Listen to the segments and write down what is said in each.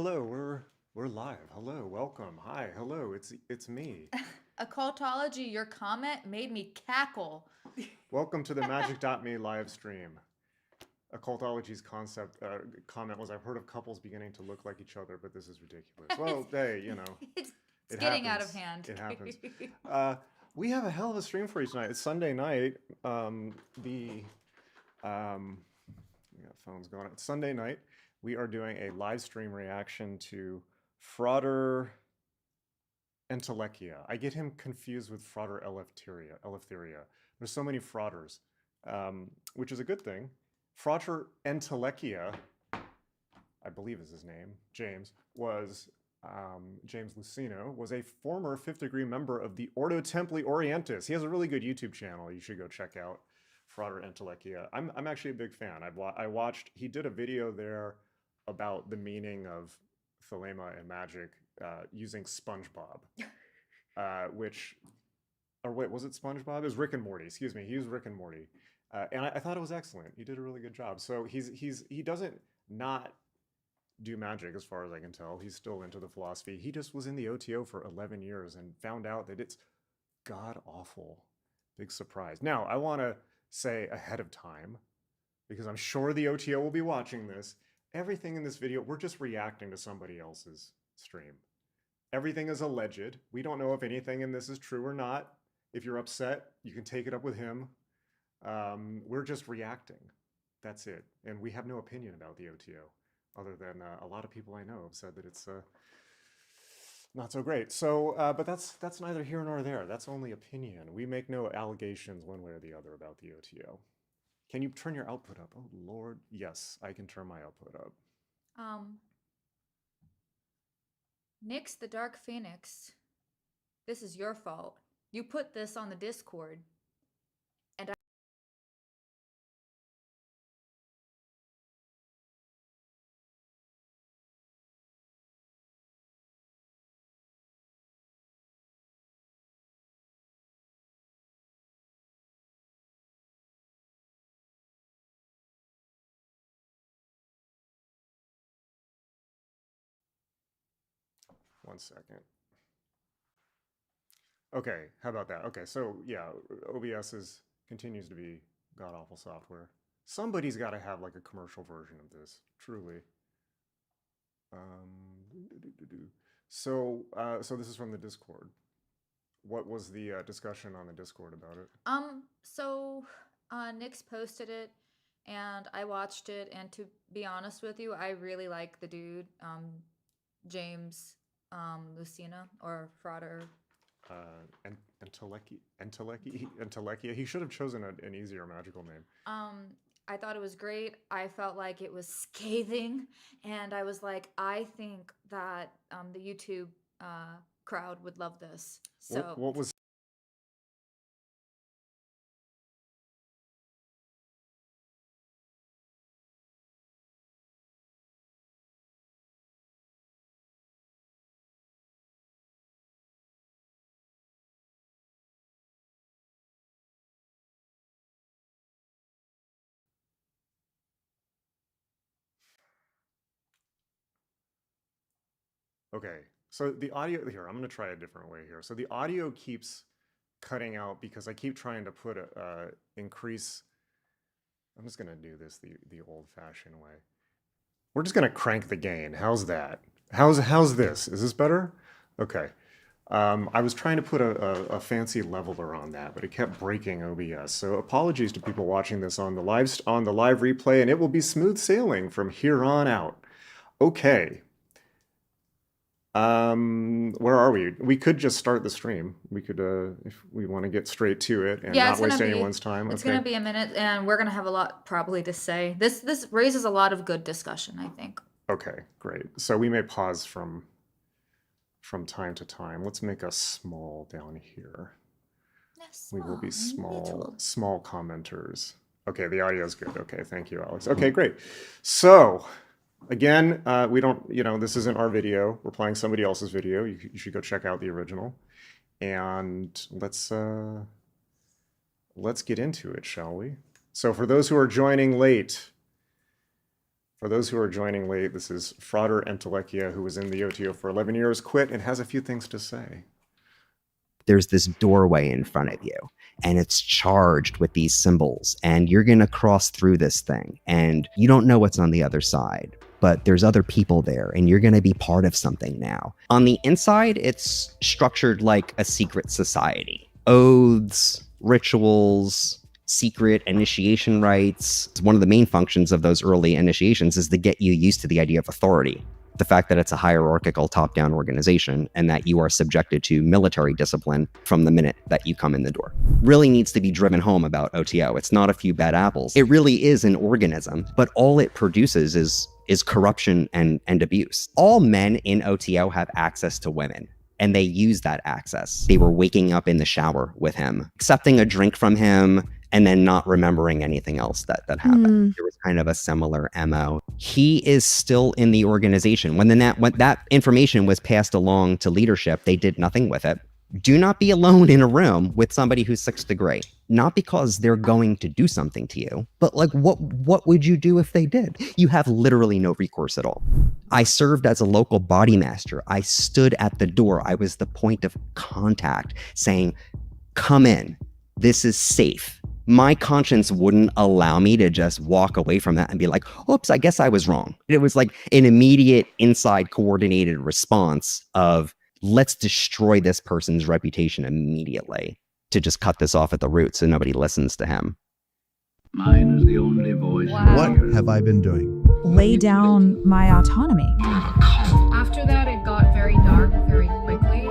hello, we're live. Hello, welcome. Hi, hello. It's me. Occultology, your comment made me cackle. Welcome to the Magic.me live stream. Occultology's concept comment was, I've heard of couples beginning to look like each other, but this is ridiculous. Well, hey, it's it getting out of happens. hand. It happens. We have a hell of a stream for you tonight. It's Sunday night. We got phones going. It's Sunday night. We are doing a live stream reaction to Frauder Entelequia. I get him confused with Frauder Eleftheria. There's so many frauders, which is a good thing. Frauder Entelequia, I believe is his name, James, was James Luceno, was a former fifth degree member of the Ordo Templi Orientis. He has a really good YouTube channel you should go check out, Frauder Entelequia. I'm actually a big fan. I watched, he did a video there about the meaning of Thelema and magic using SpongeBob, which, or wait, was it SpongeBob? It was Rick and Morty. Excuse me. He used Rick and Morty, and I thought it was excellent. He did a really good job. So he doesn't not do magic as far as I can tell. He's still into the philosophy. He just was in the OTO for 11 years and found out that it's god awful. Big surprise. Now I want to say ahead of time, because I'm sure the OTO will be watching this. Everything in this video, we're just reacting to somebody else's stream. Everything is alleged. We don't know if anything in this is true or not. If you're upset, you can take it up with him. We're just reacting. That's it. And we have no opinion about the OTO, other than a lot of people I know have said that it's not so great. So, but that's neither here nor there. That's only opinion. We make no allegations one way or the other about the OTO. Can you turn your output up? Oh, Lord. Yes, I can turn my output up. Nyx the Dark Phoenix, this is your fault. You put this on the Discord. And One second. Okay, how about that? Okay, so yeah, OBS continues to be god-awful software. Somebody's got to have like a commercial version of this, truly. So this is from the Discord. What was the discussion on the Discord about it? so Nyx posted it and I watched it, and to be honest with you, I really like the dude, James Luceno, or Frauder. Entelequia. He should have chosen an easier magical name. I thought it was great. I felt like it was scathing, and I was like, I think that the YouTube crowd would love this. So What was okay? So the audio here, I'm going to try a different way here. So the audio keeps cutting out because I keep trying to put a increase. I'm just going to do this the old-fashioned way. We're just going to crank the gain. How's that? How's this? Is this better? Okay. I was trying to put a fancy leveler on that, but it kept breaking OBS. So apologies to people watching this on the live replay, and it will be smooth sailing from here on out. Okay. Where are we? We could just start the stream. We could, if we want to get straight to it and yeah, not waste anyone's time. It's Okay. gonna be a minute, and we're gonna have a lot probably to say. This raises a lot of good discussion, I think. Okay, great. So we may pause from time to time. Let's make us small down here. We will be small commenters. Okay, the audio is good. Okay, thank you, Alex. Okay, great. So again, we don't, this isn't our video. We're playing somebody else's video. You should go check out the original. And let's get into it, shall we? So for those who are joining late, For those who are joining late, this is Frater Entelequia, who was in the OTO for 11 years, quit, and has a few things to say. There's this doorway in front of you, and it's charged with these symbols, and you're going to cross through this thing, and you don't know what's on the other side, but there's other people there, and you're going to be part of something now. On the inside, it's structured like a secret society. Oaths, rituals, secret initiation rites. One of the main functions of those early initiations is to get you used to the idea of authority. The fact that it's a hierarchical top-down organization and that you are subjected to military discipline from the minute that you come in the door really needs to be driven home about OTO. It's not a few bad apples. It really is an organism, but all it produces is corruption and abuse. All men in OTO have access to women, and they use that access. They were waking up in the shower with him, accepting a drink from him, and then not remembering anything else that happened. There was kind of a similar MO. He is still in the organization. When that information was passed along to leadership, they did nothing with it. Do not be alone in a room with somebody who's 6th degree. Not because they're going to do something to you, but like what would you do if they did? You have literally no recourse at all. I served as a local body master. I stood at the door. I was the point of contact saying, come in, this is safe. My conscience wouldn't allow me to just walk away from that and be like, oops, I guess I was wrong. It was like an immediate inside coordinated response of let's destroy this person's reputation immediately to just cut this off at the root so nobody listens to him. Mine is the only voice. Wow. What have I been doing? Lay down my autonomy. After that, it got very dark very quickly.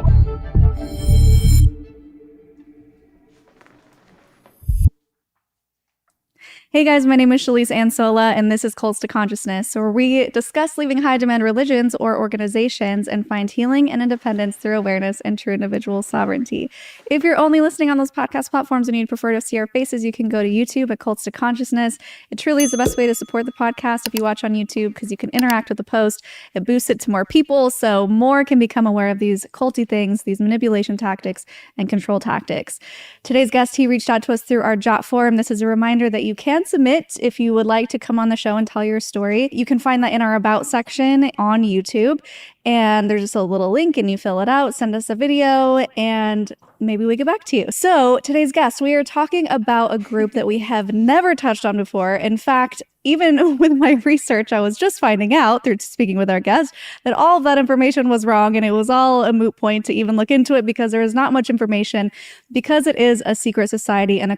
Hey guys, my name is Shalise Ansola, and this is Cults to Consciousness, where we discuss leaving high-demand religions or organizations and find healing and independence through awareness and true individual sovereignty. If you're only listening on those podcast platforms and you'd prefer to see our faces, you can go to YouTube at Cults to Consciousness. It truly is the best way to support the podcast if you watch on YouTube, because you can interact with the post. It boosts it to more people, so more can become aware of these culty things, these manipulation tactics, and control tactics. Today's guest, he reached out to us through our Jot forum. This is a reminder that you can submit if you would like to come on the show and tell your story. You can find that in our About section on YouTube, and there's just a little link and you fill it out, send us a video, and maybe we get back to you. So today's guest, we are talking about a group that we have never touched on before. In fact, even with my research, I was just finding out through speaking with our guest that all of that information was wrong, and it was all a moot point to even look into it because there is not much information, because it is a secret society and a...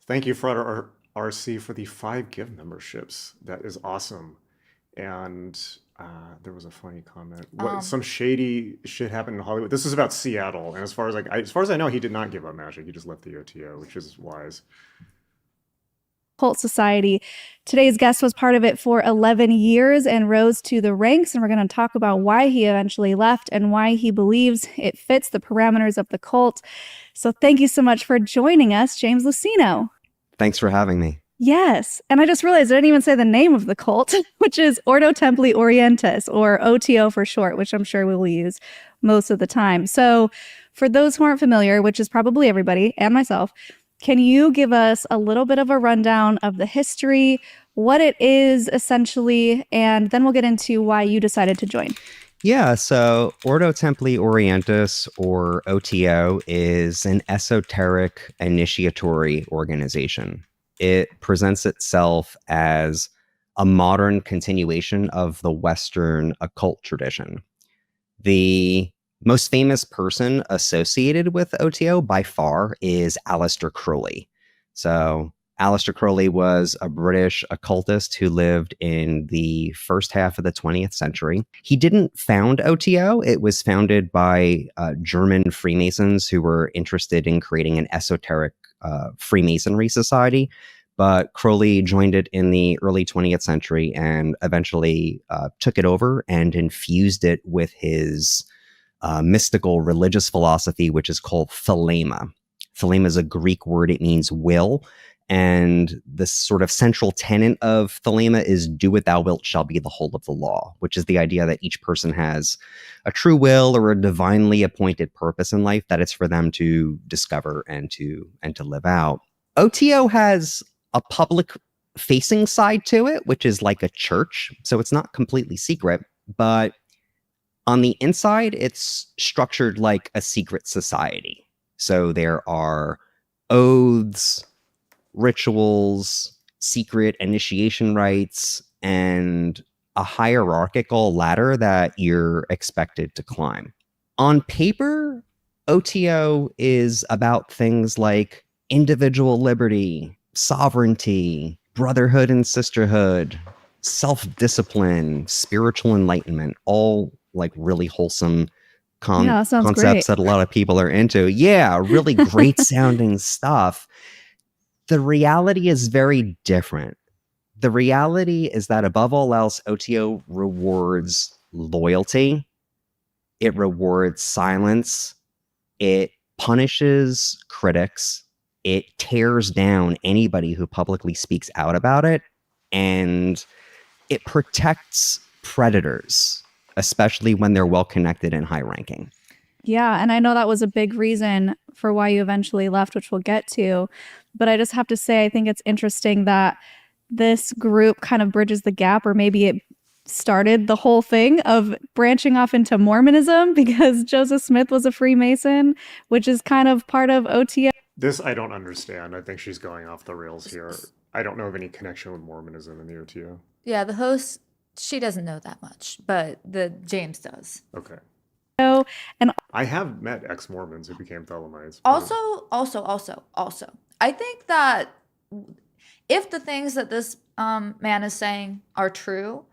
Thank you, Frater RC, for the 5 give memberships. That is awesome. And there was a funny comment. Some shady shit happened in Hollywood. This is about Seattle, and as far as I know, he did not give up magic. He just left the OTO, which is wise. Cult society. Today's guest was part of it for 11 years and rose to the ranks, and we're going to talk about why he eventually left and why he believes it fits the parameters of the cult. So thank you so much for joining us, James Luceno. Thanks for having me. Yes. And I just realized I didn't even say the name of the cult, which is Ordo Templi Orientis, or OTO for short, which I'm sure we will use most of the time. So for those who aren't familiar, which is probably everybody and myself, can you give us a little bit of a rundown of the history, what it is essentially, and then we'll get into why you decided to join? Yeah, so Ordo Templi Orientis, or OTO, is an esoteric initiatory organization. It presents itself as a modern continuation of the Western occult tradition. The most famous person associated with OTO by far is Aleister Crowley. So Aleister Crowley was a British occultist who lived in the first half of the 20th century. He didn't found OTO. It was founded by German Freemasons who were interested in creating an esoteric Freemasonry society. But Crowley joined it in the early 20th century and eventually took it over and infused it with his mystical religious philosophy, which is called Thelema. Thelema is a Greek word. It means will. And the sort of central tenet of Thelema is do what thou wilt shall be the whole of the law, which is the idea that each person has a true will or a divinely appointed purpose in life that it's for them to discover and to live out. OTO has a public facing side to it, which is like a church. So it's not completely secret, but on the inside, it's structured like a secret society. So there are oaths, rituals, secret initiation rites, and a hierarchical ladder that you're expected to climb. On paper, OTO is about things like individual liberty, sovereignty, brotherhood and sisterhood, self-discipline, spiritual enlightenment, all like really wholesome Yeah, that sounds concepts great. that a lot of people are into. Yeah, really great sounding stuff. The reality is very different. The reality is that above all else, OTO rewards loyalty. It rewards silence. It punishes critics. It tears down anybody who publicly speaks out about it. And it protects predators, especially when they're well connected and high ranking. Yeah, and I know that was a big reason for why you eventually left, which we'll get to. But I just have to say, I think it's interesting that this group kind of bridges the gap, or maybe it started the whole thing of branching off into Mormonism, because Joseph Smith was a Freemason, which is kind of part of OTO. This I don't understand. I think she's going off the rails here. I don't know of any connection with Mormonism in the OTO. Yeah, the host, she doesn't know that much, but the James does. Okay. And I have met ex-Mormons who became Thelemites. Also, I think that if the things that this man is saying are true,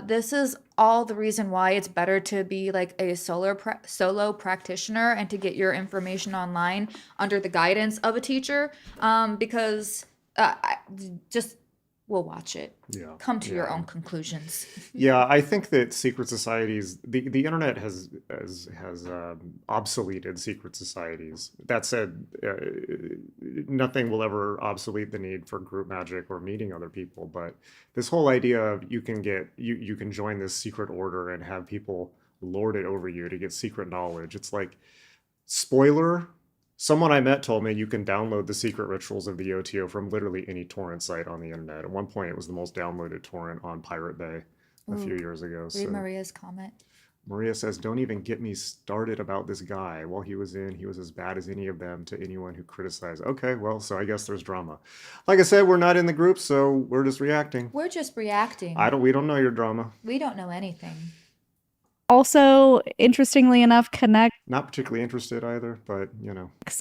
this is all the reason why it's better to be like a solo practitioner and to get your information online under the guidance of a teacher, because we'll watch it. Yeah. Come to your own conclusions. Yeah, I think that secret societies, the internet has obsoleted secret societies. That said, nothing will ever obsolete the need for group magic or meeting other people. But this whole idea of you can join this secret order and have people lord it over you to get secret knowledge. It's like, spoiler. Someone I met told me you can download the secret rituals of the OTO from literally any torrent site on the internet. At one point, it was the most downloaded torrent on Pirate Bay a few years ago. Read Maria's comment. Maria says, don't even get me started about this guy. While he was as bad as any of them to anyone who criticized. Okay, well, so I guess there's drama. Like I said, we're not in the group, so we're just reacting. We're just reacting. We don't know your drama. We don't know anything. also, interestingly enough, connects Not particularly interested either, but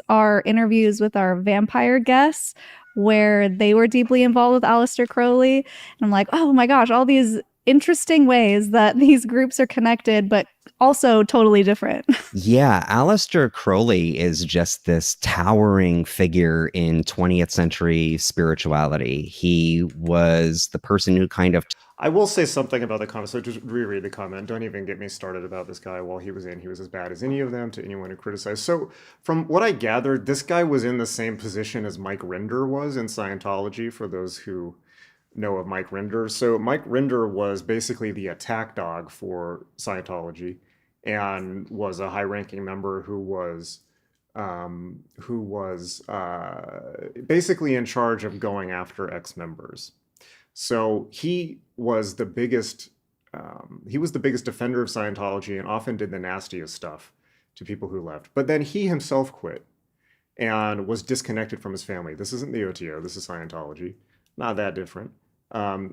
our interviews with our vampire guests, where they were deeply involved with Aleister Crowley. And I'm like, oh my gosh, all these interesting ways that these groups are connected, but also totally different. Yeah, Aleister Crowley is just this towering figure in 20th century spirituality. He was the person who kind of... I will say something about the comment. So just reread the comment. Don't even get me started about this guy. While he was as bad as any of them to anyone who criticized. So from what I gathered, this guy was in the same position as Mike Rinder was in Scientology, for those who know of Mike Rinder. So Mike Rinder was basically the attack dog for Scientology and was a high-ranking member who was basically in charge of going after ex-members. So he was the biggest defender of Scientology and often did the nastiest stuff to people who left. But then he himself quit and was disconnected from his family. This isn't the OTO, this is Scientology. Not that different.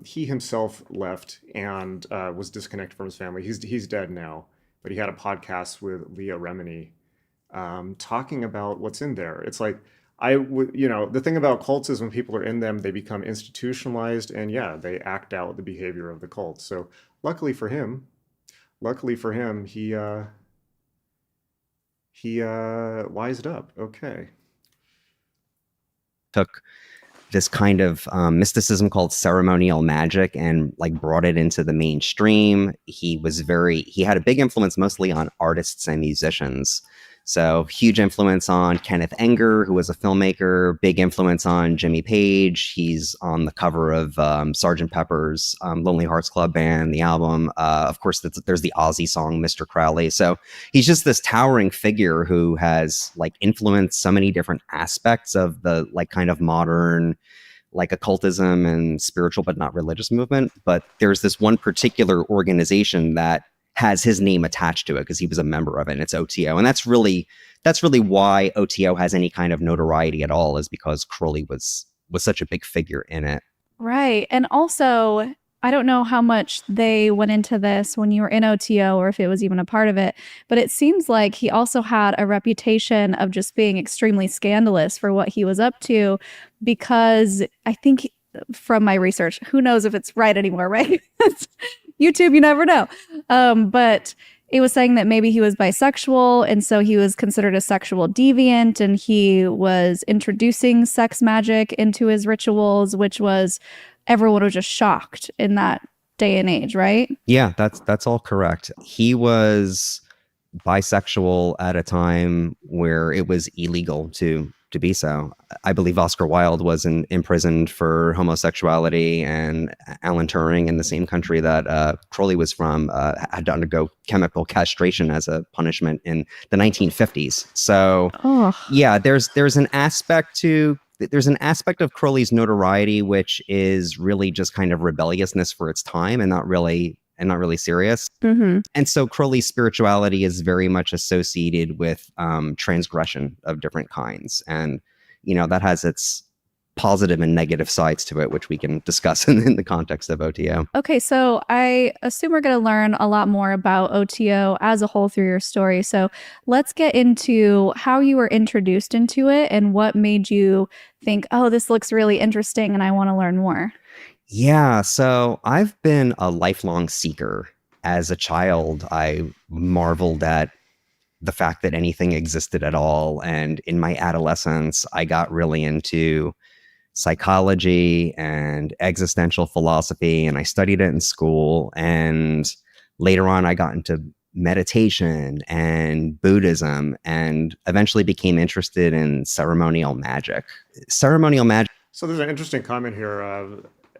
He himself left and was disconnected from his family. He's dead now, but he had a podcast with Leah Remini talking about what's in there. It's like, the thing about cults is when people are in them, they become institutionalized, and they act out the behavior of the cult. So luckily for him, he wised up. Okay. Took this kind of mysticism called ceremonial magic and brought it into the mainstream. He had a big influence mostly on artists and musicians. So huge influence on Kenneth Anger, who was a filmmaker, big influence on Jimmy Page. He's on the cover of Sgt. Pepper's Lonely Hearts Club Band, the album. Of course, there's the Ozzy song, Mr. Crowley. So he's just this towering figure who has influenced so many different aspects of the kind of modern like occultism and spiritual but not religious movement. But there's this one particular organization that has his name attached to it because he was a member of it, and it's OTO. And that's really why OTO has any kind of notoriety at all, is because Crowley was such a big figure in it. Right. And also, I don't know how much they went into this when you were in OTO or if it was even a part of it, but it seems like he also had a reputation of just being extremely scandalous for what he was up to, because I think from my research, who knows if it's right anymore, right? YouTube, you never know. But it was saying that maybe he was bisexual, and so he was considered a sexual deviant, and he was introducing sex magic into his rituals, which was, everyone was just shocked in that day and age, right? Yeah, that's all correct. He was bisexual at a time where it was illegal to be so. I believe Oscar Wilde was imprisoned for homosexuality, and Alan Turing, in the same country that Crowley was from, had to undergo chemical castration as a punishment in the 1950s. So yeah, there's an aspect of Crowley's notoriety which is really just kind of rebelliousness for its time and not really serious. Mm-hmm. And so Crowley's spirituality is very much associated with transgression of different kinds. And, that has its positive and negative sides to it, which we can discuss in the context of OTO. Okay, so I assume we're going to learn a lot more about OTO as a whole through your story. So let's get into how you were introduced into it and what made you think, oh, this looks really interesting and I want to learn more. Yeah, so I've been a lifelong seeker. As a child, I marveled at the fact that anything existed at all. And in my adolescence, I got really into psychology and existential philosophy, and I studied it in school. And later on, I got into meditation and Buddhism, and eventually became interested in ceremonial magic. So there's an interesting comment here.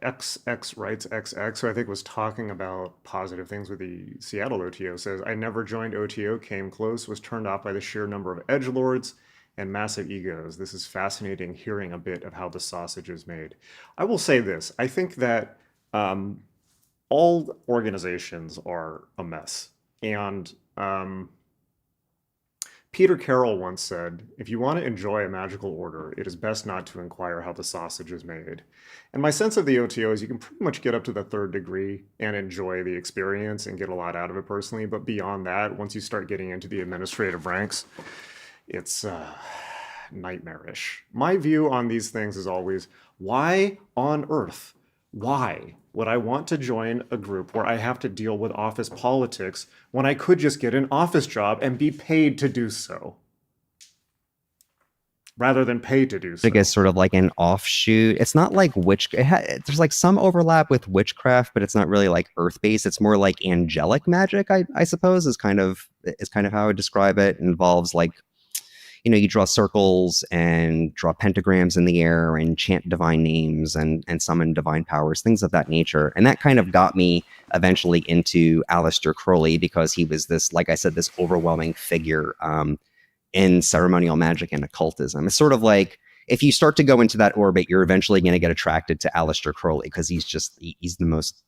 XX writes XX, who I think was talking about positive things with the Seattle OTO, says, I never joined OTO, came close, was turned off by the sheer number of edgelords and massive egos. This is fascinating hearing a bit of how the sausage is made. I will say this. I think that all organizations are a mess. And Peter Carroll once said, if you want to enjoy a magical order, it is best not to inquire how the sausage is made. And my sense of the OTO is you can pretty much get up to the third degree and enjoy the experience and get a lot out of it personally. But beyond that, once you start getting into the administrative ranks, it's nightmarish. My view on these things is always, why on earth? Why would I want to join a group where I have to deal with office politics when I could just get an office job and be paid to do so? Rather than pay to do so. I guess sort of like an offshoot. It's not like there's like some overlap with witchcraft, but it's not really like earth-based. It's more like angelic magic, I suppose, is kind of how I would describe it. It involves like, you draw circles and draw pentagrams in the air and chant divine names and summon divine powers, things of that nature. And that kind of got me eventually into Aleister Crowley, because he was this, like I said, this overwhelming figure in ceremonial magic and occultism. It's sort of like, if you start to go into that orbit, you're eventually going to get attracted to Aleister Crowley, because he's the most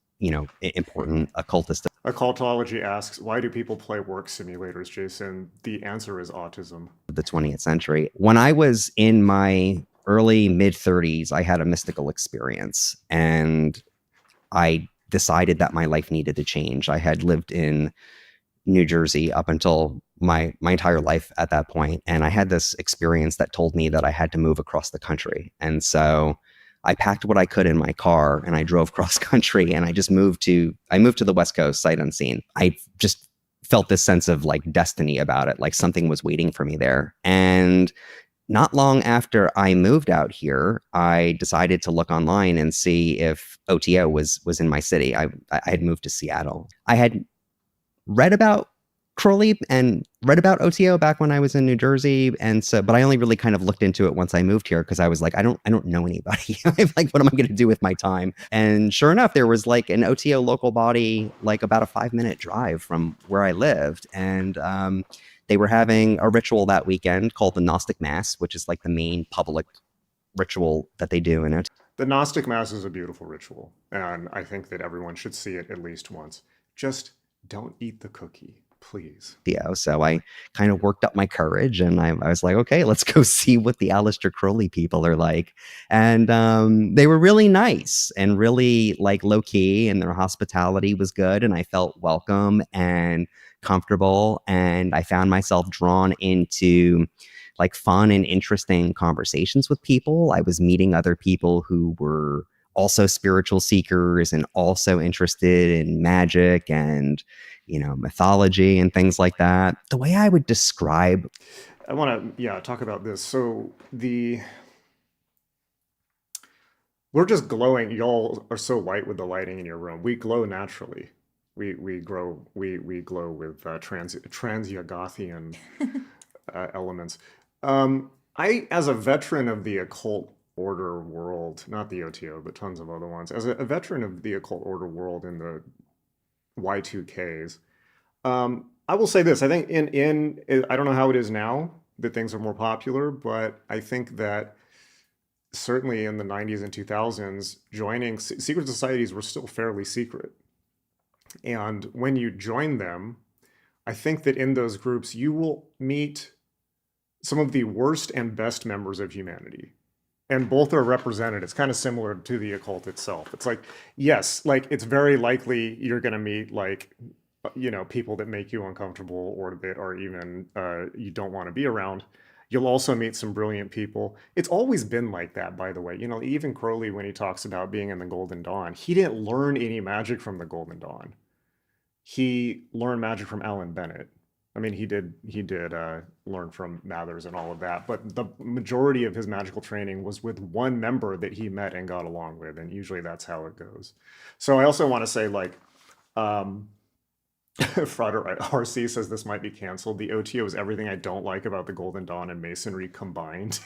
important occultist. Occultology asks, why do people play work simulators, Jason? The answer is autism. The 20th century. When I was in my early mid-30s, I had a mystical experience, and I decided that my life needed to change. I had lived in New Jersey up until my entire life at that point, and I had this experience that told me that I had to move across the country. And so I packed what I could in my car and I drove cross country, and I moved to the West Coast sight unseen. I just felt this sense of like destiny about it, like something was waiting for me there. And not long after I moved out here, I decided to look online and see if OTO was in my city. I had moved to Seattle. I had read about Crowley and read about OTO back when I was in New Jersey, and so, but I only really kind of looked into it once I moved here, because I was like, I don't know anybody. I'm like, what am I going to do with my time? And sure enough, there was like an OTO local body, like about a 5-minute drive from where I lived, and they were having a ritual that weekend called the Gnostic Mass, which is like the main public ritual that they do in it. The Gnostic Mass is a beautiful ritual, and I think that everyone should see it at least once. Just don't eat the cookie, please. So I kind of worked up my courage, and I was like, okay, let's go see what the Aleister Crowley people are like. And they were really nice and really like low key, and their hospitality was good, and I felt welcome and comfortable, and I found myself drawn into like fun and interesting conversations with people. I was meeting other people who were also spiritual seekers and also interested in magic and, you know, mythology and things like that. The way I would describe, I want to, talk about this. So we're just glowing. Y'all are so white with the lighting in your room. We glow naturally. We glow with Transyagathian elements. I, as a veteran of the occult order world, not the OTO, but tons of other ones, as a veteran of the occult order world in the Y2Ks, I will say this. I think I don't know how it is now that things are more popular, but I think that certainly in the 90s and 2000s, joining secret societies were still fairly secret. And when you join them, I think that in those groups, you will meet some of the worst and best members of humanity. And both are represented. It's kind of similar to the occult itself. It's like, yes, like it's very likely you're going to meet like, you know, people that make you uncomfortable or that are even you don't want to be around. You'll also meet some brilliant people. It's always been like that, by the way. You know, even Crowley, when he talks about being in the Golden Dawn, he didn't learn any magic from the Golden Dawn. He learned magic from Alan Bennett. I mean, he did learn from Mathers and all of that, but the majority of his magical training was with one member that he met and got along with, and usually that's how it goes. So I also want to say, like, Frater RC says this might be canceled. The OTO is everything I don't like about the Golden Dawn and Masonry combined.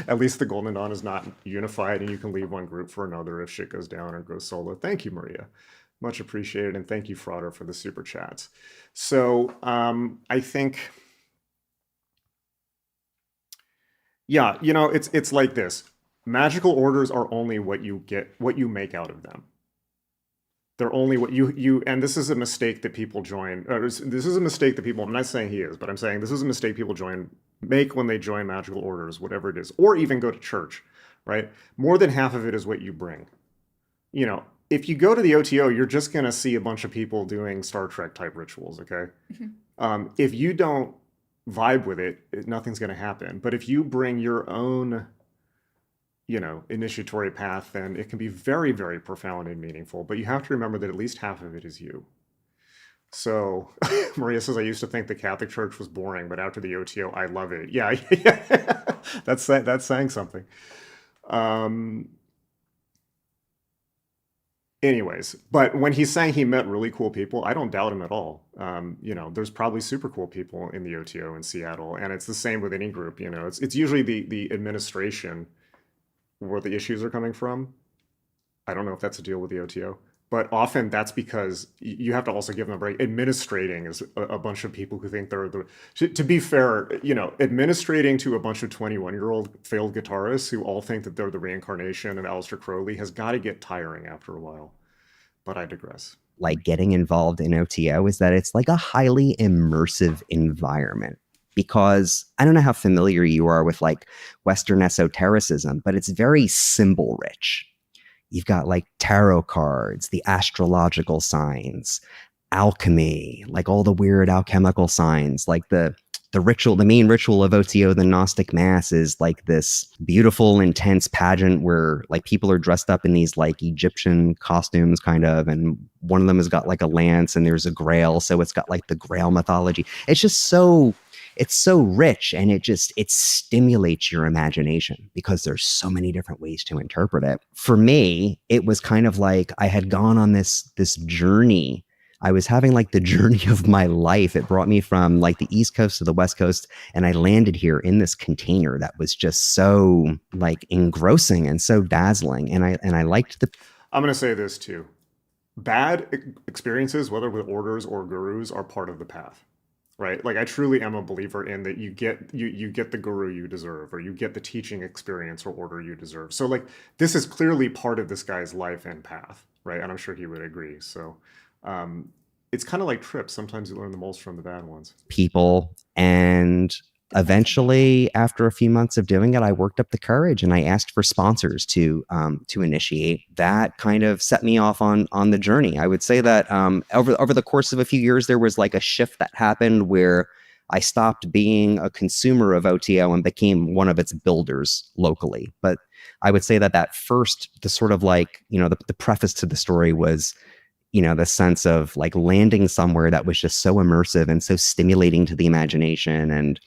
At least the Golden Dawn is not unified, and you can leave one group for another if shit goes down or goes solo. Thank you, Maria. Much appreciated, and thank you, Frater, for the super chats. So I think, yeah, you know, it's like this. Magical orders are only what you make out of them. They're only what you and this is a mistake that people join. This is a mistake that people, I'm not saying he is, but I'm saying this is a mistake people make when they join magical orders, whatever it is, or even go to church, right? More than half of it is what you bring. You know, if you go to the OTO, you're just going to see a bunch of people doing Star Trek type rituals, okay? Mm-hmm. If you don't vibe with it, nothing's going to happen. But if you bring your own, you know, initiatory path, then it can be very, very profound and meaningful. But you have to remember that at least half of it is you. So Maria says, I used to think the Catholic Church was boring, but after the OTO, I love it. Yeah, that's saying something. Anyways, but when he's saying he met really cool people, I don't doubt him at all. You know, there's probably super cool people in the OTO in Seattle, and it's the same with any group. You know, it's usually the administration where the issues are coming from. I don't know if that's a deal with the OTO, but often that's because you have to also give them a break. Administrating is a bunch of people who think they're to be fair, you know, administrating to a bunch of 21-year-old failed guitarists who all think that they're the reincarnation of Aleister Crowley has got to get tiring after a while. But I digress. Like getting involved in OTO is that it's like a highly immersive environment. Because I don't know how familiar you are with like Western esotericism, but it's very symbol rich. You've got like tarot cards, the astrological signs, alchemy, like all the weird alchemical signs, like the ritual, the main ritual of OTO, the Gnostic Mass, is like this beautiful, intense pageant where like people are dressed up in these like Egyptian costumes kind of, and one of them has got like a lance and there's a grail. So it's got like the grail mythology. It's just so rich, and it stimulates your imagination because there's so many different ways to interpret it. For me, it was kind of like I had gone on this journey. I was having like the journey of my life. It brought me from like the East Coast to the West Coast, and I landed here in this container that was just so like engrossing and so dazzling. And I liked the. I'm going to say this too. Bad experiences, whether with orders or gurus, are part of the path. right? Like I truly am a believer in that you get the guru you deserve, or you get the teaching experience or order you deserve. So like this is clearly part of this guy's life and path, right? And I'm sure he would agree. So it's kind of like trips. Sometimes you learn the most from the bad ones. People, and eventually, after a few months of doing it, I worked up the courage and I asked for sponsors to initiate. That kind of set me off on the journey. I would say that over the course of a few years, there was like a shift that happened where I stopped being a consumer of OTO and became one of its builders locally. But I would say that the sort of like, the preface to the story was, the sense of like landing somewhere that was just so immersive and so stimulating to the imagination, and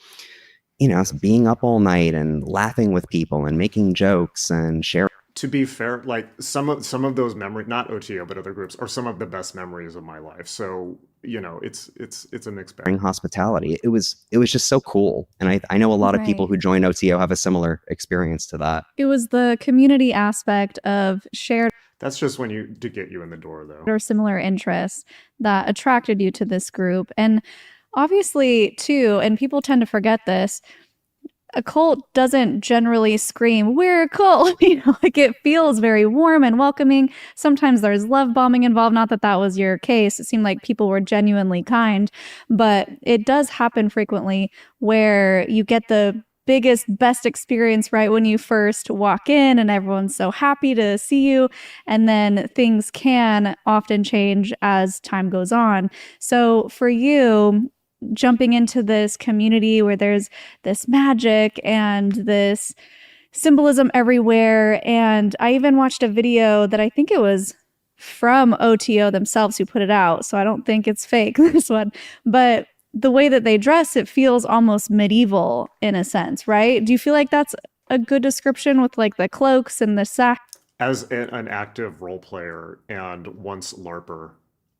being up all night and laughing with people and making jokes and sharing. To be fair, like some of those memories, not OTO but other groups, are some of the best memories of my life. So it's a mixed bag. Hospitality, it was just so cool, and I know a lot of people who join OTO have a similar experience to that. It was the community aspect of shared. That's just to get you in the door, though. Or similar interests that attracted you to this group. And obviously, too, and people tend to forget this, a cult doesn't generally scream, "We're a cult." Like it feels very warm and welcoming. Sometimes there's love bombing involved. Not that that was your case. It seemed like people were genuinely kind. But it does happen frequently where you get the biggest, best experience right when you first walk in and everyone's so happy to see you. And then things can often change as time goes on. So for you, jumping into this community where there's this magic and this symbolism everywhere. And I even watched a video that I think it was from OTO themselves who put it out. So I don't think it's fake, this one. But the way that they dress, it feels almost medieval in a sense, right? Do you feel like that's a good description with like the cloaks and the sack? As an active role player and once LARPer,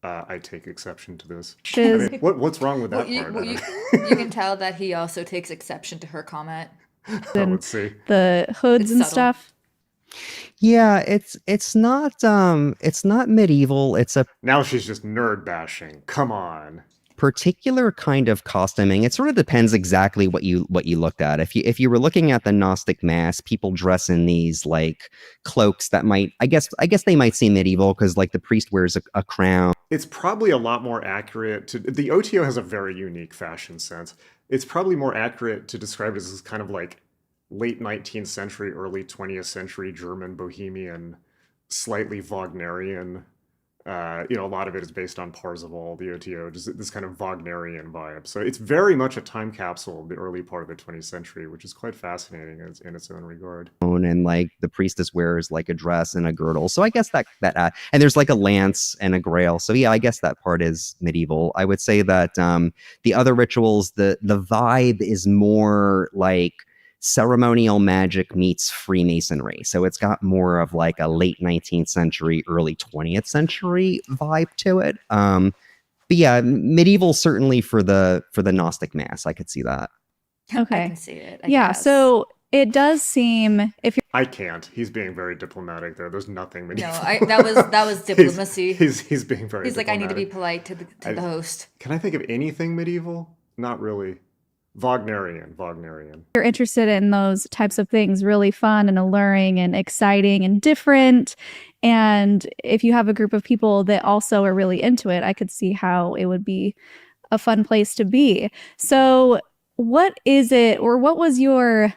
I take exception to this. I mean, what's wrong with that part? You can tell that he also takes exception to her comment. Let's see. The hoods and subtle. stuff. Yeah, it's not medieval. It's a Now she's just nerd bashing. Come on. particular kind of costuming. It sort of depends exactly what you looked at. If you were looking at the Gnostic Mass, people dress in these like cloaks that might, I guess they might seem medieval because like the priest wears a crown. It's probably a lot more accurate to the OTO has a very unique fashion sense. It's probably more accurate to describe it as kind of like late 19th century, early 20th century German bohemian, slightly Wagnerian. A lot of it is based on Parzival, the OTO, just this kind of Wagnerian vibe. So it's very much a time capsule of the early part of the 20th century, which is quite fascinating in its own regard. And like the priestess wears like a dress and a girdle. So I guess that and there's like a lance and a grail. So yeah, I guess that part is medieval. I would say that the other rituals, the vibe is more like ceremonial magic meets Freemasonry. So it's got more of like a late 19th century, early 20th century vibe to it. But yeah, medieval certainly for the Gnostic Mass. I could see that. Okay. I can see it. I Yeah, guess. so it does seem, if you're I can't. He's being very diplomatic there. There's nothing medieval. No, that was diplomacy. He's being very He's like, I need to be diplomatic. polite to the host. Can I think of anything medieval? Not really. Wagnerian. interested in those types of things, really fun and alluring and exciting and different, and if you have a group of people that also are really into it, I could see how it would be a fun place to be. So what is it, or what was your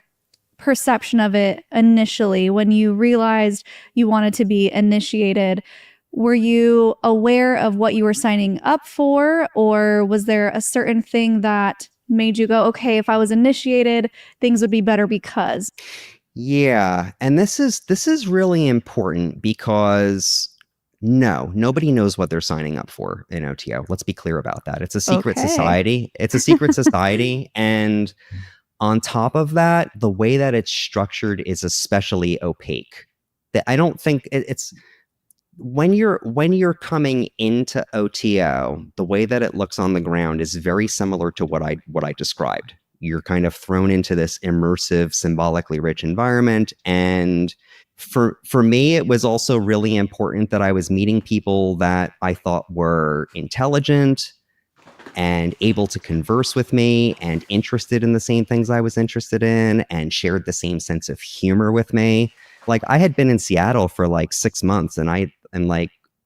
perception of it initially when you realized you wanted to be initiated? Were you aware of what you were signing up for, or was there a certain thing that made you go, okay, if I was initiated, things would be better because? Yeah, and this is really important because nobody knows what they're signing up for in OTO. Let's be clear about that. It's a secret Okay. society. It's a secret society, and on top of that, the way that it's structured is especially opaque. That I don't think it's when you're coming into OTO, the way that it looks on the ground is very similar to what I described. You're kind of thrown into this immersive, symbolically rich environment. And for me, it was also really important that I was meeting people that I thought were intelligent, and able to converse with me and interested in the same things I was interested in and shared the same sense of humor with me. Like, I had been in Seattle for like 6 months, and I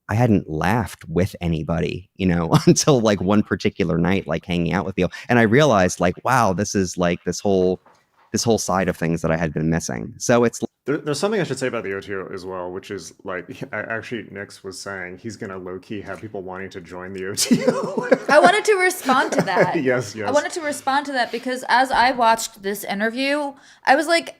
hadn't laughed with anybody, until like one particular night, like hanging out with people. And I realized, like, wow, this is like this whole side of things that I had been missing. So it's There's something I should say about the OTO as well, which is like, actually, Nix was saying he's going to low-key have people wanting to join the OTO. I wanted to respond to that. Yes. I wanted to respond to that because as I watched this interview, I was like,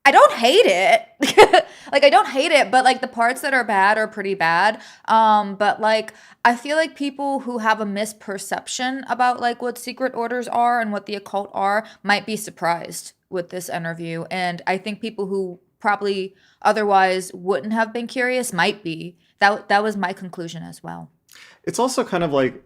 I don't hate it. Like, I don't hate it, but like the parts that are bad are pretty bad. But like, I feel like people who have a misperception about like what secret orders are and what the occult are might be surprised with this interview. And I think people who probably otherwise wouldn't have been curious might be. That was my conclusion as well. It's also kind of like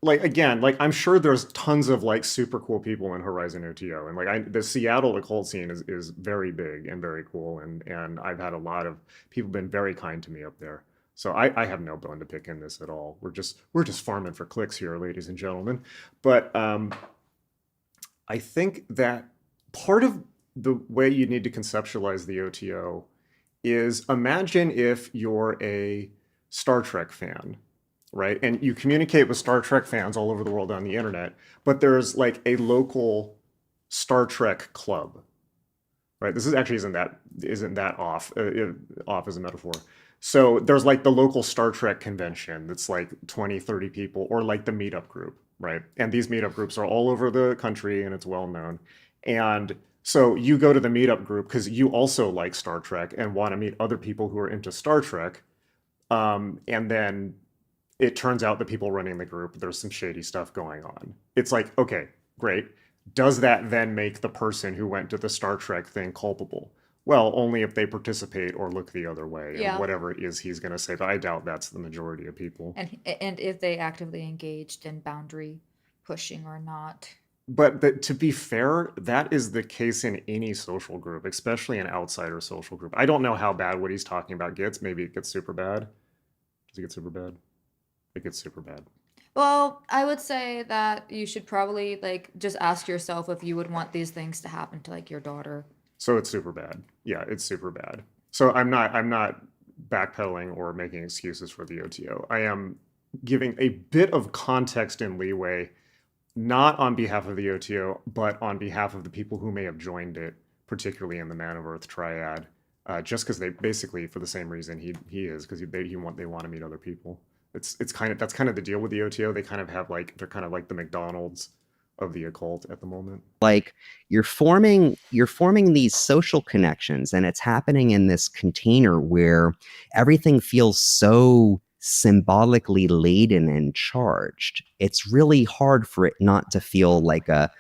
again, like, I'm sure there's tons of like super cool people in Horizon OTO, and like the Seattle occult scene is very big and very cool, and I've had a lot of people been very kind to me up there. So I have no bone to pick in this at all. We're just farming for clicks here, ladies and gentlemen. But I think that part of the way you need to conceptualize the OTO is, imagine if you're a Star Trek fan, right? And you communicate with Star Trek fans all over the world on the internet, but there's like a local Star Trek club, right? This is actually isn't that off as a metaphor. So there's like the local Star Trek convention that's like 20, 30 people, or like the meetup group, right? And these meetup groups are all over the country, and it's well known. And so you go to the meetup group because you also like Star Trek and want to meet other people who are into Star Trek. And then it turns out the people running the group, there's some shady stuff going on. It's like, okay, great. Does that then make the person who went to the Star Trek thing culpable? Well, only if they participate or look the other way, Yeah. and whatever it is he's going to say. But I doubt that's the majority of people. And if they actively engaged in boundary pushing or not. But to be fair, that is the case in any social group, especially an outsider social group. I don't know how bad what he's talking about gets. Maybe it gets super bad. Does it get super bad? It gets super bad. Well, I would say that you should probably like just ask yourself if you would want these things to happen to like your daughter. So it's super bad. Yeah, it's super bad. So I'm not backpedaling or making excuses for the OTO. I am giving a bit of context and leeway, not on behalf of the OTO, but on behalf of the people who may have joined it, particularly in the Man of Earth triad, just because they basically, for the same reason he is, because they want to meet other people. That's kind of the deal with the OTO. They kind of have like, they're kind of like the McDonald's of the occult at the moment. like you're forming these social connections, and it's happening in this container where everything feels so symbolically laden and charged. It's really hard for it not to feel like a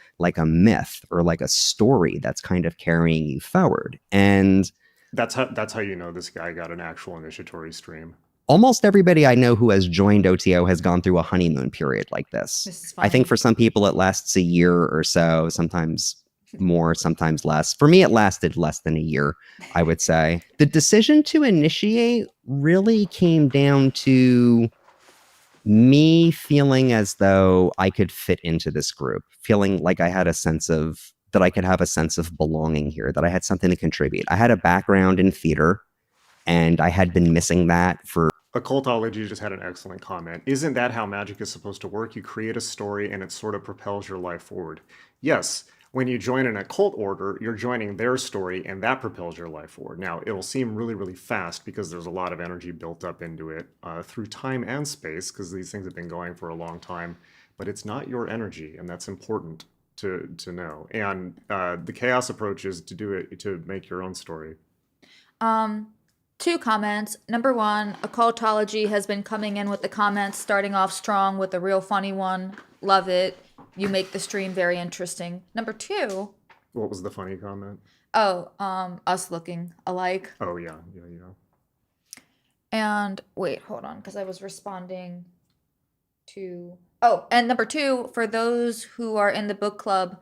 myth or like a story that's kind of carrying you forward. And That's how you know this guy got an actual initiatory stream. almost everybody I know who has joined OTO has gone through a honeymoon period like this. This is I think funny. for some people it lasts a year or so, sometimes more, sometimes less. For me, it lasted less than a year, I would say. The decision to initiate really came down to me feeling as though I could fit into this group, feeling like I had that I could have a sense of belonging here, that I had something to contribute. I had a background in theater, and I had been missing that for Occultology just had an excellent comment. Isn't that how magic is supposed to work? You create a story and it sort of propels your life forward. Yes, when you join an occult order, you're joining their story and that propels your life forward. Now, it'll seem really, really fast because there's a lot of energy built up into it through time and space, because these things have been going for a long time, but it's not your energy, and that's important to know. And the chaos approach is to do it, to make your own story. 2 comments. Number 1, occultology has been coming in with the comments, starting off strong with a real funny one. Love it. You make the stream very interesting. Number 2. What was the funny comment? Us looking alike. Oh, yeah. And wait, hold on, because I was responding to. And number 2, for those who are in the book club,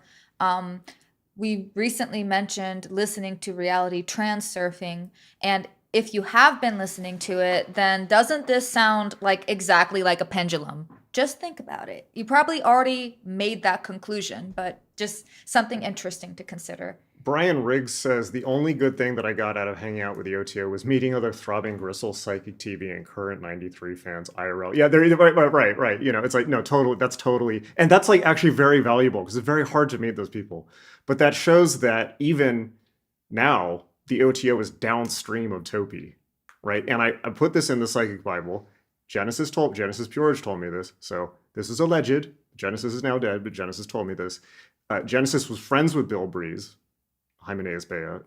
we recently mentioned listening to reality transurfing, and if you have been listening to it, then doesn't this sound like exactly like a pendulum Just think about it. You probably already made that conclusion, but just something interesting to consider. Brian Riggs says the only good thing that I got out of hanging out with the OTO was meeting other throbbing gristle psychic TV and current 93 fans IRL. Yeah, they're right. You know, it's like, no, totally. That's totally, and that's like actually very valuable because it's very hard to meet those people. But that shows that even now the OTO is downstream of Topi, right? And I put this in the Psychic Bible. Genesis Peerage told me this. So this is alleged. Genesis is now dead, but Genesis told me this. Genesis was friends with Bill Breeze. Hymenaeus Beta,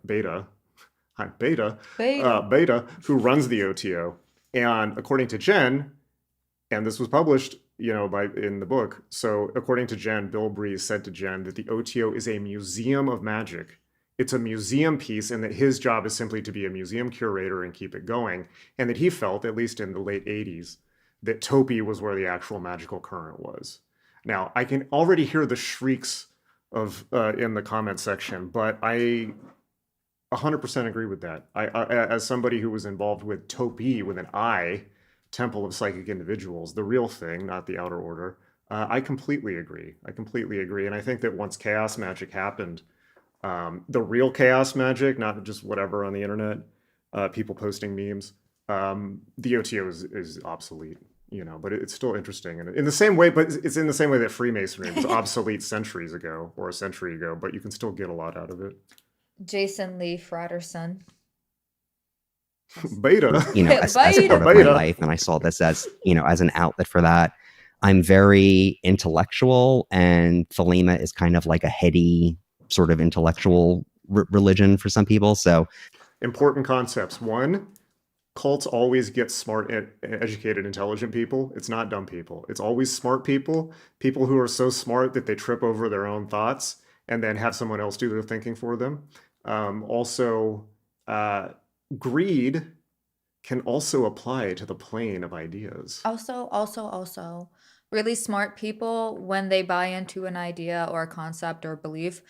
who runs the OTO. And according to Jen, and this was published, you know, in the book. So according to Jen, Bill Breeze said to Jen that the OTO is a museum of magic. It's a museum piece, and that his job is simply to be a museum curator and keep it going. And that he felt, at least in the late 80s, that Topi was where the actual magical current was. Now, I can already hear the shrieks of in the comment section, but I 100% agree with that. I as somebody who was involved with Topi with an I, Temple of Psychic Individuals, the real thing, not the outer order, I completely agree. And I think that once chaos magic happened, the real chaos magic, not just whatever on the internet, people posting memes, the OTO is obsolete. You know, but it's still interesting, and in the same way, but it's in the same way that Freemasonry was obsolete centuries ago or a century ago, but you can still get a lot out of it. Jason Lee Fraterson. Beta. You know, as part of my life, and I saw this as, you know, as an outlet for that. I'm very intellectual, and Thelema is kind of like a heady sort of intellectual religion for some people. So important concepts. One, cults always get smart, educated, intelligent people. It's not dumb people. It's always smart people who are so smart that they trip over their own thoughts and then have someone else do their thinking for them. Also, greed can also apply to the plane of ideas. Also, really smart people, when they buy into an idea or a concept or belief,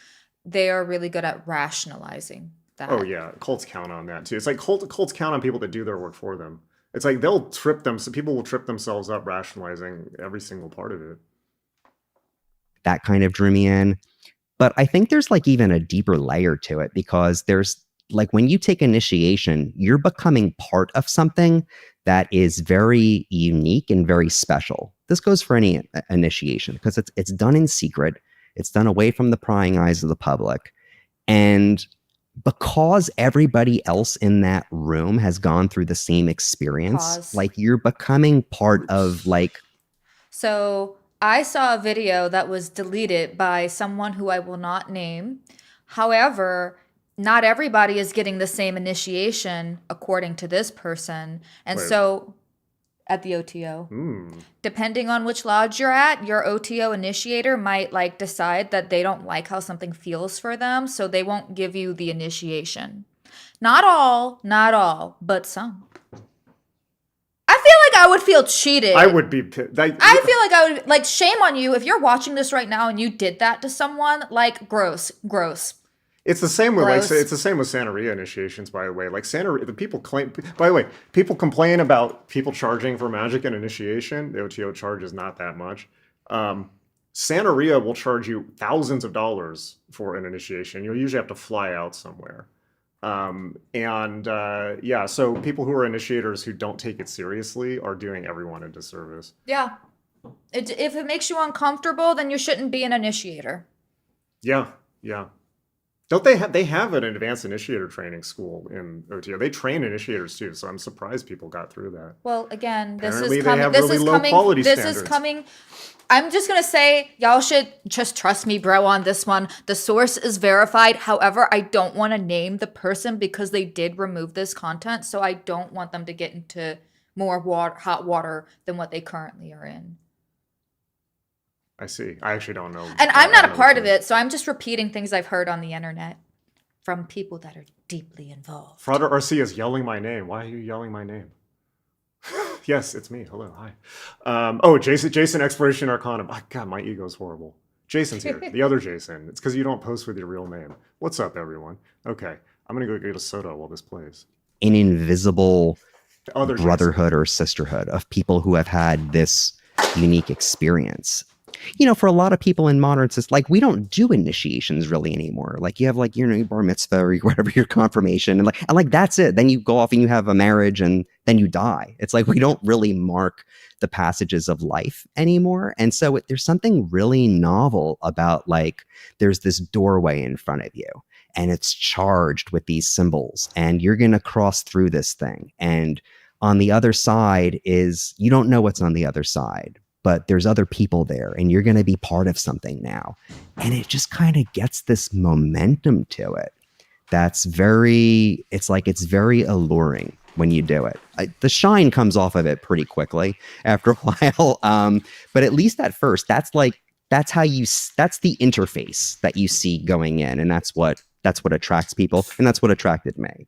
they are really good at rationalizing that. Oh yeah, cults count on that too. It's like cults count on people that do their work for them. It's like they'll trip them, so people will trip themselves up rationalizing every single part of it. That kind of drew me in. But I think there's like even a deeper layer to it, because there's like when you take initiation, you're becoming part of something that is very unique and very special. This goes for any initiation because it's done in secret. It's done away from the prying eyes of the public. And because everybody else in that room has gone through the same experience, like you're becoming part of like. So I saw a video that was deleted by someone who I will not name. However, not everybody is getting the same initiation according to this person. And so at the OTO, depending on which lodge you're at, your OTO initiator might like decide that they don't like how something feels for them, so they won't give you the initiation. Not all, but some. I feel like I would feel cheated. I would be. I feel like I would, like, shame on you if you're watching this right now and you did that to someone. Like, gross. It's the same with it's the same with Santeria initiations, by the way. Like Santeria, the people claim. By the way, people complain about people charging for magic and initiation. The OTO charge is not that much. Santeria will charge you thousands of dollars for an initiation. You'll usually have to fly out somewhere. So people who are initiators who don't take it seriously are doing everyone a disservice. Yeah. If it makes you uncomfortable, then you shouldn't be an initiator. Yeah. Don't they have an advanced initiator training school in OTO? They train initiators too, so I'm surprised people got through that. Well, again, this Apparently is they coming. have This really is low coming. quality This standards. is coming. I'm just gonna say, y'all should just trust me, bro, on this one. The source is verified. However, I don't want to name the person because they did remove this content, so I don't want them to get into more hot water than what they currently are in. I see. I actually don't know. And I'm not a part of it, so I'm just repeating things I've heard on the internet from people that are deeply involved. Fraud RC is yelling my name. Why are you yelling my name? Yes, it's me. Hello, hi. Jason, Exploration Arcanum. Oh, God, my ego's horrible. Jason's here. The other Jason. It's because you don't post with your real name. What's up, everyone? Okay, I'm gonna go get a soda while this plays. An invisible Other brotherhood or sisterhood of people who have had this unique experience. For a lot of people in modern, it's like we don't do initiations really anymore. Like you have like your bar mitzvah or whatever, your confirmation, and like that's it. Then you go off and you have a marriage and then you die. It's like we don't really mark the passages of life anymore. And so there's something really novel about like there's this doorway in front of you and it's charged with these symbols and you're going to cross through this thing. And on the other side is, you don't know what's on the other side, but there's other people there and you're going to be part of something now. And it just kind of gets this momentum to it. It's very alluring when you do it. The shine comes off of it pretty quickly after a while. But at least at first, that's the interface that you see going in. And that's what attracts people. And that's what attracted me.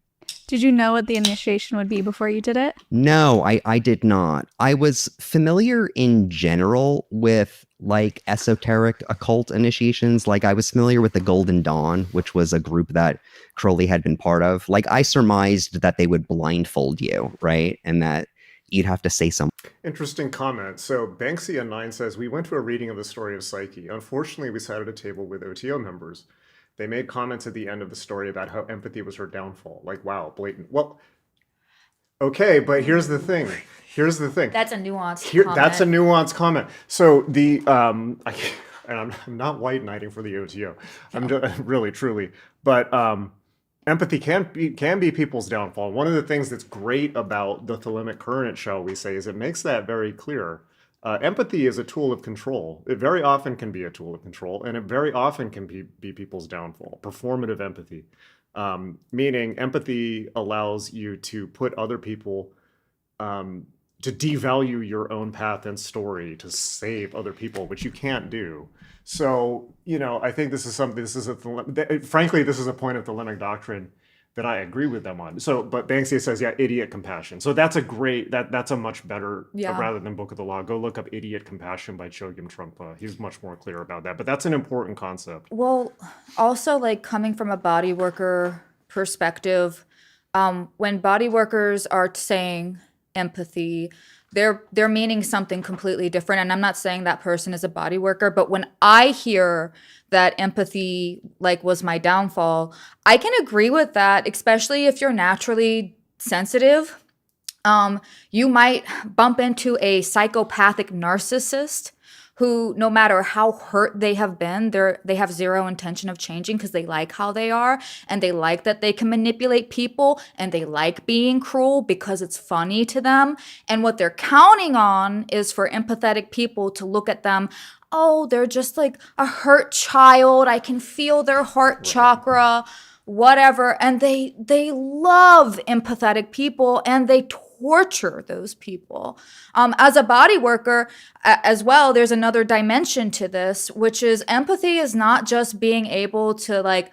Did you know what the initiation would be before you did it? No, I did not. I was familiar in general with like esoteric occult initiations. Like I was familiar with the Golden Dawn, which was a group that Crowley had been part of. Like I surmised that they would blindfold you, right? And that you'd have to say something. Interesting comment. So Banksy9 says, we went to a reading of the story of Psyche. Unfortunately, we sat at a table with OTO members. They made comments at the end of the story about how empathy was her downfall. Like, wow, blatant. Well, okay, but here's the thing. That's a nuanced comment. That's a nuanced comment. So and I'm not white knighting for the OTO. I'm just, really, truly. But empathy can be people's downfall. One of the things that's great about the Thelemic current, shall we say, is it makes that very clear. Empathy is a tool of control. It very often can be a tool of control, and it very often can be people's downfall. Performative empathy, meaning empathy allows you to put other people, to devalue your own path and story to save other people, which you can't do. So, I think this is frankly, this is a point of Thelemic doctrine that I agree with them on. So, but Banksy says, yeah, idiot compassion. So that's that's a much better, rather than Book of the Law, go look up Idiot Compassion by Chogyam Trungpa. He's much more clear about that, but that's an important concept. Well, also like coming from a body worker perspective, when body workers are saying empathy, they're meaning something completely different. And I'm not saying that person is a body worker, but when I hear that empathy like was my downfall, I can agree with that, especially if you're naturally sensitive. You might bump into a psychopathic narcissist who, no matter how hurt they have been, they have zero intention of changing because they like how they are and they like that they can manipulate people and they like being cruel because it's funny to them. And what they're counting on is for empathetic people to look at them, oh, they're just like a hurt child. I can feel their heart chakra, whatever. And they love empathetic people and they torture those people. As a body worker as well, there's another dimension to this, which is empathy is not just being able to like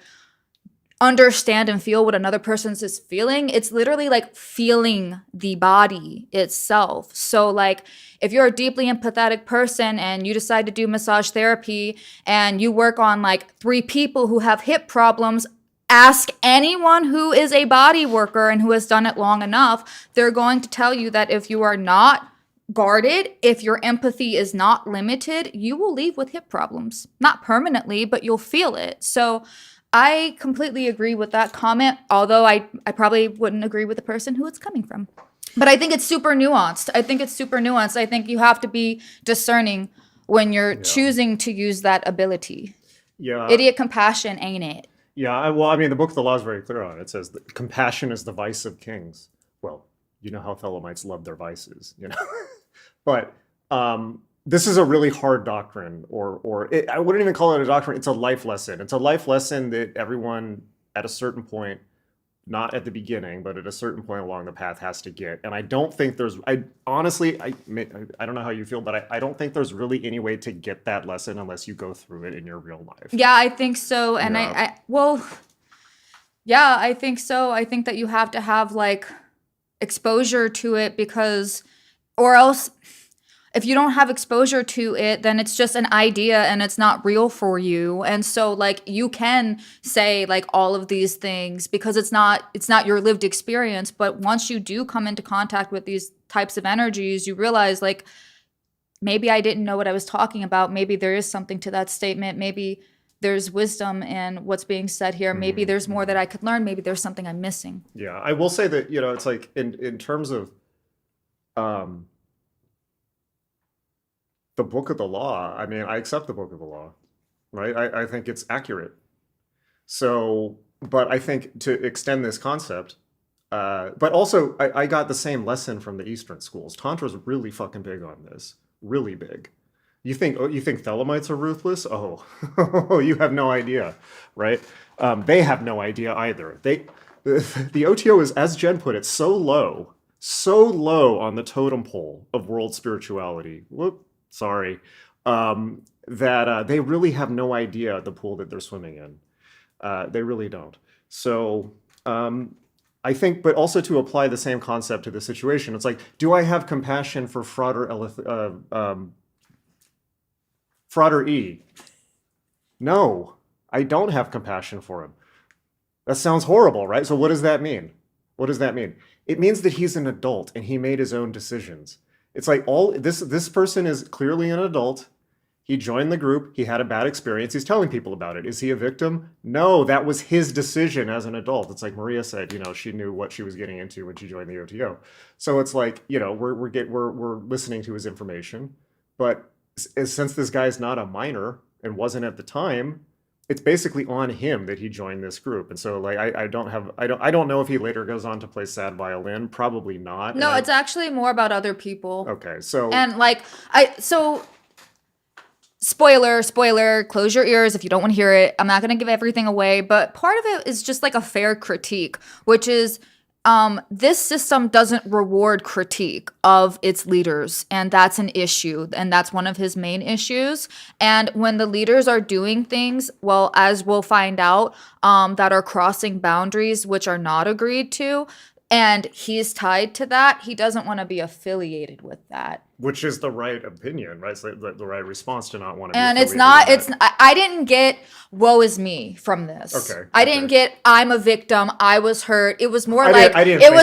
understand and feel what another person is feeling. It's literally like feeling the body itself. So like if you're a deeply empathetic person and you decide to do massage therapy and you work on like 3 people who have hip problems, ask anyone who is a body worker and who has done it long enough. They're going to tell you that if you are not guarded, if your empathy is not limited, you will leave with hip problems. Not permanently, but you'll feel it. So I completely agree with that comment, although I probably wouldn't agree with the person who it's coming from. But I think it's super nuanced. I think you have to be discerning when you're choosing to use that ability. Yeah. Idiot compassion ain't it. Yeah, well, I mean, the Book of the Law is very clear on it. It says that compassion is the vice of kings. Well, you know how Thelemites love their vices, But this is a really hard doctrine, I wouldn't even call it a doctrine. It's a life lesson. It's a life lesson that everyone at a certain point, not at the beginning, but at a certain point along the path has to get. And I don't think I don't know how you feel, but I don't think there's really any way to get that lesson unless you go through it in your real life. Yeah, I think so. And Yeah. I think so. I think that you have to have like exposure to it or else if you don't have exposure to it, then it's just an idea and it's not real for you. And so like you can say like all of these things because it's not your lived experience. But once you do come into contact with these types of energies, you realize like maybe I didn't know what I was talking about. Maybe there is something to that statement. Maybe there's wisdom in what's being said here. Maybe there's more that I could learn. Maybe there's something I'm missing. Yeah, I will say that, it's like in terms of the book of the law, I mean, I accept the book of the law, right? I think it's accurate. So, but I think to extend this concept, but also I got the same lesson from the Eastern schools. Tantra's really fucking big on this, really big. You think Thelemites are ruthless? Oh, you have no idea, right? They have no idea either. The OTO is, as Jen put it, so low on the totem pole of world spirituality. Whoop, sorry, that they really have no idea the pool that they're swimming in. They really don't. So I think, but also to apply the same concept to the situation, it's like, do I have compassion for Frauder E? No, I don't have compassion for him. That sounds horrible, right? So what does that mean? What does that mean? It means that he's an adult and he made his own decisions. It's like this person is clearly an adult. He joined the group. He had a bad experience. He's telling people about it. Is he a victim? No, that was his decision as an adult. It's like Maria said, she knew what she was getting into when she joined the OTO. So it's like, we're listening to his information, but since this guy's not a minor and wasn't at the time, it's basically on him that he joined this group. And so like I don't know if he later goes on to play sad violin. Probably not. No, it's actually more about other people. Okay, so and like spoiler, close your ears if you don't want to hear it. I'm not going to give everything away, but part of it is just like a fair critique, which is this system doesn't reward critique of its leaders, and that's an issue, and that's one of his main issues. And when the leaders are doing things, well, as we'll find out, that are crossing boundaries which are not agreed to, and he's tied to that, he doesn't want to be affiliated with that. Which is the right opinion, right? It's the right response to not want to be and affiliated with that. I didn't get woe is me from this. Okay. I didn't get I'm a victim, I was hurt. It was more it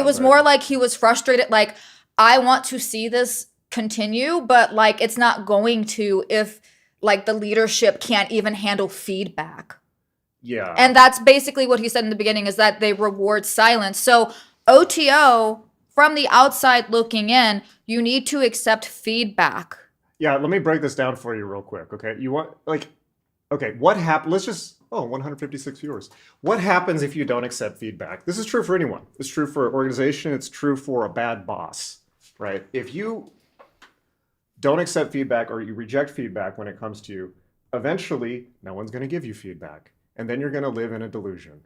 was more like he was frustrated, like, I want to see this continue, but like it's not going to if like the leadership can't even handle feedback. Yeah. And that's basically what he said in the beginning, is that they reward silence. So OTO, from the outside looking in, you need to accept feedback. Yeah, let me break this down for you real quick, okay? What happened? 156 viewers. What happens if you don't accept feedback? This is true for anyone. It's true for an organization. It's true for a bad boss, right? If you don't accept feedback or you reject feedback when it comes to you, eventually no one's going to give you feedback. And then you're going to live in a delusion.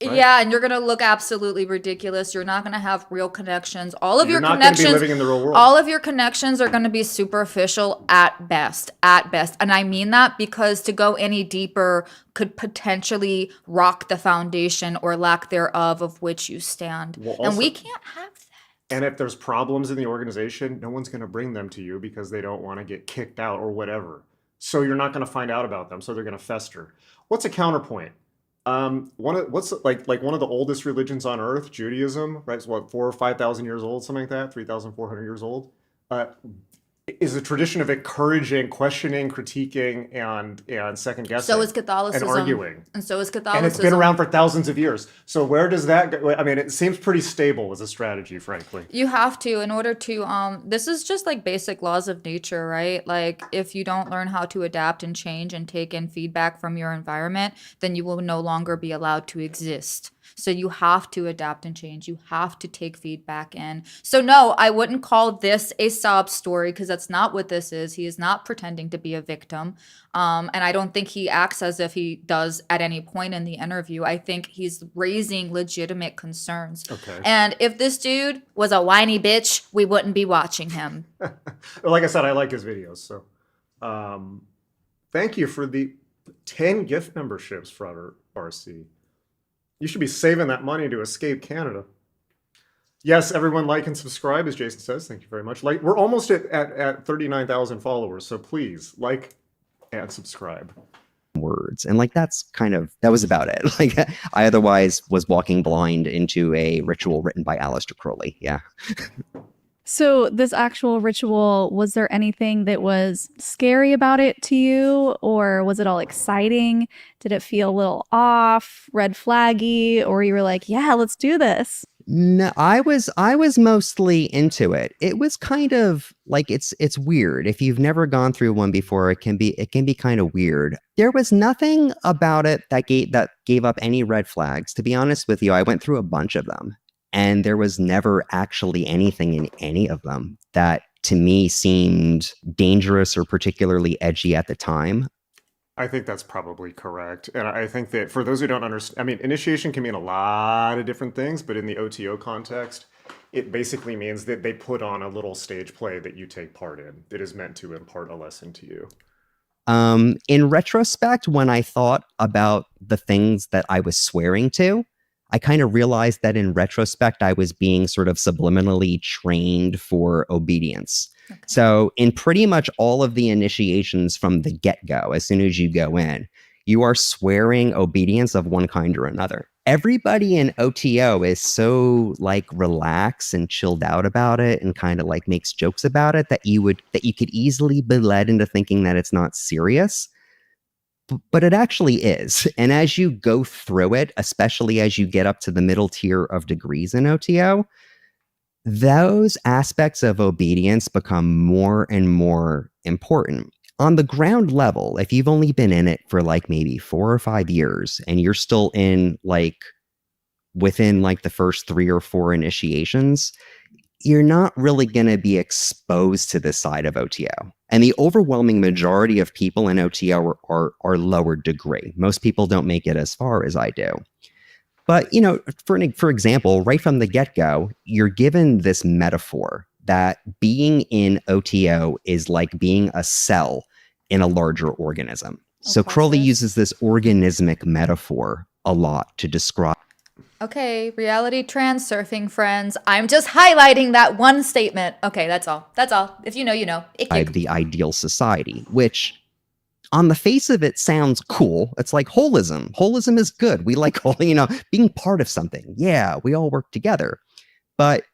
Right? Yeah, and you're going to look absolutely ridiculous. You're not going to have real connections. All You're not going to be living in the real world. All of your connections are going to be superficial at best. And I mean that because to go any deeper could potentially rock the foundation or lack thereof of which you stand. Well, also, and we can't have that. And if there's problems in the organization, no one's going to bring them to you because they don't want to get kicked out or whatever. So you're not going to find out about them. So they're going to fester. What's a counterpoint? One of the oldest religions on earth, Judaism, right? It's what, 4,000 or 5,000 years old, something like that, 3,400 years old, is a tradition of encouraging, questioning, critiquing, and second guessing. So is Catholicism. And arguing. And so is Catholicism. And it's been around for thousands of years. So where does that go? I mean, it seems pretty stable as a strategy, frankly. You have to, in order to, this is just like basic laws of nature, right? Like if you don't learn how to adapt and change and take in feedback from your environment, then you will no longer be allowed to exist. So you have to adapt and change. You have to take feedback in. So no, I wouldn't call this a sob story because that's not what this is. He is not pretending to be a victim. And I don't think he acts as if he does at any point in the interview. I think he's raising legitimate concerns. Okay. And if this dude was a whiny bitch, we wouldn't be watching him. Like I said, I like his videos. So thank you for the 10 gift memberships, Frauder RC. You should be saving that money to escape Canada. Yes, everyone like and subscribe, as Jason says. Thank you very much. Like, we're almost at 39,000 followers, so please like and subscribe. Words. And like, that was about it. Like, I otherwise was walking blind into a ritual written by Aleister Crowley. Yeah. So, this actual ritual, was there anything that was scary about it to you, or was it all exciting? Did it feel a little off, red flaggy, or you were like, yeah, let's do this? No, I was mostly into it. It was kind of like it's weird. If you've never gone through one before, it can be kind of weird. There was nothing about it that gave up any red flags. To be honest with you, I went through a bunch of them, and there was never actually anything in any of them that to me seemed dangerous or particularly edgy at the time. I think that's probably correct. And I think that for those who don't understand, I mean, initiation can mean a lot of different things, but in the OTO context, it basically means that they put on a little stage play that you take part in that is meant to impart a lesson to you. In retrospect, when I thought about the things that I was swearing to, I kind of realized that in retrospect, I was being sort of subliminally trained for obedience. Okay. So, in pretty much all of the initiations from the get go, as soon as you go in, you are swearing obedience of one kind or another. Everybody in OTO is so like relaxed and chilled out about it and kind of like makes jokes about it that you could easily be led into thinking that it's not serious. But it actually is. And as you go through it, especially as you get up to the middle tier of degrees in OTO, those aspects of obedience become more and more important. On the ground level, if you've only been in it for like maybe 4 or 5 years and you're still in like within like the first 3 or 4 initiations, you're not really going to be exposed to this side of OTO. And the overwhelming majority of people in OTO are lower degree. Most people don't make it as far as I do. But, you know, for example, right from the get-go, you're given this metaphor that being in OTO is like being a cell in a larger organism. So Crowley uses this organismic metaphor a lot to describe Okay, reality trans surfing friends. I'm just highlighting that one statement. Okay, that's all. That's all. If you know, you know. Ick, ick. the ideal society, which on the face of it sounds cool. It's like holism. Holism is good. We like, being part of something. Yeah, we all work together. But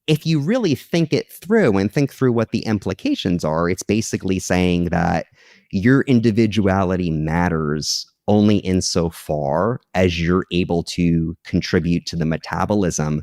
if you really think it through and think through what the implications are, it's basically saying that your individuality matters only insofar as you're able to contribute to the metabolism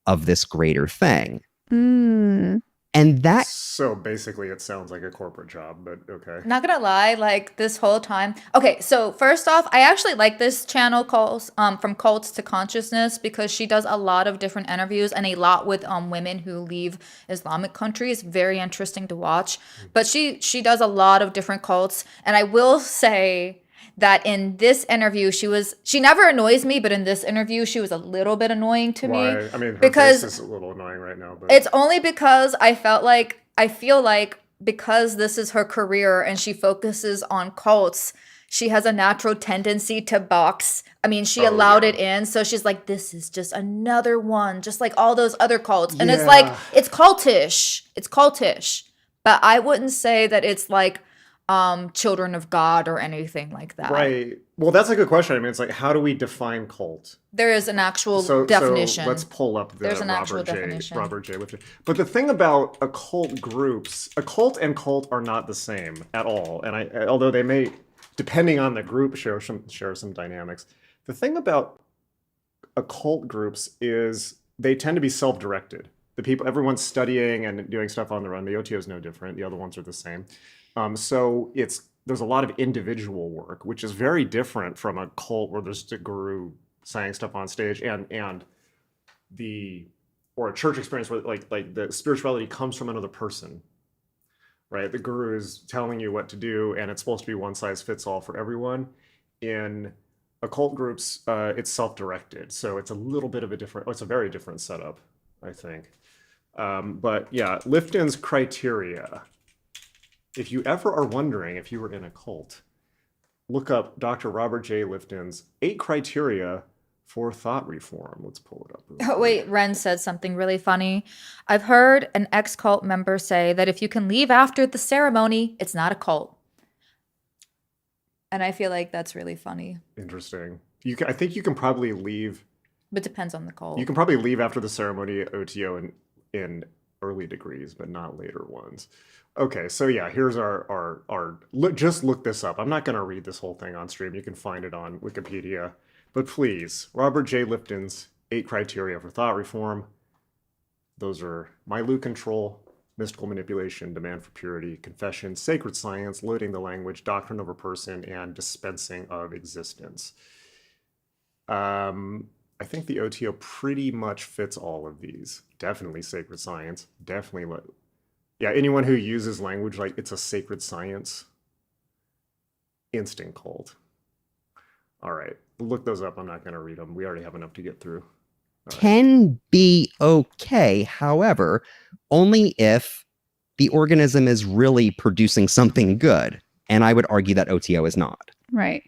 of this greater thing. And that... So basically it sounds like a corporate job, but okay. Not gonna lie, like this whole time. Okay, so first off, I actually like this channel calls From Cults to Consciousness because she does a lot of different interviews and a lot with women who leave Islamic countries. Very interesting to watch. But she does a lot of different cults, and I will say that in this interview, she never annoys me, but in this interview, she was a little bit annoying to me. Why? I mean, her because face is a little annoying right now. But it's only because I feel like because this is her career and she focuses on cults, she has a natural tendency to box. I mean, she allowed it in, so she's like, this is just another one, just like all those other cults. And it's like, it's cultish. It's cultish. But I wouldn't say that it's like Children of God or anything like that. Right. Well, that's a good question. I mean, it's like, how do we define cult? There is an actual definition. So let's pull up the There's an actual definition. Robert J. Lifton. But the thing about occult groups, a cult and cult are not the same at all. And although they may, depending on the group, share some dynamics. The thing about occult groups is they tend to be self-directed. Everyone's studying and doing stuff on their own. The OTO is no different. The other ones are the same. So there's a lot of individual work, which is very different from a cult where there's a guru saying stuff on stage or a church experience where like the spirituality comes from another person, right? The guru is telling you what to do, and it's supposed to be one size fits all for everyone. In occult groups, it's self-directed, so it's a little bit of it's a very different setup, I think. But yeah, Lifton's criteria. If you ever are wondering if you were in a cult, look up Dr. Robert J. Lifton's 8 criteria for thought reform. Let's pull it up. Oh, wait, Ren said something really funny. I've heard an ex-cult member say that if you can leave after the ceremony, it's not a cult. And I feel like that's really funny. Interesting. I think you can probably leave. But it depends on the cult. You can probably leave after the ceremony at OTO in early degrees, but not later ones. Okay, so yeah, here's just look this up. I'm not going to read this whole thing on stream. You can find it on Wikipedia. But please, Robert J. Lifton's 8 Criteria for Thought Reform. Those are Mylu control, mystical manipulation, demand for purity, confession, sacred science, loading the language, doctrine of a person, and dispensing of existence. I think the OTO pretty much fits all of these. Definitely sacred science. Definitely, yeah, anyone who uses language like it's a sacred science, instant cult. All right, look those up. I'm not going to read them. We already have enough to get through. Can be okay, however, only if the organism is really producing something good. And I would argue that OTO is not. Right.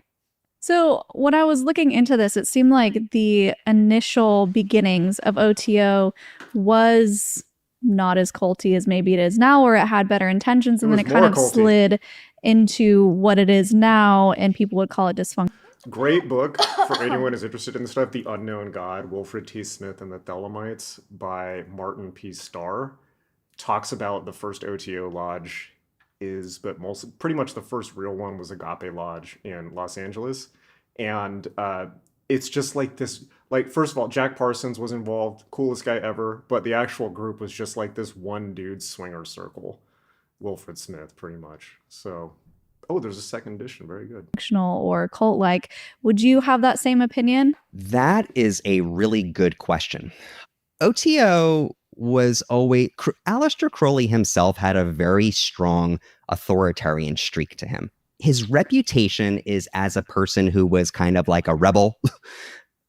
So when I was looking into this, it seemed like the initial beginnings of OTO was not as culty as maybe it is now, or it had better intentions, and then it kind of slid into what it is now, and people would call it dysfunction. Great book for anyone who's interested in the stuff. The Unknown God, Wilfred T. Smith and the Thelemites by Martin P. Starr. Talks about the first OTO lodge but pretty much the first real one was Agape Lodge in Los Angeles. And it's just like this, like, first of all, Jack Parsons was involved, coolest guy ever, but the actual group was just like this one dude's swinger circle. Wilfred Smith, pretty much. So, oh, there's a second edition. Very good. Or cult-like. Would you have that same opinion? That is a really good question. OTO was always... Aleister Crowley himself had a very strong authoritarian streak to him. His reputation is as a person who was kind of like a rebel,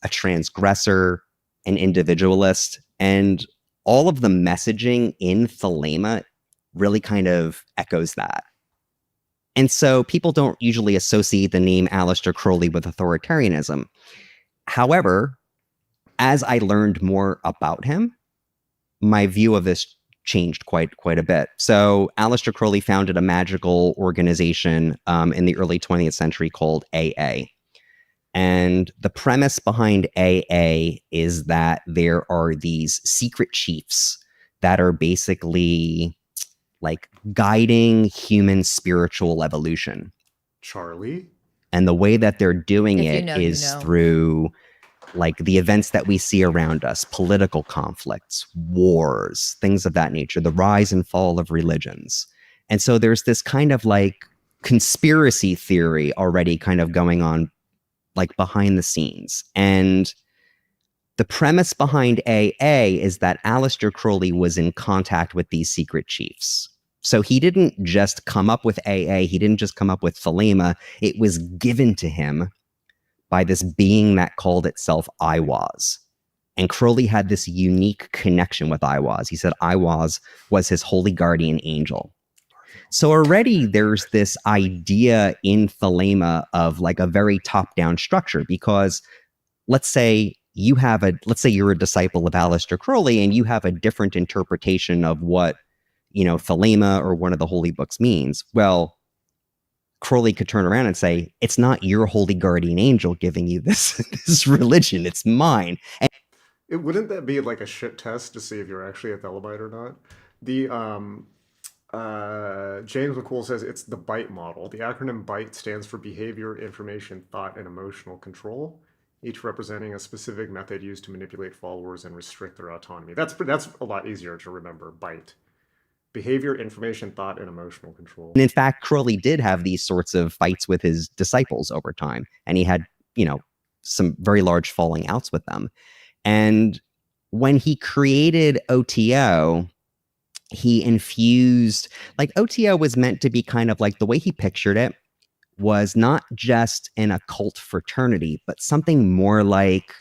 a transgressor, an individualist, and all of the messaging in Thelema really kind of echoes that. And so people don't usually associate the name Aleister Crowley with authoritarianism. However, as I learned more about him, my view of this changed quite a bit. So Aleister Crowley founded a magical organization in the early 20th century called AA. And the premise behind AA is that there are these secret chiefs that are basically like guiding human spiritual evolution. Charlie? And the way that they're doing it is through like the events that we see around us, political conflicts, wars, things of that nature, the rise and fall of religions. And so there's this kind of like conspiracy theory already kind of going on like behind the scenes. And the premise behind AA is that Aleister Crowley was in contact with these secret chiefs. So he didn't just come up with AA, he didn't just come up with Thelema, it was given to him by this being that called itself Iwaz. And Crowley had this unique connection with Iwaz. He said Iwaz was his holy guardian angel. So already there's this idea in Thelema of like a very top-down structure, because let's say you're a disciple of Aleister Crowley and you have a different interpretation of what, Thelema or one of the holy books means. Well, Crowley could turn around and say, it's not your holy guardian angel giving you this religion, it's mine. And wouldn't that be like a shit test to see if you're actually a Thelemite or not? The James McCool says it's the BITE model. The acronym BITE stands for Behavior, Information, Thought, and Emotional Control, each representing a specific method used to manipulate followers and restrict their autonomy. That's a lot easier to remember, BITE. Behavior, information, thought, and emotional control. And in fact, Crowley did have these sorts of fights with his disciples over time. And he had, some very large falling outs with them. And when he created OTO, he infused, like OTO was meant to be kind of like the way he pictured it was not just an occult fraternity, but something more like,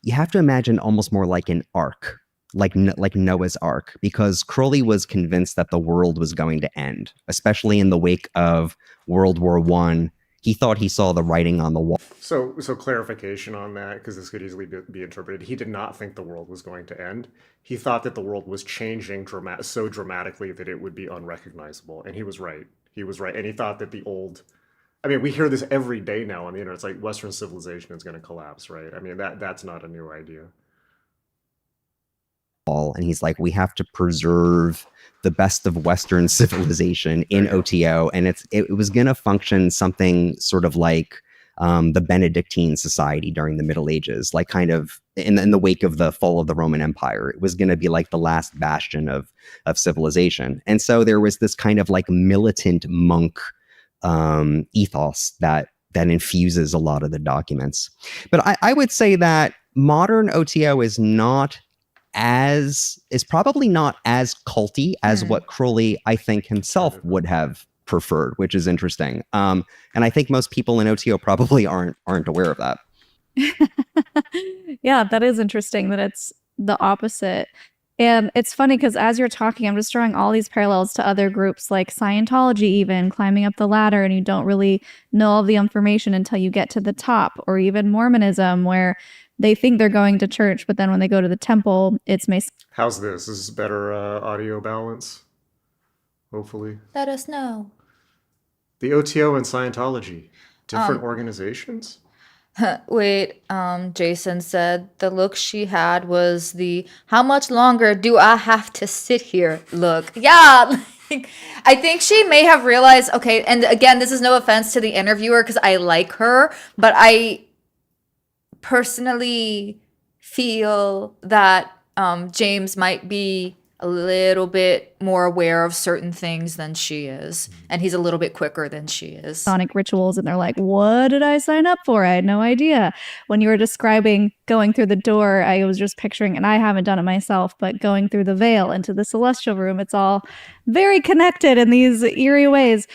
you have to imagine almost more like an ark. Like Noah's Ark, because Crowley was convinced that the world was going to end, especially in the wake of World War I. He thought he saw the writing on the wall. So clarification on that, because this could easily be interpreted. He did not think the world was going to end. He thought that the world was changing so dramatically that it would be unrecognizable, and he was right. He was right, and he thought that the old... I mean, we hear this every day now on the internet. It's like Western civilization is going to collapse, right? I mean, that's not a new idea. And he's like, we have to preserve the best of Western civilization in OTO, and it was going to function something sort of like the Benedictine society during the Middle Ages, like kind of in the wake of the fall of the Roman Empire. It was going to be like the last bastion of civilization. And so there was this kind of like militant monk ethos that infuses a lot of the documents. But I would say that modern OTO is probably not as culty as what Crowley, I think, himself would have preferred, which is interesting. And I think most people in OTO probably aren't aware of that. Yeah, that is interesting that it's the opposite. And it's funny because as you're talking, I'm just drawing all these parallels to other groups like Scientology, even climbing up the ladder, and you don't really know all the information until you get to the top, or even Mormonism, where they think they're going to church, but then when they go to the temple, it's How's this? Is this better audio balance? Hopefully. Let us know. The OTO and Scientology, different organizations? Wait, Jason said the look she had was the "how much longer do I have to sit here" look. Yeah, like, I think she may have realized, okay, and again, this is no offense to the interviewer because I like her, but I personally feel that James might be a little bit more aware of certain things than she is, and he's a little bit quicker than she is. Sonic rituals, and they're like, what did I sign up for? I had no idea. When you were describing going through the door, I was just picturing, and I haven't done it myself, but going through the veil into the celestial room, it's all very connected in these eerie ways.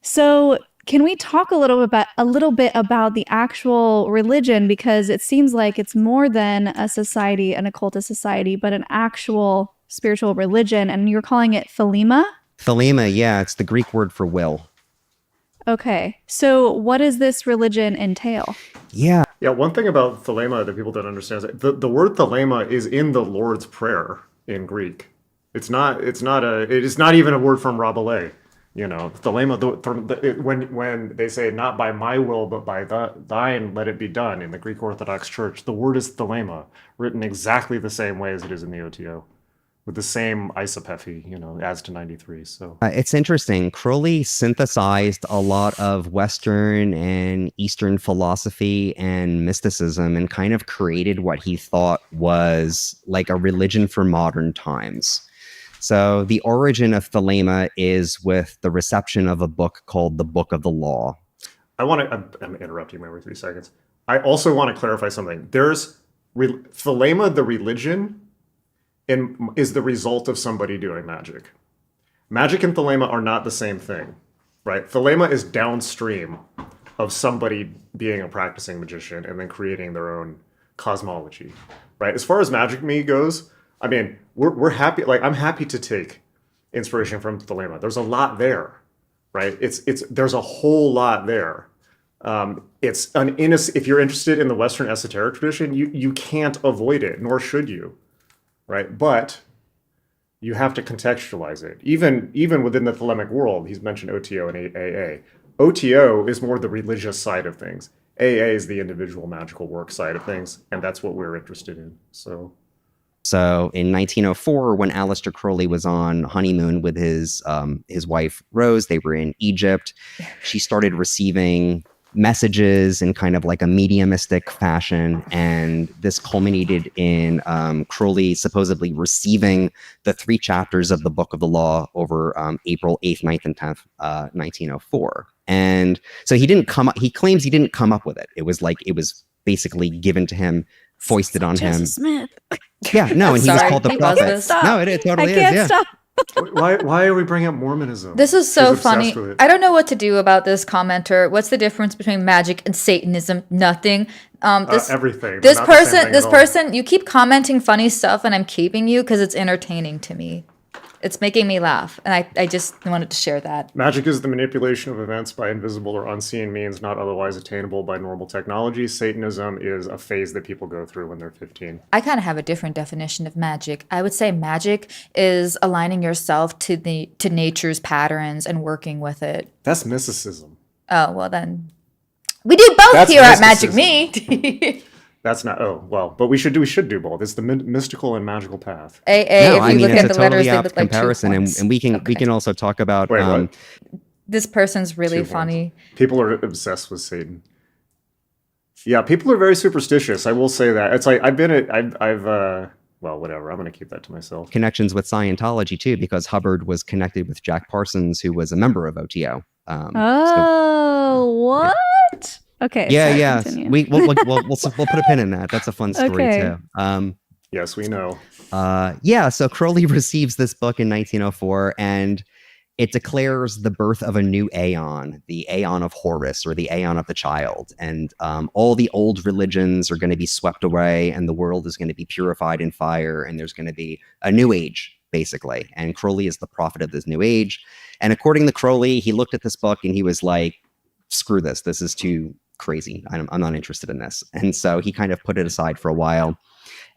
So can we talk a little bit about the actual religion? Because it seems like it's more than a society, an occultist society, but an actual spiritual religion, and you're calling it Thelema? Thelema, yeah, it's the Greek word for will. Okay, so what does this religion entail? Yeah, one thing about Thelema that people don't understand is that the word Thelema is in the Lord's Prayer in Greek. It is not even a word from Rabelais. You know, Thelema, when they say not by my will, but by thine let it be done in the Greek Orthodox Church, the word is Thelema, written exactly the same way as it is in the OTO, with the same isopephy, as to 93. So it's interesting. Crowley synthesized a lot of Western and Eastern philosophy and mysticism and kind of created what he thought was like a religion for modern times. So the origin of Thelema is with the reception of a book called the Book of the Law. I'm interrupting you every 3 seconds. I also want to clarify something. There's Thelema, the religion, is the result of somebody doing magic. Magic and Thelema are not the same thing, right? Thelema is downstream of somebody being a practicing magician and then creating their own cosmology, right? As far as magic me goes, I mean, we're happy. Like, I'm happy to take inspiration from Thelema. There's a lot there, right? There's a whole lot there. If you're interested in the Western esoteric tradition, you can't avoid it, nor should you, right? But you have to contextualize it. Even within the Thelemic world, he's mentioned OTO and AA. OTO is more the religious side of things. AA is the individual magical work side of things, and that's what we're interested in. So in 1904, when Aleister Crowley was on honeymoon with his wife, Rose, they were in Egypt. She started receiving messages in kind of like a mediumistic fashion. And this culminated in Crowley supposedly receiving the 3 chapters of the Book of the Law over April 8th, 9th, and 10th, 1904. And so he claims he didn't come up with it. It was basically given to him, foisted on him. Smith. Yeah, no, and he was called the prophet. Stop. No, it totally I can't is. Yeah. stop. Why are we bringing up Mormonism? This is so He's obsessed funny. with it. I don't know what to do about this commenter. What's the difference between magic and Satanism? Nothing. Everything. This They're not the same thing this at all. person, you keep commenting funny stuff, and I'm keeping you because it's entertaining to me. It's making me laugh, and I just wanted to share that. Magic is the manipulation of events by invisible or unseen means not otherwise attainable by normal technology. Satanism is a phase that people go through when they're 15. I kind of have a different definition of magic. I would say magic is aligning yourself to nature's patterns and working with it. That's mysticism. Oh, well then. We do both That's here mysticism. at Magic Me. That's not. Oh well, but we should do both. It's the mystical and magical path. AA, No, if I you mean look it's at a the letters, totally they apt look like 2 comparison, and, points. and we Okay. can also talk about Wait, what? This person's really 2 points. funny. People are obsessed with Satan. Yeah, people are very superstitious. I will say that. It's like I've well, whatever. I'm gonna keep that to myself. connections with Scientology too, because Hubbard was connected with Jack Parsons, who was a member of OTO. What? Okay. Yeah, sorry, yeah. continue. We'll put a pin in that. That's a fun story Okay. too. Yes, we know. Yeah. So Crowley receives this book in 1904, and it declares the birth of a new aeon, the aeon of Horus, or the aeon of the child. And all the old religions are going to be swept away, and the world is going to be purified in fire, and there's going to be a new age, basically. And Crowley is the prophet of this new age. And according to Crowley, he looked at this book and he was like, screw this. This is too crazy. I'm not interested in this. And so he kind of put it aside for a while.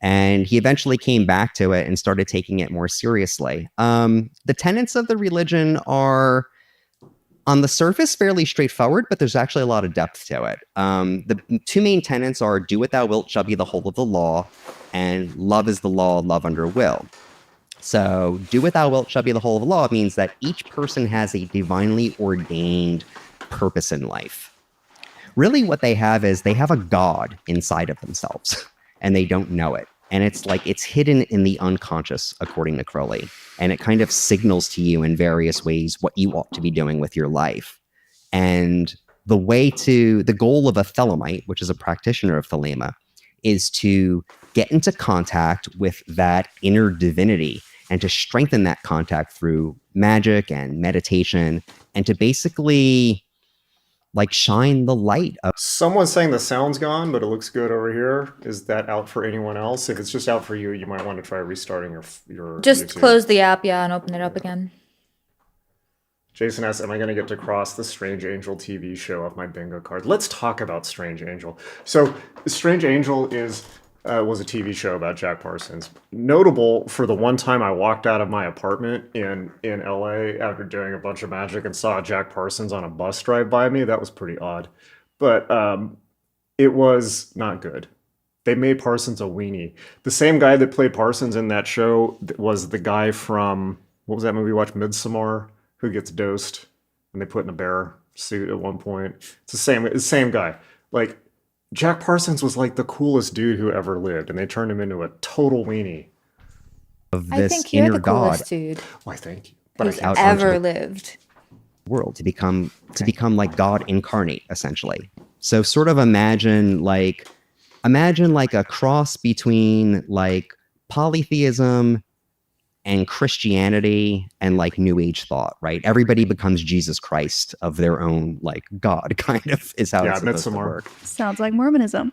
And he eventually came back to it and started taking it more seriously. The tenets of the religion are, on the surface, fairly straightforward, but there's actually a lot of depth to it. The 2 main tenets are do what thou wilt shall be the whole of the law, and love is the law, love under will. So do what thou wilt shall be the whole of the law means that each person has a divinely ordained purpose in life. Really what they have is they have a God inside of themselves, and they don't know it. And it's like it's hidden in the unconscious, according to Crowley. And it kind of signals to you in various ways what you ought to be doing with your life. And the goal of a Thelemite, which is a practitioner of Thelema, is to get into contact with that inner divinity and to strengthen that contact through magic and meditation, and to basically like shine the light of. Someone's saying the sound's gone, but it looks good over here. Is that out for anyone else? If it's just out for you, you might want to try restarting your Just YouTube. close the app, yeah, and open it up again. Jason asks, am I going to get to cross the Strange Angel TV show off my bingo card? Let's talk about Strange Angel. So Strange Angel was a TV show about Jack Parsons. Notable for the one time I walked out of my apartment in LA after doing a bunch of magic and saw Jack Parsons on a bus drive by me. That was pretty odd. But it was not good. They made Parsons a weenie. The same guy that played Parsons in that show was the guy from, what was that movie we watched, Midsommar, who gets dosed and they put in a bear suit at one point. It's the same guy. Like, Jack Parsons was like the coolest dude who ever lived, and they turned him into a total weenie. Of I this think you're inner the coolest God dude Why, thank you. But who's out ever onto lived. world to become like God incarnate, essentially. So sort of imagine like a cross between like polytheism and Christianity and like New Age thought, right? Everybody becomes Jesus Christ of their own like God, kind of is how it's supposed to Midsommar. work. Sounds like Mormonism.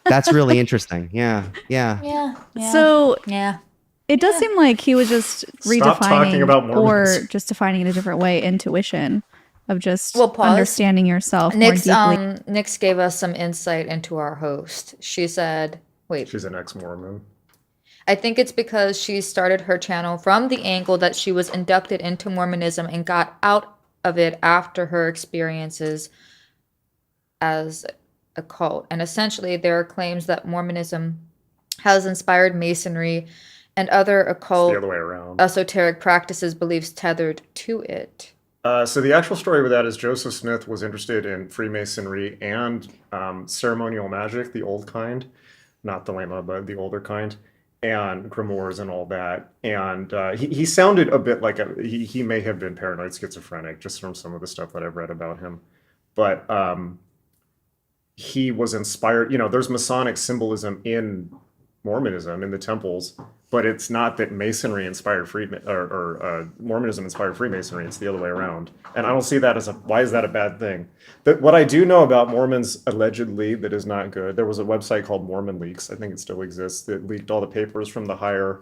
That's really interesting. Yeah. Yeah. So yeah. it does seem like he was just Stop talking redefining about or Mormons. just defining in a different way intuition of just Well, pause. understanding yourself Nix, more deeply. Nix gave us some insight into our host. She said, wait, She's an ex-Mormon. I think it's because she started her channel from the angle that she was inducted into Mormonism and got out of it after her experiences as a cult. And essentially, there are claims that Mormonism has inspired Masonry and other It's occult the other way around. esoteric practices, beliefs tethered to it. So the actual story with that is Joseph Smith was interested in Freemasonry and ceremonial magic, the old kind, not the Thelema, but the older kind, and grimoires and all that. And he sounded a bit like he may have been paranoid schizophrenic, just from some of the stuff that I've read about him. But he was inspired. You know, there's Masonic symbolism in Mormonism in the temples, but it's not that Masonry inspired Mormonism inspired Freemasonry. It's the other way around, and I don't see that as why is that a bad thing? But what I do know about Mormons allegedly that is not good. There was a website called Mormon Leaks. I think it still exists. That leaked all the papers from the higher,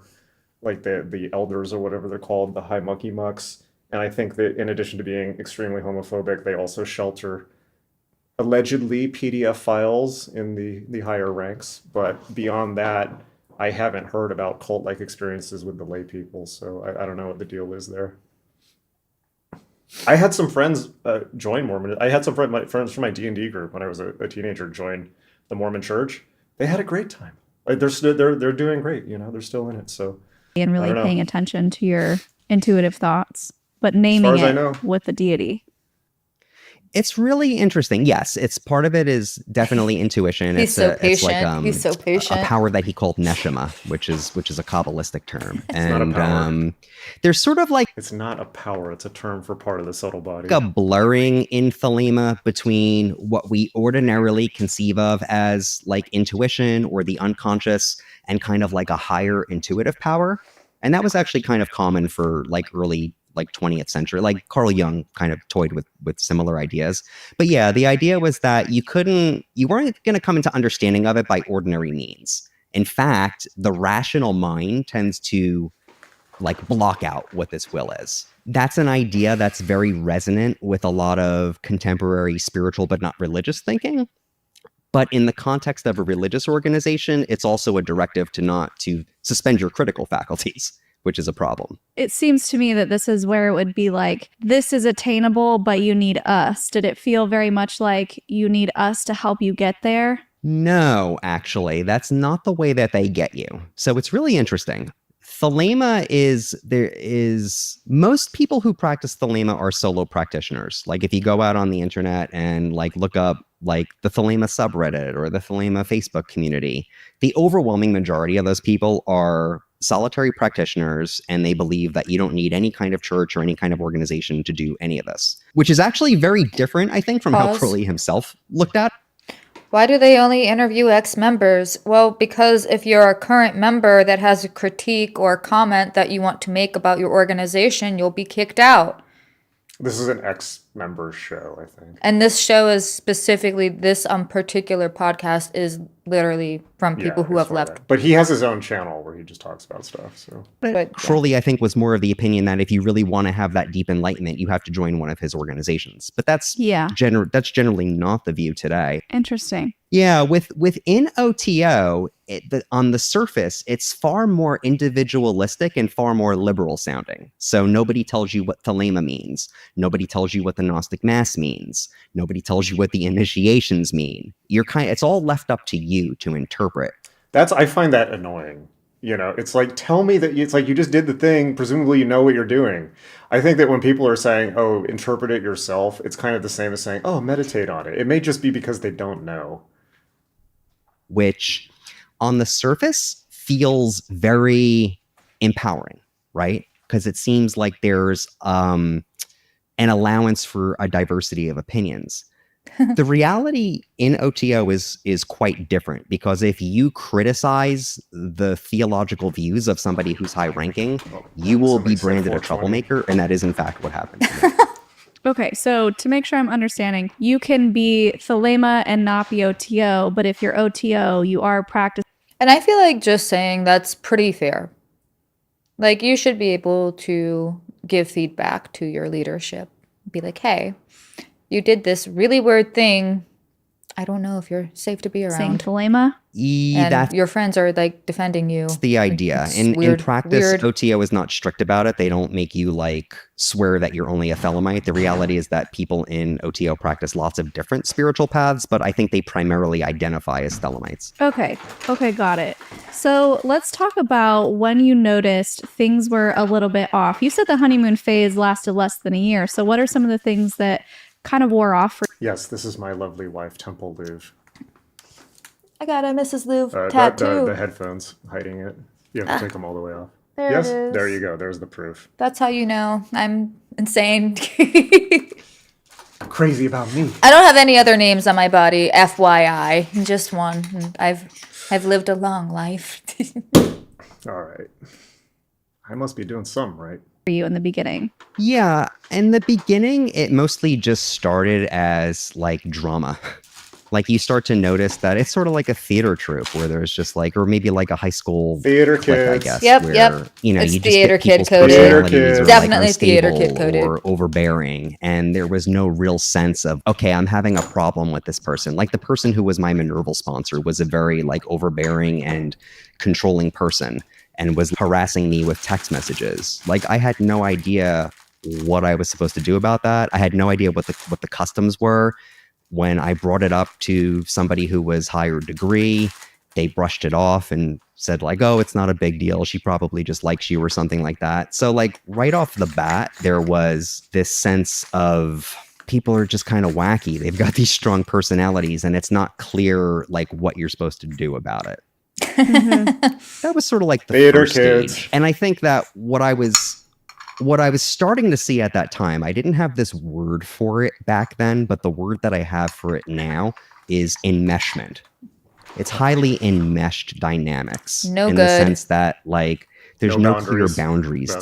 like the elders or whatever they're called, the high mucky mucks. And I think that in addition to being extremely homophobic, they also shelter allegedly PDF files in the higher ranks. But beyond that, I haven't heard about cult-like experiences with the lay people, so I don't know what the deal is there. I had some friends join Mormon. I had some friends from my D&D group when I was a teenager join the Mormon church, They had a great time. They're doing great. They're still in it. So And I really don't know. paying attention to your intuitive thoughts, but As far naming as I it know. with the deity. It's really interesting. Yes, it's part of it is definitely intuition. He's so It's like patient. He's so a patient. power that he called neshama, which is a Kabbalistic term. not a power. There's sort of like It's not a power. It's a term for part of the subtle body. a blurring in Thelema between what we ordinarily conceive of as like intuition or the unconscious and kind of like a higher intuitive power. And that was actually kind of common for like early like 20th century. Like Carl Jung kind of toyed with similar ideas. But yeah, the idea was that you weren't going to come into understanding of it by ordinary means. In fact, the rational mind tends to like block out what this will is. That's an idea that's very resonant with a lot of contemporary spiritual but not religious thinking. But in the context of a religious organization, it's also a directive to suspend your critical faculties, which is a problem. It seems to me that this is where it would be like, this is attainable, but you need us. Did it feel very much like you need us to help you get there? No, actually, that's not the way that they get you. So it's really interesting. Thelema most people who practice Thelema are solo practitioners. Like if you go out on the internet and like look up like the Thelema subreddit or the Thelema Facebook community, the overwhelming majority of those people are solitary practitioners, and they believe that you don't need any kind of church or any kind of organization to do any of this, which is actually very different, I think, from how Crowley himself looked at. Why do they only interview ex-members? Well, because if you're a current member that has a critique or comment that you want to make about your organization, you'll be kicked out. This is an ex-member show, I think. And this show is specifically, this particular podcast is literally from people who it's have for left. that. But he has his own channel where he just talks about stuff. So But Crowley, I think, was more of the opinion that if you really want to have that deep enlightenment, you have to join one of his organizations. But that's that's generally not the view today. Interesting. Yeah, within OTO, on the surface, it's far more individualistic and far more liberal sounding. So nobody tells you what Thelema means. Nobody tells you what the Gnostic Mass means. Nobody tells you what the initiations mean. It's all left up to you to interpret. I find that annoying. It's like, tell me that it's like you just did the thing. Presumably you know what you're doing. I think that when people are saying, oh, interpret it yourself, it's kind of the same as saying, oh, meditate on it. It may just be because they don't know. Which on the surface feels very empowering, right? Because it seems like there's an allowance for a diversity of opinions. The reality in OTO is quite different, because if you criticize the theological views of somebody who's high ranking, you will be branded a troublemaker, and that is in fact what happened to me. Okay, so to make sure I'm understanding, you can be Thelema and not be OTO, but if you're OTO, you are practicing. And I feel like just saying that's pretty fair. Like, you should be able to give feedback to your leadership. Be like, hey, you did this really weird thing. I don't know if you're safe to be around. Saying Thelema? And That's your friends are like defending you. the idea. It's In weird- practice, weird. OTO is not strict about it. They don't make you like swear that you're only a Thelemite. The reality is that people in OTO practice lots of different spiritual paths, but I think they primarily identify as Thelemites. Okay, got it. So let's talk about when you noticed things were a little bit off. You said the honeymoon phase lasted less than a year. So what are some of the things that kind of wore off for Yes, this is my lovely wife, Temple Louv. I got a Mrs. Louv The tattoo. headphones hiding it. You have to take them all the way off. There Yes, it is. there you go. There's the proof. That's how you know I'm insane. Crazy about me. I don't have any other names on my body, FYI. Just one. And I've lived a long life. All right. I must be doing something right. you in the beginning? Yeah, in the beginning, it mostly just started as like drama. Like you start to notice that it's sort of like a theater troupe where there's just like, or maybe like a high school Theater flick, I kids. guess. Yep, where, yep. You know, It's you just theater get kid people's coded. Theater personalities kid. are, Definitely like, theater kid unstable coded. or overbearing, and there was no real sense of, okay, I'm having a problem with this person. Like the person who was my Minerval sponsor was a very like overbearing and controlling person, and was harassing me with text messages. Like I had no idea what I was supposed to do about that. I had no idea what the customs were. When I brought it up to somebody who was higher degree, they brushed it off and said like, oh, it's not a big deal. She probably just likes you or something like that. So like right off the bat, there was this sense of people are just kind of wacky. They've got these strong personalities and it's not clear like what you're supposed to do about it. That was sort of like the Theater first kids. stage. And I think that what I was starting to see at that time, I didn't have this word for it back then, but the word that I have for it now is enmeshment. It's highly enmeshed dynamics No in good. the sense that like there's No no clear boundaries. boundaries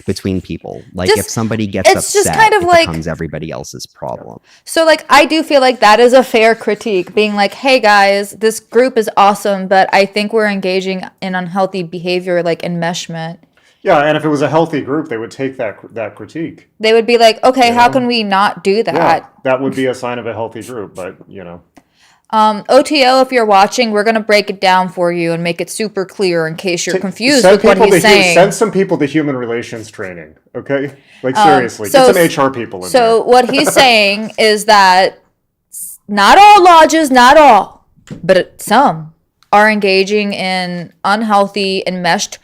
between people. Like Just- if somebody gets it's just upset, kind of it like- becomes everybody else's problem. So, like, I do feel like that is a fair critique, being like, hey, guys, this group is awesome, but I think we're engaging in unhealthy behavior, like enmeshment. Yeah, and if it was a healthy group, they would take that critique. They would be like, okay, how Yeah. can we not do that? Yeah, that would be a sign of a healthy group, but, you know. OTO, if you're watching, we're going to break it down for you and make it super clear in case you're confused Send with what people he's to saying. Send some people to human relations training, okay? Like, seriously, so- get some HR people in So there. what he's saying is that not all lodges, not all, but some are engaging in unhealthy, enmeshed,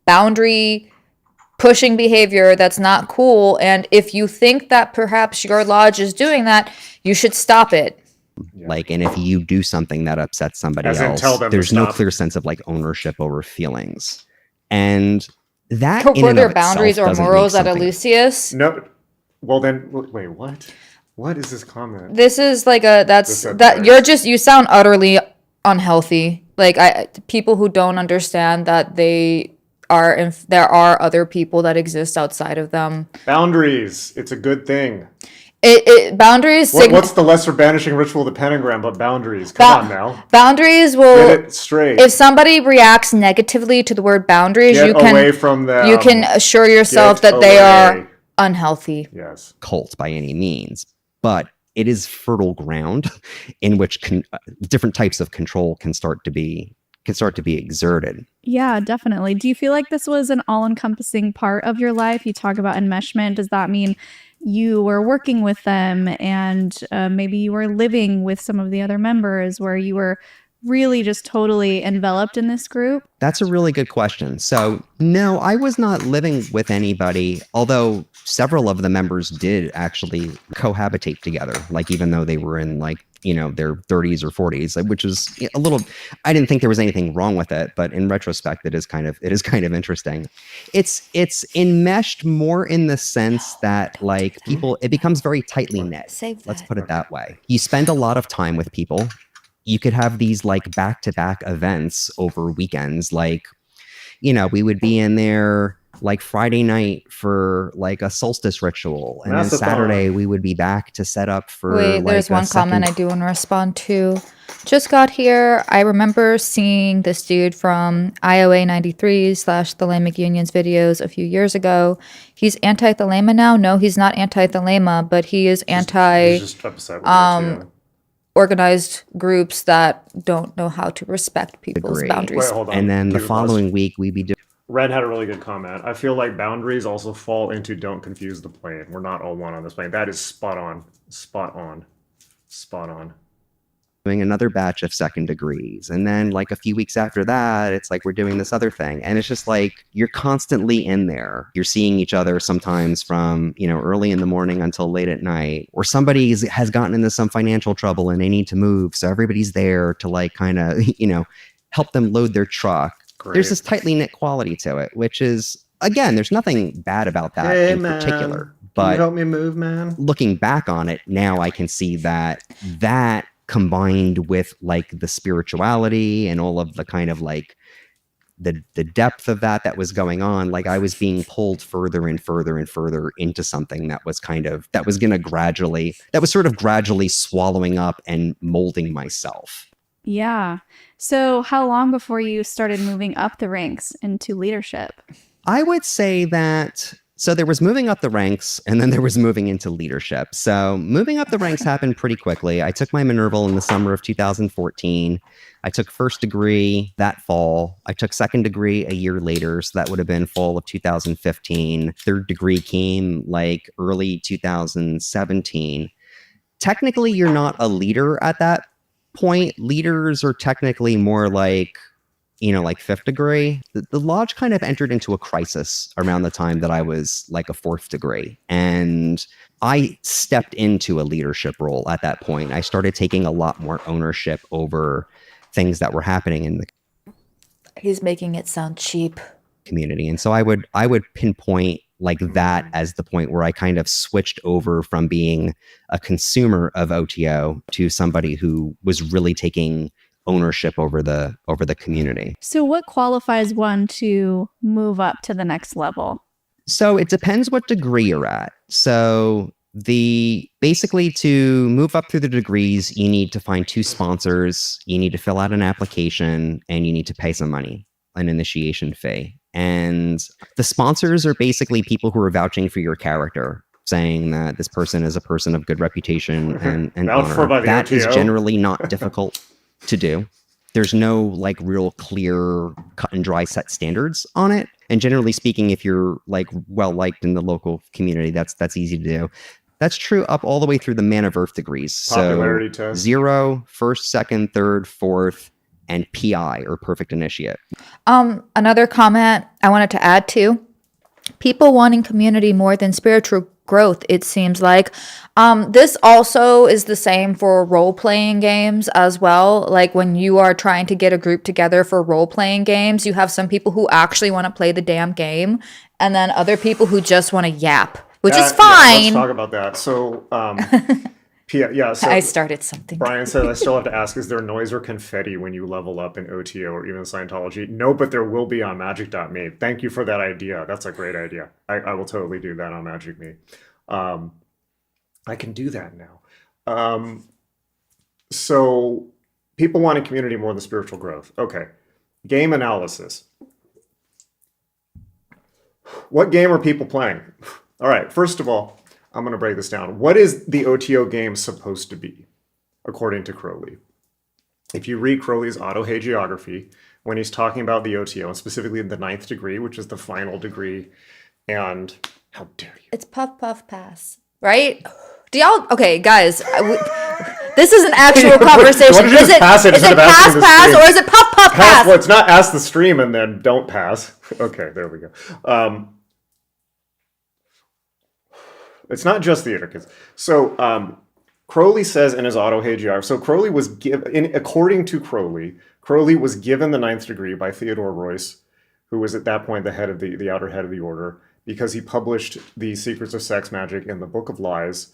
boundary pushing behavior that's not cool. And if you think that perhaps your lodge is doing that, you should stop it. Like, and if you do something that upsets somebody As in, else, tell them to there's no stop. clear sense of like ownership over feelings. And that But in were and there of itself boundaries or doesn't make morals at something- Aloysius? No, well then, wait, what? What is this comment? This is like This you sound utterly unhealthy. Like people who don't understand that there are other people that exist outside of them. Boundaries. It's a good thing. Boundaries. What's the lesser banishing ritual of the pentagram but boundaries? Come on now. Boundaries will. Get it straight. If somebody reacts negatively to the word boundaries, Get you can away from them. you can assure yourself Get that they are away. unhealthy. Yes. cult by any means, but it is fertile ground in which different types of control can start to be exerted. Yeah, definitely. Do you feel like this was an all-encompassing part of your life? You talk about enmeshment. Does that mean you were working with them and maybe you were living with some of the other members where you were really just totally enveloped in this group? That's a really good question. So, no, I was not living with anybody, although several of the members did actually cohabitate together, like even though they were in like, you know, their 30s or 40s, which is a little, I didn't think there was anything wrong with it, but in retrospect, it is kind of interesting. It's enmeshed more in the sense that like people, it becomes very tightly knit. Save Let's that. put it that way. You spend a lot of time with people. You could have these like back-to-back events over weekends. Like, you know, we would be in there like Friday night for like a solstice ritual. And then Massive Saturday we would be back to set up for Wait, like there's a one comment I second- do want to respond to. Just got here. I remember seeing this dude from IOA 93/Thelemic Union's videos a few years ago. He's anti-Thelema now? No, he's not anti-Thelema, but he is He's just upset with it too. organized groups that don't know how to respect people's Agree. boundaries. Wait, hold on. And then the Cue following week we'd be doing Red had a really good comment. I feel like boundaries also fall into don't confuse the plane. We're not all one on this plane. That is spot on. Spot on. Spot on. another batch of second degrees. And then like a few weeks after that, it's like we're doing this other thing. And it's just like you're constantly in there. You're seeing each other sometimes from, you know, early in the morning until late at night. Or somebody has gotten into some financial trouble and they need to move. So everybody's there to like kind of, you know, help them load their truck. Great. There's this tightly knit quality to it, which is, again, there's nothing bad about that in particular. Can you But help me move, man? looking back on it now, I can see that combined with like the spirituality and all of the kind of like the depth of that was going on, like I was being pulled further and further and further into something that was sort of gradually swallowing up and molding myself. Yeah. So how long before you started moving up the ranks into leadership? I would say that, so there was moving up the ranks and then there was moving into leadership. So moving up the ranks happened pretty quickly. I took my Minerval in the summer of 2014. I took first degree that fall. I took second degree a year later. So that would have been fall of 2015. Third degree came like early 2017. Technically, you're not a leader at that point, leaders are technically more like, like fifth degree. The lodge kind of entered into a crisis around the time that I was like a fourth degree. And I stepped into a leadership role at that point. I started taking a lot more ownership over things that were happening in the He's making it sound cheap. community. And so I would pinpoint like that as the point where I kind of switched over from being a consumer of OTO to somebody who was really taking ownership over the community. So what qualifies one to move up to the next level? So it depends what degree you're at. So basically to move up through the degrees, you need to find 2 sponsors, you need to fill out an application, and you need to pay some money, an initiation fee. And the sponsors are basically people who are vouching for your character, saying that this person is a person of good reputation and Vouched for honor. by the That is OTO. generally not difficult to do. There's no like real clear cut and dry set standards on it. And generally speaking, if you're like well liked in the local community, that's easy to do. That's true up all the way through the Man of Earth degrees. Popularity So test. 0, 1st, 2nd, 3rd, 4th, and PI or Perfect Initiate. Another comment I wanted to add to: people wanting community more than spiritual growth, it seems like. This also is the same for role-playing games as well. Like when you are trying to get a group together for role-playing games, you have some people who actually want to play the damn game, and then other people who just want to yap, which is Yeah, fine. let's talk about that. So, so I started something. Brian said, I still have to ask, is there noise or confetti when you level up in OTO or even Scientology? No, but there will be on Magic.me. Thank you for that idea. That's a great idea. I will totally do that on Magic.me. I can do that now. So people want a community more than spiritual growth. Okay. Game analysis. What game are people playing? All right. First of all, I'm going to break this down. What is the OTO game supposed to be, according to Crowley? If you read Crowley's autohagiography, when he's talking about the OTO, and specifically the 9th degree, which is the final degree, and how dare you? It's puff puff pass, right? Do y'all? Okay, guys. This is an actual conversation. Why don't you Is just it pass it is instead it of asking pass the pass stream? or is it puff puff pass? Well, it's not ask the stream and then don't pass. Okay, there we go. It's not just theater kids. So Crowley says in his autohagiography, so Crowley was given, according to Crowley, Crowley was given the 9th degree by Theodore Royce, who was at that point the head of the outer head of the order, because he published The Secrets of Sex Magic in the Book of Lies,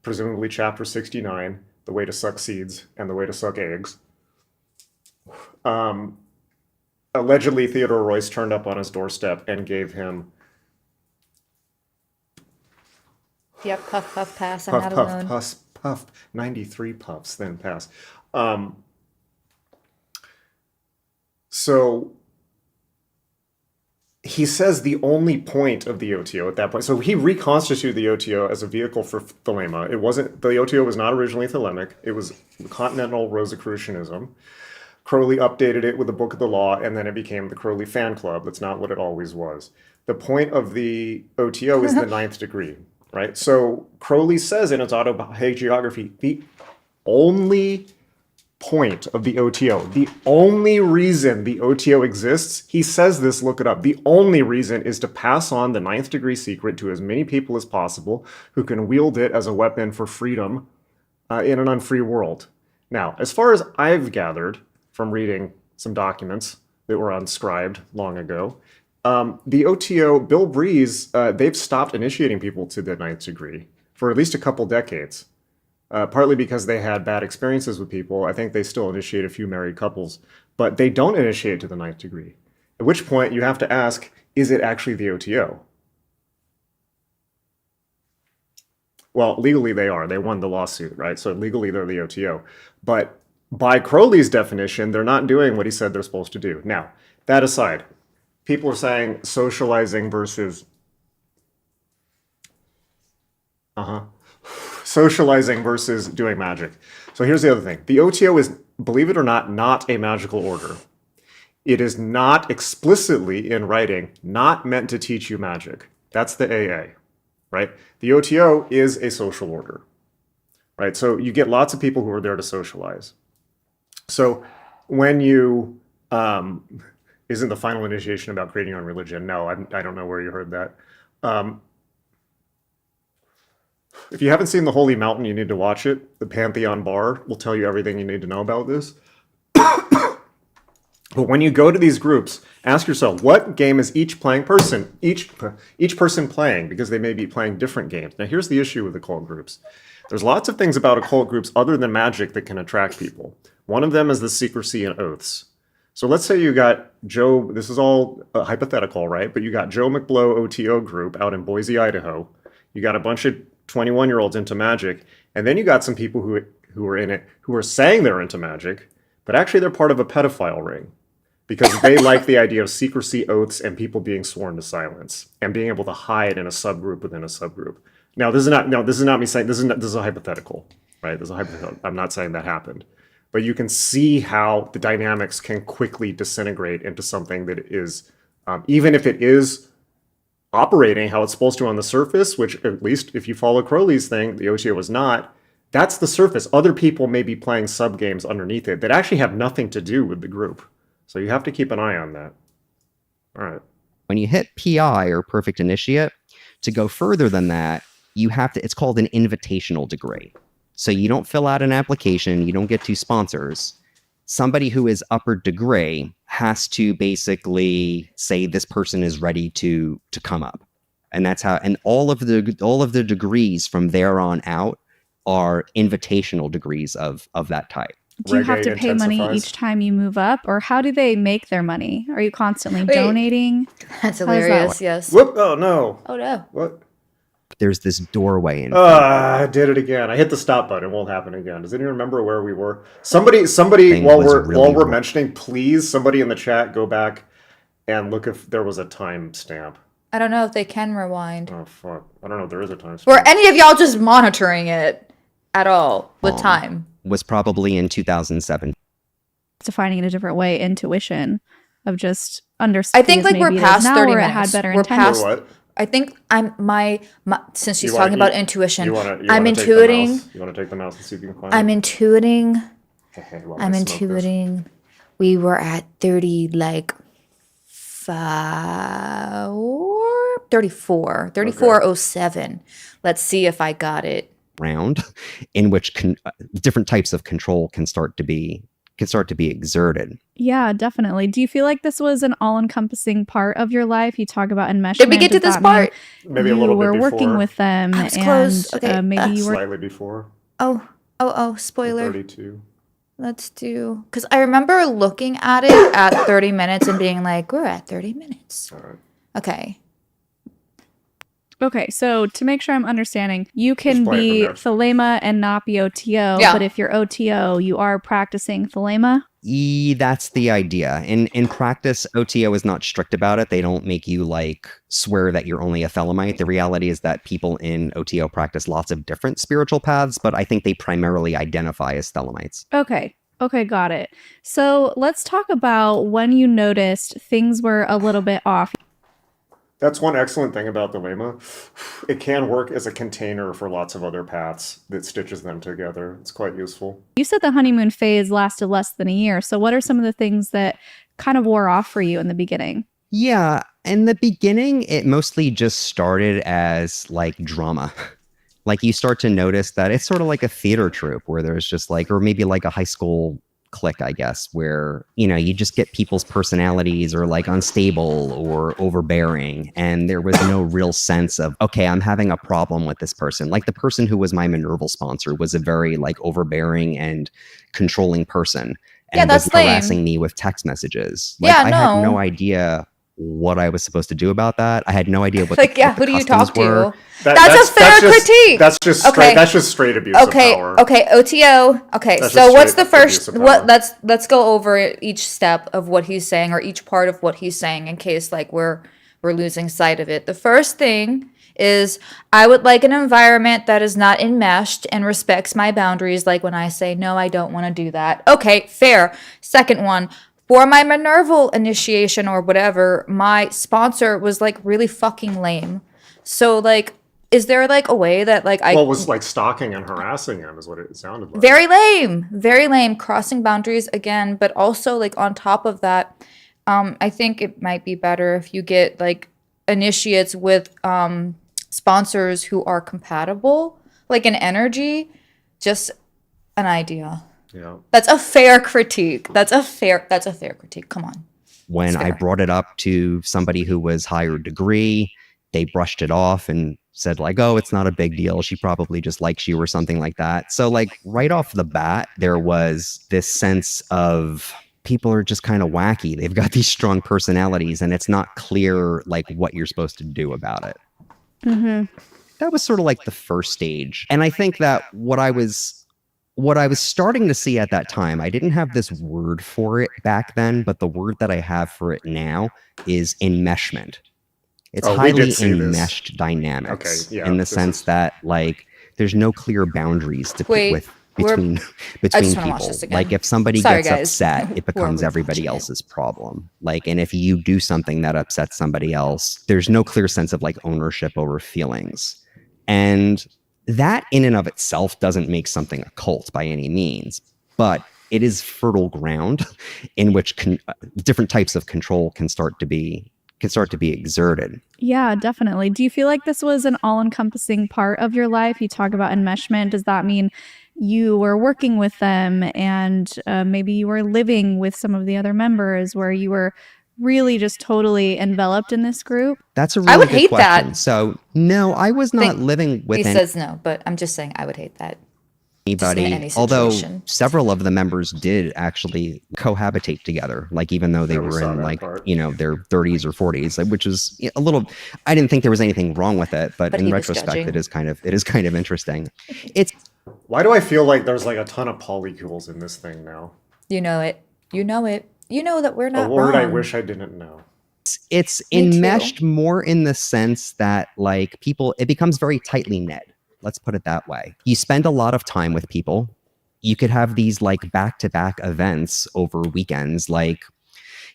presumably chapter 69, The Way to Suck Seeds and The Way to Suck Eggs. Allegedly, Theodore Royce turned up on his doorstep and gave him Yep, puff puff pass. I'm puff, not puff, alone. puff, 93 puffs, then pass. So he says the only point of the OTO at that point, so he reconstituted the OTO as a vehicle for Thelema. It wasn't, the OTO was not originally Thelemic, it was Continental Rosicrucianism. Crowley updated it with the Book of the Law, and then it became the Crowley Fan Club. That's not what it always was. The point of the OTO is the 9th degree, right? So Crowley says in his autohagiography, the only point of the OTO, the only reason the OTO exists, he says this, look it up, the only reason is to pass on the 9th degree secret to as many people as possible who can wield it as a weapon for freedom in an unfree world. Now, as far as I've gathered from reading some documents that were unscribed long ago, the OTO, Bill Breeze, they've stopped initiating people to the 9th degree for at least a couple decades. Partly because they had bad experiences with people. I think they still initiate a few married couples, but they don't initiate to the 9th degree. At which point you have to ask, is it actually the OTO? Well, legally they are. They won the lawsuit, right? So legally they're the OTO. But by Crowley's definition, they're not doing what he said they're supposed to do. Now, that aside, people are saying socializing versus socializing versus doing magic. So here's the other thing. The OTO is, believe it or not a magical order. It is not explicitly in writing, not meant to teach you magic. That's the AA, right? The OTO is a social order, right? So you get lots of people who are there to socialize. So when you isn't the final initiation about creating your own religion? No, I don't know where you heard that. If you haven't seen The Holy Mountain, you need to watch it. The Pantheon Bar will tell you everything you need to know about this. But when you go to these groups, ask yourself, what game is each person playing? Because they may be playing different games. Now, here's the issue with occult groups. There's lots of things about occult groups other than magic that can attract people. One of them is the secrecy and oaths. So let's say you got Joe, this is all hypothetical, right? But you got Joe McBlow OTO group out in Boise, Idaho. You got a bunch of 21-year-olds into magic. And then you got some people who are in it who are saying they're into magic, but actually they're part of a pedophile ring. Because they like the idea of secrecy, oaths, and people being sworn to silence, and being able to hide in a subgroup within a subgroup. Now, this is not me saying this is a hypothetical, right? This is a hypothetical. I'm not saying that happened, but you can see how the dynamics can quickly disintegrate into something that is, even if it is operating how it's supposed to on the surface, which at least if you follow Crowley's thing, the OTO was not. That's the surface. Other people may be playing sub games underneath it that actually have nothing to do with the group. So you have to keep an eye on that. All right. When you hit PI or Perfect Initiate, to go further than that, you have to, it's called an invitational degree. So you don't fill out an application, you don't get 2 sponsors. Somebody who is upper degree has to basically say this person is ready to come up. And that's how, and all of the degrees from there on out are invitational degrees of that type. Do you have to pay money each time you move up, or how do they make their money? Are you constantly donating? That's hilarious. Yes. Whoop! Oh no! Oh no! What? There's this doorway in. I did it again. I hit the stop button. It won't happen again. Does anyone remember where we were? Somebody. While we're mentioning, please, somebody in the chat go back and look if there was a time stamp. I don't know if they can rewind. Oh fuck! I don't know if there is a time stamp. Were any of y'all just monitoring it at all with time? Was probably in 2007. Defining it a different way, intuition of just understanding. I think like we're past 30 minutes. It had better We're intentions. past. What? I think I'm my since she's talking about intuition. I'm intuiting. You want to take the mouse and see if you can find it? I'm intuiting. While I'm I smoke this. intuiting. We were at 3407. Let's see if I got it. Round in which different types of control can start to be exerted. Yeah, definitely. Do you feel like this was an all-encompassing part of your life? You talk about enmeshment. Did we get to this part? Maybe a little bit before. You were working with them, I was and close. Okay, maybe you were Slightly before. Oh! Spoiler. 32. Let's do, because I remember looking at it at 30 minutes and being like, we're at 30 minutes. All right. Okay. Okay, so to make sure I'm understanding, you can play it be from Thelema and not be OTO, Yeah. but if you're OTO, you are practicing Thelema? That's the idea. In practice, OTO is not strict about it. They don't make you like swear that you're only a Thelemite. The reality is that people in OTO practice lots of different spiritual paths, but I think they primarily identify as Thelemites. Okay, got it. So let's talk about when you noticed things were a little bit off. That's one excellent thing about Thelema. It can work as a container for lots of other paths that stitches them together. It's quite useful. You said the honeymoon phase lasted less than a year. So what are some of the things that kind of wore off for you in the beginning? Yeah, in the beginning, it mostly just started as like drama. Like you start to notice that it's sort of like a theater troupe where there's just like, or maybe like a high school clique, I guess, where, you know, you just get people's personalities are like unstable or overbearing. And there was no real sense of, okay, I'm having a problem with this person. Like the person who was my Minerval sponsor was a very like overbearing and controlling person. And was harassing me with text messages. Like, I had no idea what I was supposed to do about that. I had no idea what like, what who do you talk were. to? That's a fair critique. That's just straight abuse of power. Okay, OTO. Okay, That's so just what's straight the first? abuse of What? power. Let's go over each step of what he's saying or each part of what he's saying in case like we're losing sight of it. The first thing is I would like an environment that is not enmeshed and respects my boundaries. Like when I say no, I don't want to do that. Okay, fair. Second one. For my Minerval initiation or whatever, my sponsor was like really fucking lame. So like Is there like a way that like I Well, it was like stalking and harassing him is what it sounded like. very lame, crossing boundaries again, but also like on top of that, I think it might be better if you get like initiates with sponsors who are compatible, like an energy, just an idea. Yeah. That's a fair critique. That's a fair critique. Come on. When I fair. brought it up to somebody who was higher degree, they brushed it off and said like, oh, it's not a big deal. She probably just likes you or something like that. So like right off the bat, there was this sense of people are just kind of wacky. They've got these strong personalities and it's not clear like what you're supposed to do about it. Mm-hmm. That was sort of like the first stage. And I think that what I was starting to see at that time, I didn't have this word for it back then, but the word that I have for it now is enmeshment. It's Oh, we highly did see this. enmeshed dynamics Okay, yeah, in the this sense is- that like there's no clear boundaries to Wait, between just wanna watch people. this again. Like if somebody Sorry, gets guys. upset, it We're becomes rewatching everybody it. else's problem. Like, and if you do something that upsets somebody else, there's no clear sense of like ownership over feelings. And that in and of itself doesn't make something a cult by any means, but it is fertile ground in which different types of control can start to be exerted. Yeah, definitely. Do you feel like this was an all-encompassing part of your life? You talk about enmeshment. Does that mean you were working with them and maybe you were living with some of the other members where you were really just totally enveloped in this group? That's a really I would good hate question. that. So no, I was not living with He says no, but I'm just saying I would hate that. Just in anybody, any although situation. several of the members did actually cohabitate together, like even though they Yeah, we were saw in that like, part. you know, their 30s or 40s, like, which is a little, I didn't think there was anything wrong with it, but But in he was retrospect, judging. it is kind of interesting. It's Why do I feel like there's like a ton of polycules in this thing now? You know it. You know it. You know that we're not A word wrong. I wish I didn't know. it's Me too. enmeshed more in the sense that like people, it becomes very tightly knit. Let's put it that way. You spend a lot of time with people. You could have these like back-to-back events over weekends. Like,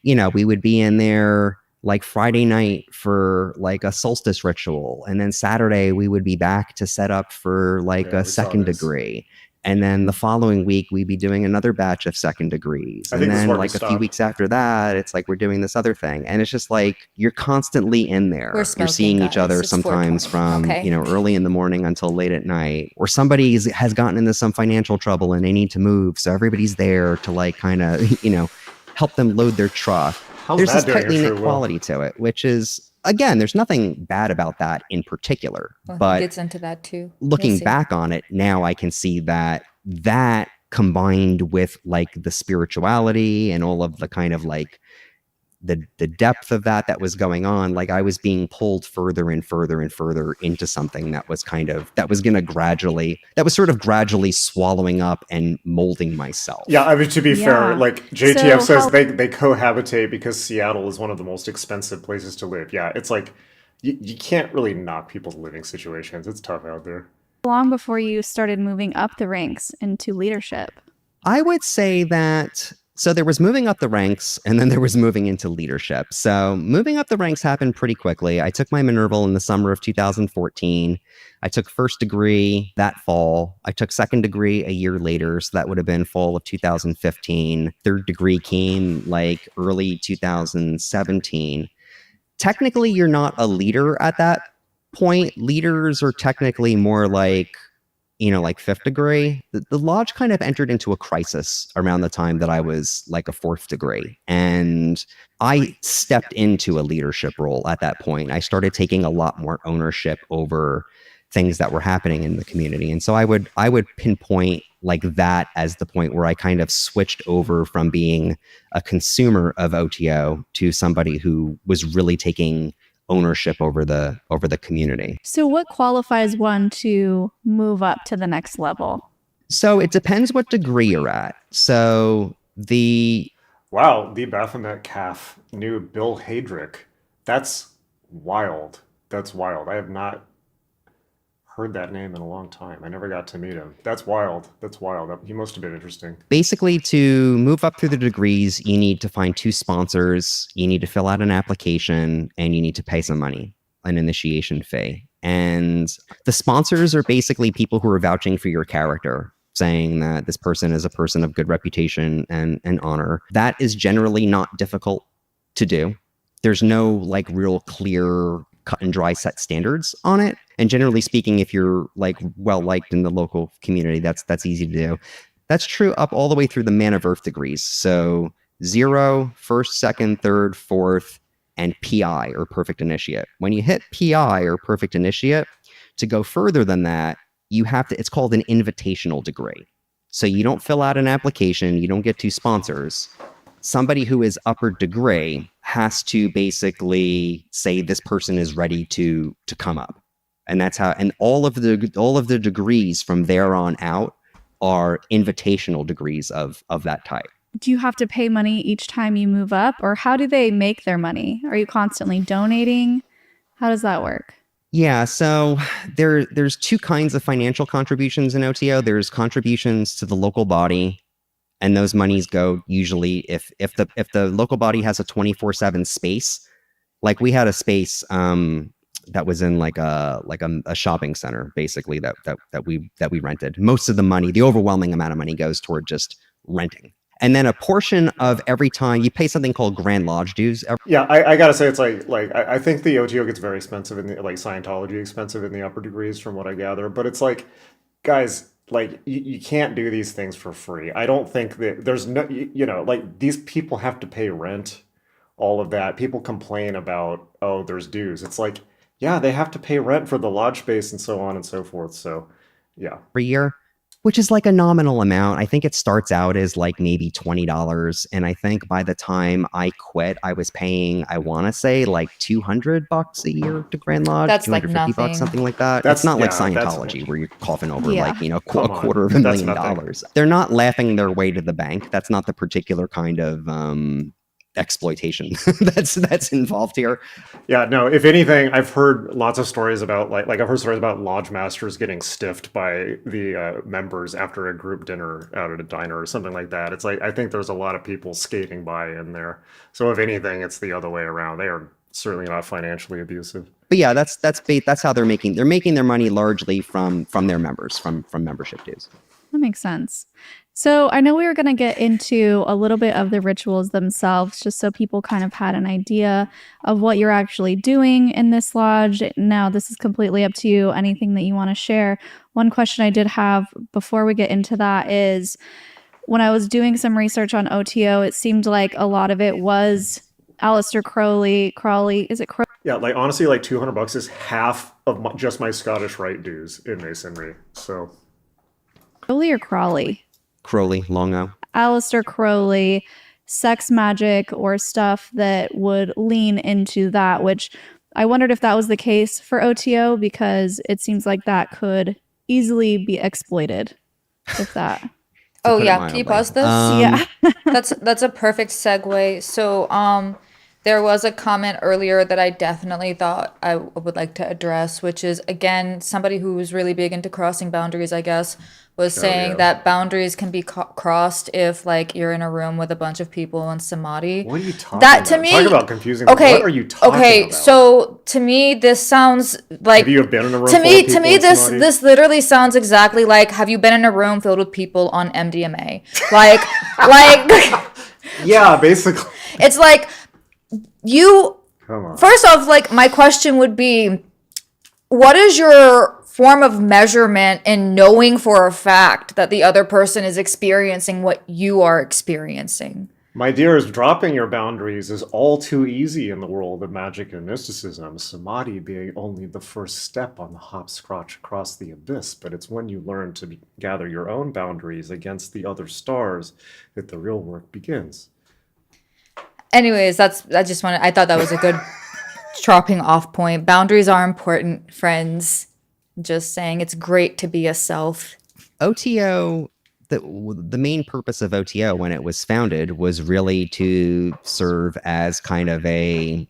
you know, we would be in there like Friday night for like a solstice ritual. And then Saturday we would be back to set up for like Yeah, a we saw second this. degree. And then the following week we'd be doing another batch of second degrees. I And think this is then where we like a few stopped. weeks after that, it's like we're doing this other thing. And it's just like you're constantly in there. We're You're smoking, seeing each guys. other It's sometimes 4:20, from, okay? you know, early in the morning until late at night. Or somebody has gotten into some financial trouble and they need to move. So everybody's there to like kind of, you know, help them load their truck. How's There's this that doing tightly in knit True Will? quality to it, which is, again, there's nothing bad about that in particular. Well, he But gets into that too. You'll looking see. back on it now, I can see that combined with like the spirituality and all of the kind of like the depth of that was going on, like I was being pulled further and further and further into something that was sort of gradually swallowing up and molding myself. Yeah, I mean, to be fair, Yeah. like JTF So says how- they cohabitate because Seattle is one of the most expensive places to live. Yeah, it's like you can't really knock people's living situations. It's tough out there. Long before you started moving up the ranks into leadership. I would say that, so there was moving up the ranks and then there was moving into leadership. So moving up the ranks happened pretty quickly. I took my Minerval in the summer of 2014. I took first degree that fall. I took second degree a year later. So that would have been fall of 2015. Third degree came like early 2017. Technically, you're not a leader at that point. Leaders are technically more like, you know, like fifth degree. The lodge kind of entered into a crisis around the time that I was like a fourth degree. And I stepped into a leadership role at that point. I started taking a lot more ownership over things that were happening in the community. And so I would pinpoint like that as the point where I kind of switched over from being a consumer of OTO to somebody who was really taking ownership over the community. So what qualifies one to move up to the next level? So it depends what degree you're at. So Wow, the Baphomet calf knew Bill Heydrich. That's wild. That's wild. I have not heard that name in a long time. I never got to meet him. That's wild. That's wild. He must have been interesting. basically to move up through the degrees, you need to find 2 sponsors, you need to fill out an application, and you need to pay some money, an initiation fee. And the sponsors are basically people who are vouching for your character, saying that this person is a person of good reputation and honor. That is generally not difficult to do. There's no like real clear cut and dry set standards on it. And generally speaking, if you're like well liked in the local community, that's easy to do. That's true up all the way through the Man of Earth degrees. So 0, 1st, 2nd, 3rd, 4th, and PI or Perfect Initiate. When you hit PI or Perfect Initiate, to go further than that, you have to, it's called an invitational degree. So you don't fill out an application, you don't get 2 sponsors. Somebody who is upper degree has to basically say this person is ready to come up. And that's how, and all of the degrees from there on out are invitational degrees of that type. Do you have to pay money each time you move up, or how do they make their money? Are you constantly donating? How does that work? Yeah, so there's 2 kinds of financial contributions in OTO. There's contributions to the local body, and those monies go usually if the local body has a 24/7 space. Like we had a space that was in like a shopping center, basically that we rented. Most of the money, the overwhelming amount of money, goes toward just renting. And then a portion of every time you pay something called Grand Lodge dues. Yeah, I gotta say, it's like I think the OTO gets very expensive in the, like Scientology expensive in the upper degrees from what I gather. But it's like, guys, like you can't do these things for free. I don't think that there's no, like these people have to pay rent, all of that. People complain about, oh, there's dues. It's like, yeah, they have to pay rent for the lodge space and so on and so forth. So, yeah. Per year, which is like a nominal amount. I think it starts out as like maybe $20. And I think by the time I quit, I was paying, I want to say like $200 a year to Grand Lodge. That's like $250, nothing. something like that. That's- It's not like yeah, that's- Scientology where you're coughing over Yeah. like, a Come on. quarter of a That's million nothing. dollars. They're not laughing their way to the bank. That's not the particular kind of exploitation that's involved here. Yeah, no, if anything, I've heard lots of stories about like I've heard stories about lodge masters getting stiffed by the members after a group dinner out at a diner or something like that. It's like I think there's a lot of people skating by in there. So if anything, it's the other way around. They are certainly not financially abusive. But yeah, that's how they're making their money largely from their members, from membership dues. That makes sense. So I know we were going to get into a little bit of the rituals themselves, just so people kind of had an idea of what you're actually doing in this lodge. Now, this is completely up to you, anything that you want to share. One question I did have before we get into that is, when I was doing some research on OTO, it seemed like a lot of it was Aleister Crowley. Is it Crowley? Yeah, like honestly, like $200 is half of just my Scottish Rite dues in Masonry. So Or Crowley? Crowley, long O. Aleister Crowley, sex magic, or stuff that would lean into that, which I wondered if that was the case for OTO, because it seems like that could easily be exploited. If that. Oh put it yeah, can you mildly. pause this? Yeah. That's a perfect segue. So there was a comment earlier that I definitely thought I would like to address, which is, again, somebody who was really big into crossing boundaries, I guess, was saying yeah. that boundaries can be crossed if like you're in a room with a bunch of people in samadhi. what are you talking That about? to me, Talk about confusing. okay, What are you talking okay. about? So to me, this sounds like Have you been in a room to full me of people in this samadhi? this literally sounds exactly like, have you been in a room filled with people on MDMA? Like Yeah, basically. it's like you. Come on. First off, like, my question would be, what is your form of measurement in knowing for a fact that the other person is experiencing what you are experiencing? My dears, dropping your boundaries is all too easy in the world of magic and mysticism. Samadhi being only the first step on the hopscotch across the abyss, but it's when you learn to gather your own boundaries against the other stars that the real work begins. Anyways, I thought that was a good dropping off point. Boundaries are important, friends. Just saying, it's great to be a self. OTO, the main purpose of OTO when it was founded was really to serve as kind of a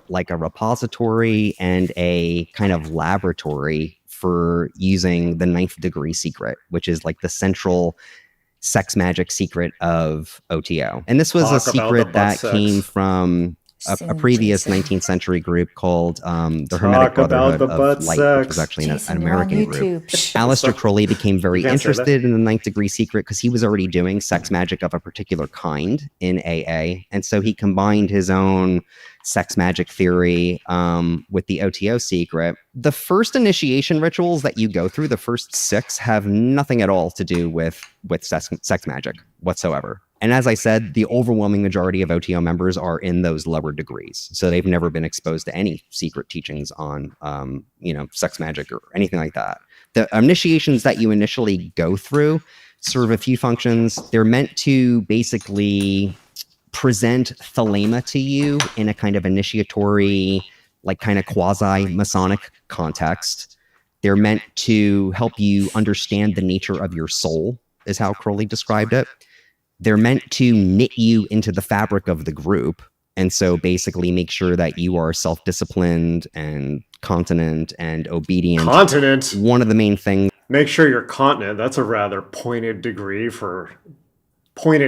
repository and a kind of laboratory for using the 9th degree secret, which is like the central sex magic secret of OTO. And this was Talk a about the secret butt that sex. came from a previous Jason. 19th century group called the Hermetic Talk about Brotherhood the of butt Light, which was sex. actually an Jason, you're on American group. YouTube. Shh. Aleister Crowley became very You can't say that. interested in the ninth degree secret because he was already doing sex magic of a particular kind in AA. And so he combined his own sex magic theory with the OTO secret. The first initiation rituals that you go through, the first 6, have nothing at all to do with sex magic whatsoever. And as I said, the overwhelming majority of OTO members are in those lower degrees. So they've never been exposed to any secret teachings on, sex magic or anything like that. The initiations that you initially go through serve a few functions. They're meant to basically present Thelema to you in a kind of initiatory, like kind of quasi-Masonic context. They're meant to help you understand the nature of your soul, is how Crowley described it. They're meant to knit you into the fabric of the group. And so basically make sure that you are self-disciplined and continent and obedient. Continent? One of the main things. Make sure you're continent. That's a rather pointed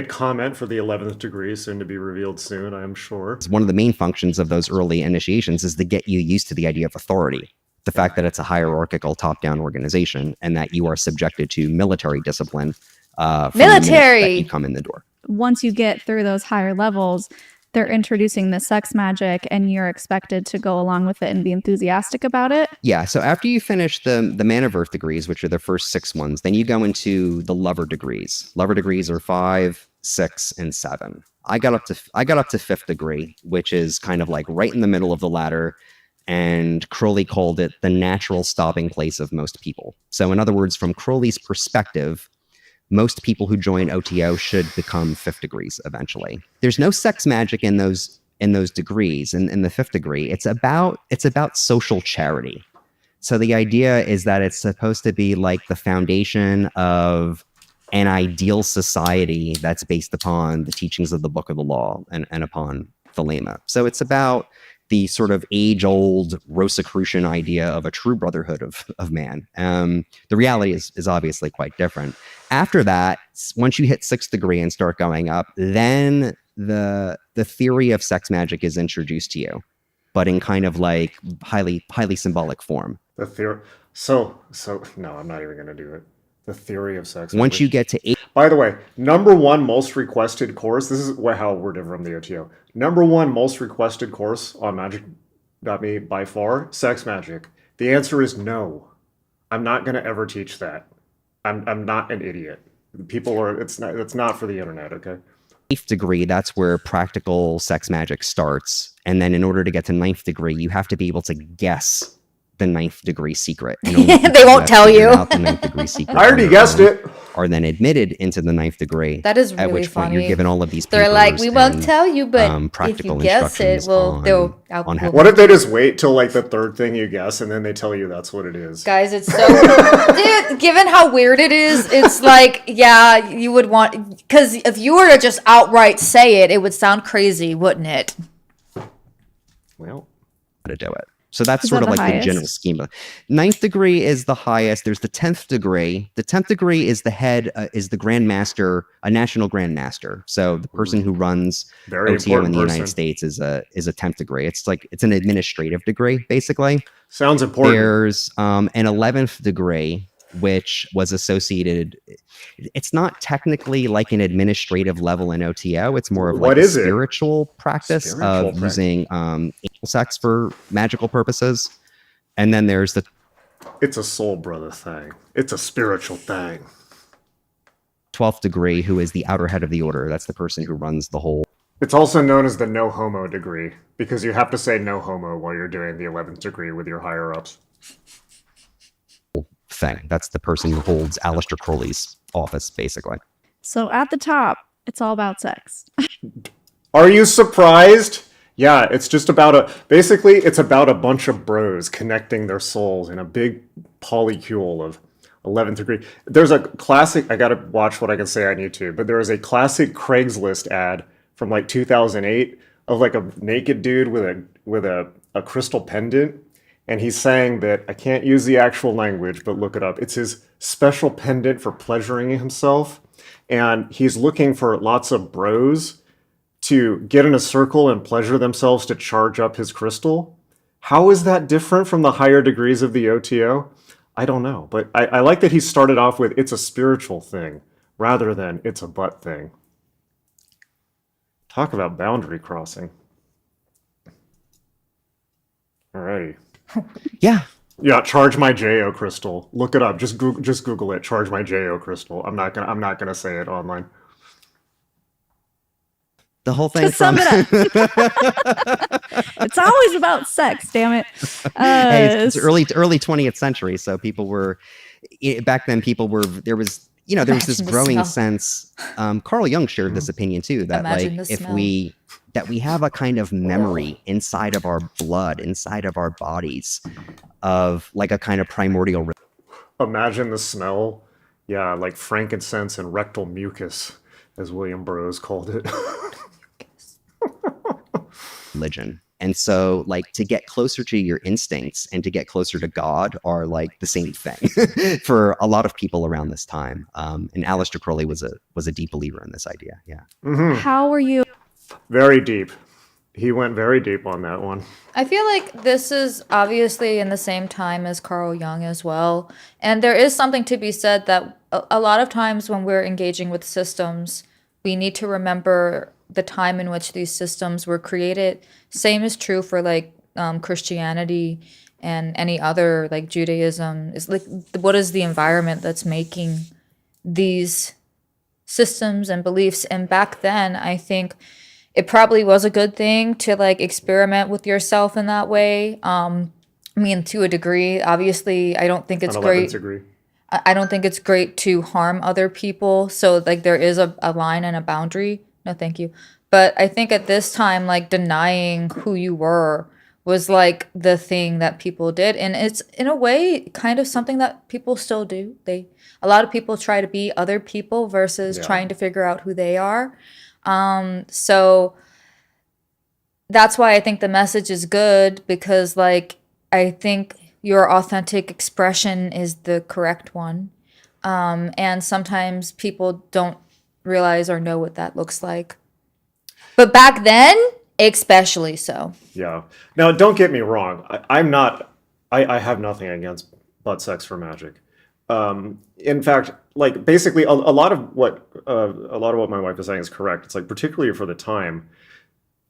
comment for the 11th degree, soon to be revealed soon, I'm sure. One of the main functions of those early initiations is to get you used to the idea of authority. The fact that it's a hierarchical top-down organization and that you are subjected to military discipline from the minute that you come in the door. Once you get through those higher levels, they're introducing the sex magic and you're expected to go along with it and be enthusiastic about it. Yeah, so after you finish the Man of Earth degrees, which are the first 6 ones, then you go into the Lover degrees. Lover degrees are 5, 6, and 7. I got up to 5th degree, which is kind of like right in the middle of the ladder, and Crowley called it the natural stopping place of most people. So in other words, from Crowley's perspective, most people who join OTO should become 5th degrees eventually. There's no sex magic in those degrees. In the 5th degree, it's about social charity. So the idea is that it's supposed to be like the foundation of an ideal society that's based upon the teachings of the Book of the Law and upon Thelema. So it's about the sort of age-old Rosicrucian idea of a true brotherhood of man. The reality is obviously quite different. After that, once you hit 6th degree and start going up, then the theory of sex magic is introduced to you, but in kind of like highly symbolic form. The theory. So no, I'm not even going to do it. The theory of sex. Once you get to 8. By the way, #1 most requested course. This is how we're different from the OTO. #1 most requested course on Magic.me by far, sex magic. The answer is no. I'm not going to ever teach that. I'm not an idiot. People are. It's not for the internet. Okay. 8th degree, that's where practical sex magic starts, and then in order to get to 9th degree, you have to be able to guess the 9th degree secret. And only They won't tell you. the 9th degree secret I already on their guessed own it. Are then admitted into the 9th degree. That is At really which point you're funny. given all of these They're like, we won't and, tell you, but if practical you guess it, instructions well, they'll on how- What if they just wait till like the 3rd thing you guess and then they tell you that's what it is? Guys, it's so dude, given how weird it is, it's like, yeah, you would want, because if you were to just outright say it, it would sound crazy, wouldn't it? Well, to do it. So that's Is sort that of the like the highest? general schema. 9th degree is the highest. There's the 10th degree. The 10th degree is the head, is the Grand Master, a national Grand Master. So the person who runs very OTO in important the United person. States is a 10th degree. It's an administrative degree, basically. Sounds important. There's an 11th degree, which was associated. It's not technically like an administrative level in OTO. It's more of like What a is it? spiritual practice Spiritual of practice. using anal sex for magical purposes. And then there's the It's a soul brother thing. It's a spiritual thing. 12th degree, who is the outer head of the order. That's the person who runs the whole It's also known as the no homo degree because you have to say no homo while you're doing the 11th degree with your higher ups. thing. That's the person who holds Aleister Crowley's office, basically. So at the top, it's all about sex. Are you surprised? Yeah, it's just about it's about a bunch of bros connecting their souls in a big polycule of 11th degree. There's a classic, I gotta watch what I can say on YouTube, but there is a classic Craigslist ad from like 2008 of like a naked dude with a crystal pendant. And he's saying that, I can't use the actual language, but look it up. It's his special pendant for pleasuring himself. And he's looking for lots of bros to get in a circle and pleasure themselves to charge up his crystal. How is that different from the higher degrees of the OTO? I don't know, but I like that he started off with it's a spiritual thing rather than it's a butt thing. Talk about boundary crossing. Alrighty. Yeah. Yeah, charge my JO crystal. Look it up. Just Google it. Charge my JO crystal. I'm not gonna say it online. The whole thing To sum it up. It's always about sex, damn it. Hey, it's early 20th century, so people were back then. There was this Imagine the growing smell. sense. Carl Jung shared this opinion too, that Imagine like the if smell. we have a kind of memory inside of our blood, inside of our bodies, of like a kind of primordial Imagine the smell. Yeah, like frankincense and rectal mucus, as William Burroughs called it. religion. And so, like, to get closer to your instincts and to get closer to God are like the same thing for a lot of people around this time. And Aleister Crowley was a deep believer in this idea. Yeah. Mhm. How were you? Very deep. He went very deep on that one. I feel like this is obviously in the same time as Carl Jung as well. And there is something to be said that a lot of times when we're engaging with systems, we need to remember the time in which these systems were created. Same is true for like Christianity and any other like Judaism. It's like, what is the environment that's making these systems and beliefs? And back then, I think it probably was a good thing to like experiment with yourself in that way. I mean, to a degree. Obviously, I don't think it's An 11th great. degree. I don't think it's great to harm other people. So like there is a line and a boundary. No, thank you. But I think at this time, like denying who you were was like the thing that people did. And it's in a way kind of something that people still do. A lot of people try to be other people versus Yeah. trying to figure out who they are. So that's why I think the message is good, because like I think your authentic expression is the correct one. And sometimes people don't realize or know what that looks like. But back then, especially so. Yeah. Now, don't get me wrong. I have nothing against butt sex for magic. In fact, like basically a lot of what my wife is saying is correct. It's like particularly for the time,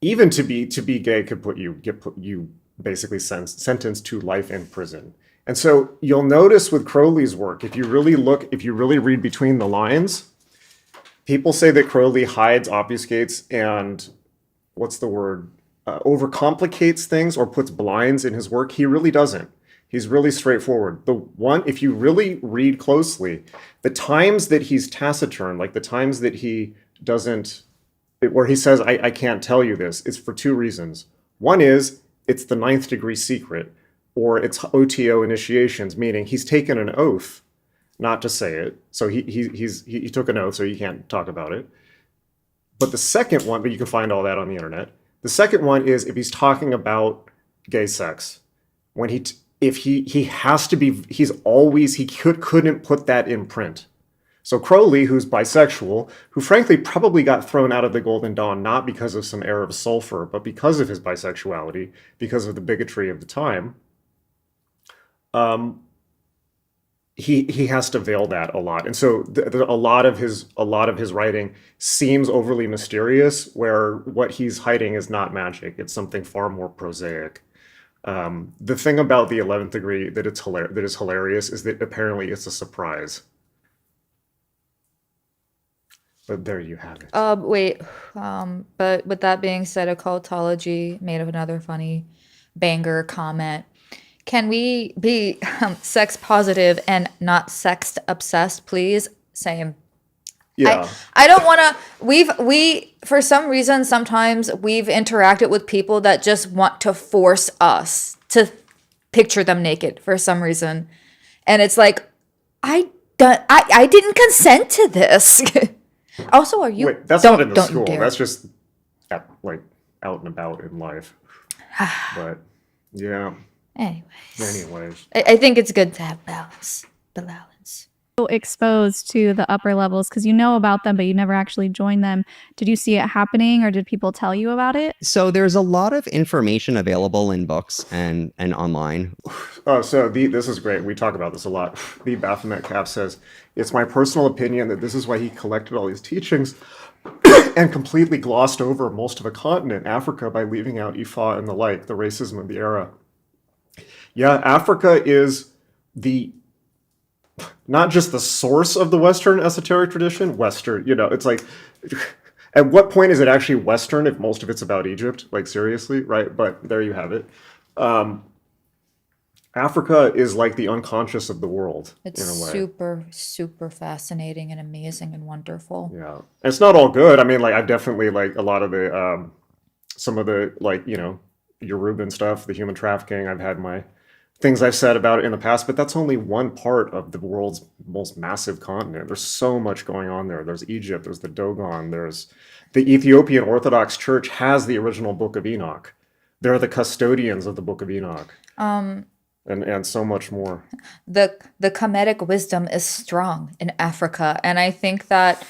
even to be gay could put you basically sentenced to life in prison. And so you'll notice with Crowley's work, if you really read between the lines, people say that Crowley hides, obfuscates, and overcomplicates things or puts blinds in his work. He really doesn't. He's really straightforward. If you really read closely, the times that he's taciturn, like the times that he doesn't, where he says, I can't tell you this, it's for two reasons. One is, it's the 9th degree secret, or it's OTO initiations, meaning he's taken an oath not to say it. So he took an oath, so he can't talk about it. But the second one, but you can find all that on the internet. The second one is if he's talking about gay sex, when he couldn't put that in print. So Crowley, who's bisexual, who frankly probably got thrown out of the Golden Dawn not because of some air of sulfur, but because of his bisexuality, because of the bigotry of the time, he has to veil that a lot, and so a lot of his writing seems overly mysterious, where what he's hiding is not magic; it's something far more prosaic. The thing about the 11th degree that is hilarious is that apparently it's a surprise. But there you have it. Wait. But with that being said, occultology made of another funny banger comment. Can we be sex positive and not sex obsessed, please? Same. Yeah. I don't want to. We for some reason sometimes we've interacted with people that just want to force us to picture them naked for some reason, and it's like I didn't consent to this. Also, are you? Wait, that's don't, not in the don't school. dare. That's just like out and about in life. But yeah. Anyways, Anyways. I think it's good to have balance. The balance. exposed to the upper levels because you know about them, but you never actually joined them. Did you see it happening or did people tell you about it? So there's a lot of information available in books and online. Oh, so this is great. We talk about this a lot. The Baphomet Cap says, it's my personal opinion that this is why he collected all these teachings and completely glossed over most of a continent, Africa, by leaving out Ifa and the like, the racism of the era. Yeah, Africa is not just the source of the Western esoteric tradition, Western, it's like, at what point is it actually Western if most of it's about Egypt? Like, seriously, right? But there you have it. Africa is like the unconscious of the world, It's in a way. super, super fascinating and amazing and wonderful. Yeah. And it's not all good. I mean, like, I've definitely, like, a lot of the, some of the, like, Yoruban stuff, the human trafficking, I've had my things I've said about it in the past, but that's only one part of the world's most massive continent. There's so much going on there. There's Egypt, there's the Dogon, there's the Ethiopian Orthodox Church has the original Book of Enoch. They're the custodians of the Book of Enoch. And so much more. The Kemetic wisdom is strong in Africa, and I think that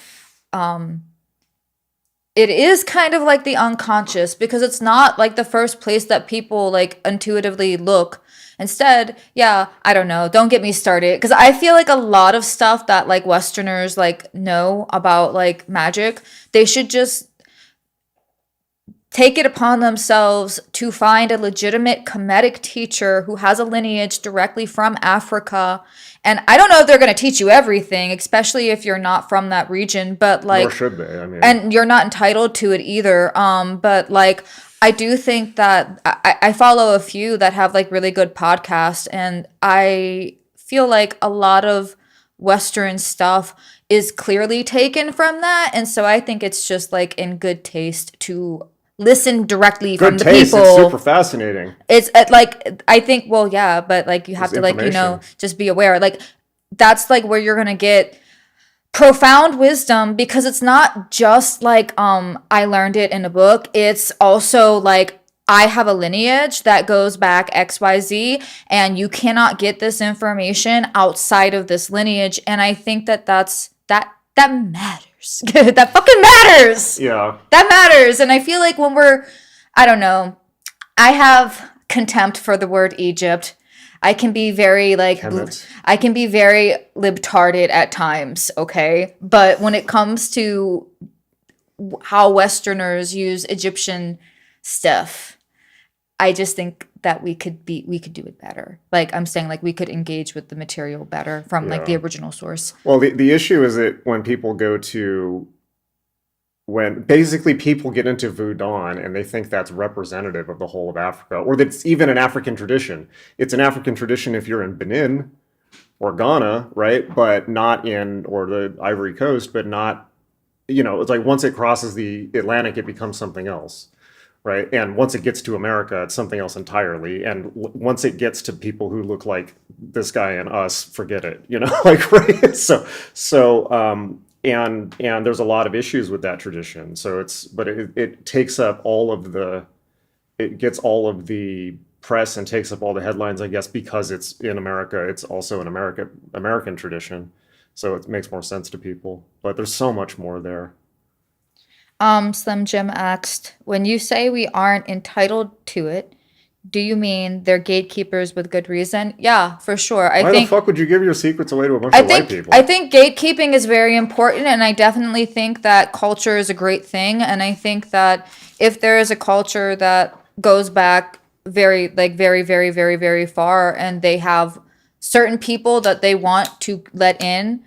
it is kind of like the unconscious because it's not like the first place that people like intuitively look. Instead, yeah, I don't know. Don't get me started because I feel like a lot of stuff that like Westerners like know about like magic, they should just take it upon themselves to find a legitimate Kemetic teacher who has a lineage directly from Africa. And I don't know if they're going to teach you everything, especially if you're not from that region, but like, Nor should they, I mean. and you're not entitled to it either. But like, I do think that I follow a few that have like really good podcasts, and I feel like a lot of Western stuff is clearly taken from that. And so I think it's just like in good taste to listen directly from the taste. people. It's super fascinating. It's like, I think, well, yeah, but like you have It's to like, information. just be aware. Like that's like where you're going to get profound wisdom because it's not just like, I learned it in a book. It's also like, I have a lineage that goes back XYZ and you cannot get this information outside of this lineage. And I think that that matters. That fucking matters. Yeah. That matters. And I feel like when I don't know, I have contempt for the word Egypt. I can be very like, Kemet. I can be very libtarded at times, okay? But when it comes to how Westerners use Egyptian stuff, I just think that we could do it better. Like I'm saying, like we could engage with the material better from like the original source. Well, the issue is that when basically people get into Voodoo and they think that's representative of the whole of Africa, or that it's even an African tradition. It's an African tradition if you're in Benin or Ghana, right? But not or the Ivory Coast, but not, it's like once it crosses the Atlantic, it becomes something else. Right. And once it gets to America, it's something else entirely. And once it gets to people who look like this guy and us, forget it, like, right. And there's a lot of issues with that tradition. So it takes up it gets all of the press and takes up all the headlines, I guess, because it's in America. It's also an American tradition. So it makes more sense to people. But there's so much more there. Slim Jim asked, when you say we aren't entitled to it, do you mean they're gatekeepers with good reason? Yeah, for sure. Why the fuck would you give your secrets away to a bunch of white people? I think gatekeeping is very important, and I definitely think that culture is a great thing. And I think that if there is a culture that goes back very, very, very, very, very far, and they have certain people that they want to let in,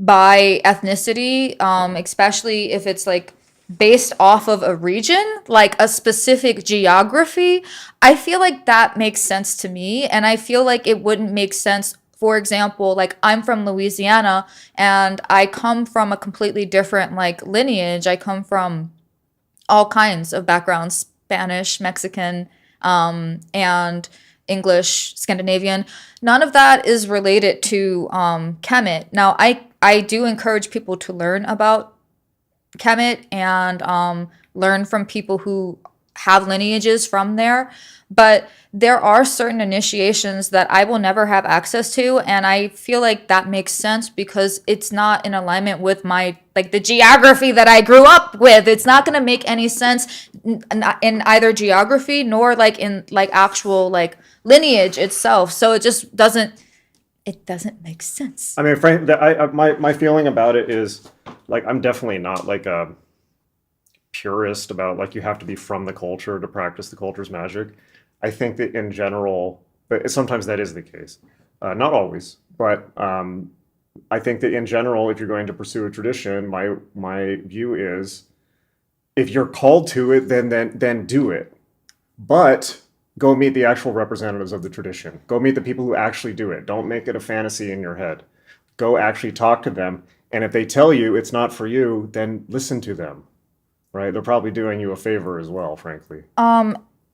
by ethnicity, especially if it's like based off of a region, like a specific geography, I feel like that makes sense to me. And I feel like it wouldn't make sense, for example, like I'm from Louisiana and I come from a completely different like lineage. I come from all kinds of backgrounds, Spanish, Mexican, and English, Scandinavian. None of that is related to Kemet. Now, I do encourage people to learn about Kemet and learn from people who have lineages from there, but there are certain initiations that I will never have access to, and I feel like that makes sense because it's not in alignment with my like the geography that I grew up with. It's not going to make any sense in either geography nor like in like actual like lineage itself. So it just doesn't make sense. I mean, Frank, my feeling about it is like I'm definitely not like a purist about like you have to be from the culture to practice the culture's magic. I think that in general, but sometimes that is the case, not always, but I think that in general, if you're going to pursue a tradition, my view is, if you're called to it, then do it, but go meet the actual representatives of the tradition. Go meet the people who actually do it. Don't make it a fantasy in your head. Go actually talk to them, and if they tell you it's not for you, then listen to them. Right? They're probably doing you a favor as well, frankly.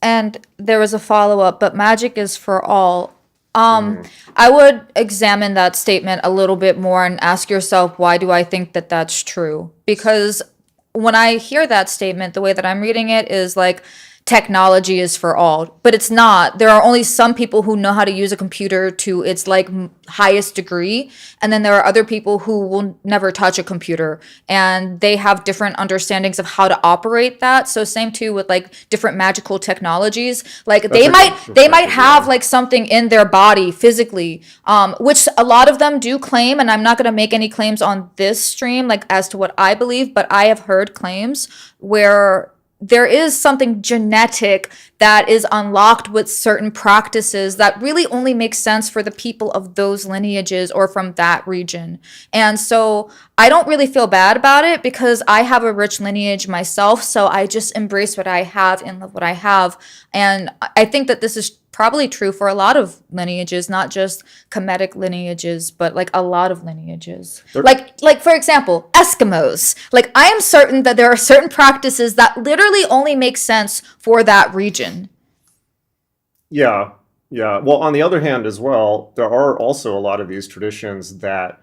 And there was a follow-up, but magic is for all. I would examine that statement a little bit more and ask yourself, why do I think that that's true? Because when I hear that statement, the way that I'm reading it is like, technology is for all, but it's not. There are only some people who know how to use a computer to its like highest degree, and then there are other people who will never touch a computer, and they have different understandings of how to operate that. So same too with like different magical technologies. Like they might have like something in their body physically, which a lot of them do claim, and I'm not going to make any claims on this stream like as to what I believe, but I have heard claims where there is something genetic that is unlocked with certain practices that really only make sense for the people of those lineages or from that region. And so I don't really feel bad about it because I have a rich lineage myself. So I just embrace what I have and love what I have. And I think that this is probably true for a lot of lineages, not just Kemetic lineages, but like a lot of lineages. Like for example, Eskimos. Like I am certain that there are certain practices that literally only make sense for that region. Yeah. Well, on the other hand as well, there are also a lot of these traditions that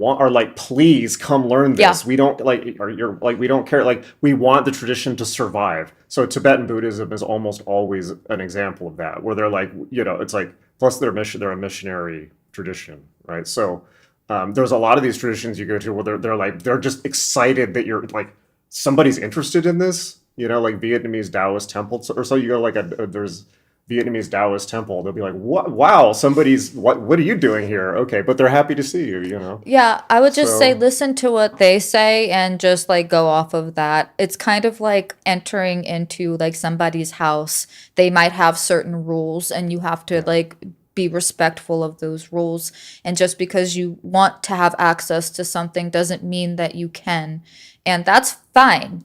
are like, please come learn this. Yeah. We don't like, or you're like, we don't care. Like, we want the tradition to survive. So Tibetan Buddhism is almost always an example of that, where they're like, it's like, plus they're a missionary tradition, right? So there's a lot of these traditions you go to where they're just excited that you're like, somebody's interested in this, like Vietnamese Taoist temple, or so you go like there's Vietnamese Taoist temple, they'll be like, "What? Wow, what are you doing here?" Okay, but they're happy to see you. Yeah, I would just say So- listen to what they say and just like go off of that. It's kind of like entering into like somebody's house. They might have certain rules and you have to like be respectful of those rules. And just because you want to have access to something doesn't mean that you can. And that's fine.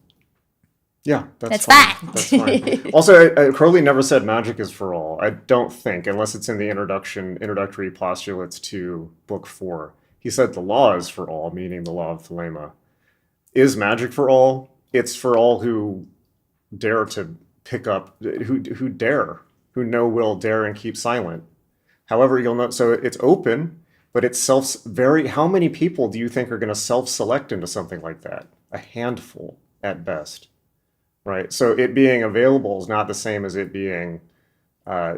Yeah, It's fine. fine. That's fine. Also, Crowley never said magic is for all. I don't think, unless it's in the introductory postulates to Book 4. He said the law is for all, meaning the law of Thelema. Is magic for all? It's for all who dare to pick up, who know will dare and keep silent. However, you'll know. So it's open, but it's how many people do you think are going to self-select into something like that? A handful at best. Right. So it being available is not the same as it being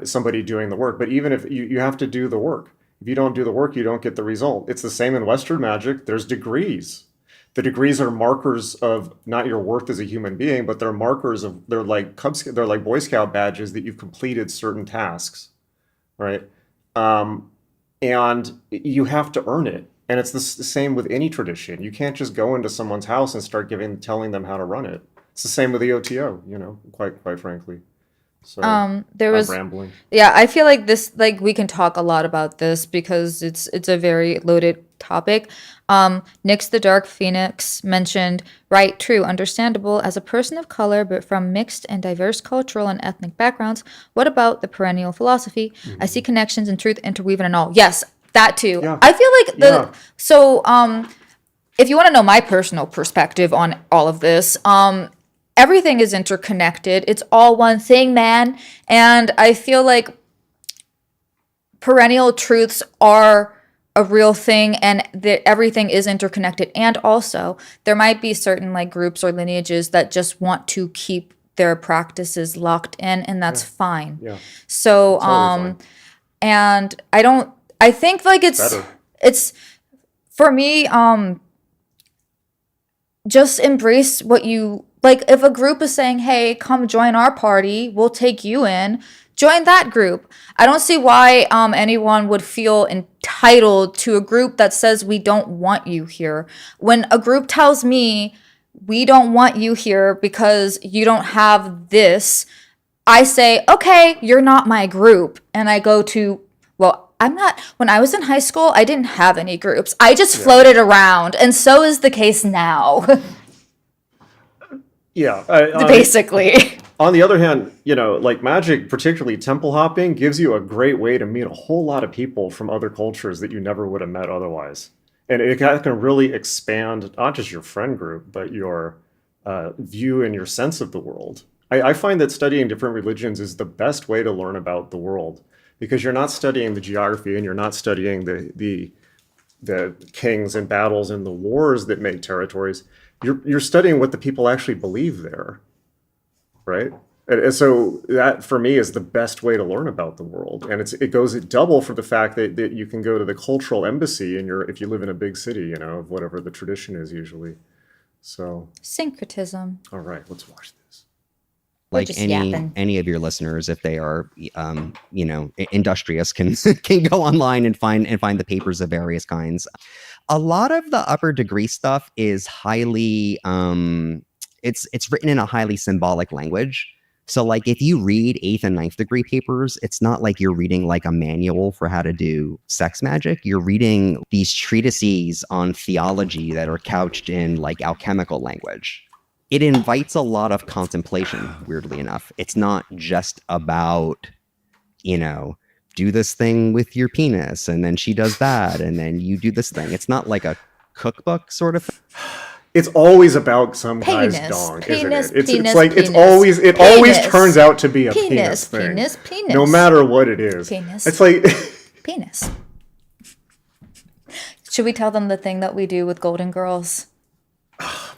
somebody doing the work. But even if you have to do the work, if you don't do the work, you don't get the result. It's the same in Western magic. There's degrees. The degrees are markers of not your worth as a human being, but they're markers of, they're like Boy Scout badges that you've completed certain tasks. Right. And you have to earn it. And it's the same with any tradition. You can't just go into someone's house and start telling them how to run it. It's the same with the OTO, quite frankly. So there was rambling. Yeah, I feel like this, like we can talk a lot about this because it's a very loaded topic. Nyx the Dark Phoenix mentioned, right, true, understandable, as a person of color but from mixed and diverse cultural and ethnic backgrounds, what about the perennial philosophy? I see connections and truth interweaving and all. Yes, that too. Yeah. I feel like if you want to know my personal perspective on all of this, everything is interconnected. It's all one thing, man. And I feel like perennial truths are a real thing and that everything is interconnected. And also there might be certain like groups or lineages that just want to keep their practices locked in, and that's fine. Yeah. So, totally fine. and I think like it's for me, just embrace what you like. If a group is saying, hey, come join our party, we'll take you in, join that group. I don't see why anyone would feel entitled to a group that says we don't want you here. When a group tells me we don't want you here because you don't have this, I say, okay, you're not my group. And I go to, well, I'm not, when I was in high school, I didn't have any groups. I just floated around. And so is the case now. Yeah. Basically. On the other hand, you know, like magic, particularly temple hopping, gives you a great way to meet a whole lot of people from other cultures that you never would have met otherwise. And it can really expand not just your friend group, but your view and your sense of the world. I find that studying different religions is the best way to learn about the world, because you're not studying the geography and you're not studying the kings and battles and the wars that make territories. You're studying what the people actually believe there, right? And so that for me is the best way to learn about the world. And it goes double for the fact that you can go to the cultural embassy if you live in a big city, you know, of whatever the tradition is usually. So Syncretism. all right, let's watch this. Like just any yapping. any of your listeners, if they are you know, industrious, can can go online and find the papers of various kinds. A lot of the upper degree stuff is highly it's written in a highly symbolic language. So like if you read 8th and 9th degree papers, it's not like you're reading like a manual for how to do sex magic. You're reading these treatises on theology that are couched in like alchemical language. It invites a lot of contemplation, weirdly enough. It's not just about, you know, do this thing with your penis, and then she does that, and then you do this thing. It's not like a cookbook sort of thing. It's always about some guy's Penis, dong, penis, isn't it? penis, It's penis, always penis, turns out to be a penis, penis thing. penis, penis. No matter what it is. Penis. It's like Penis. Should we tell them the thing that we do with Golden Girls?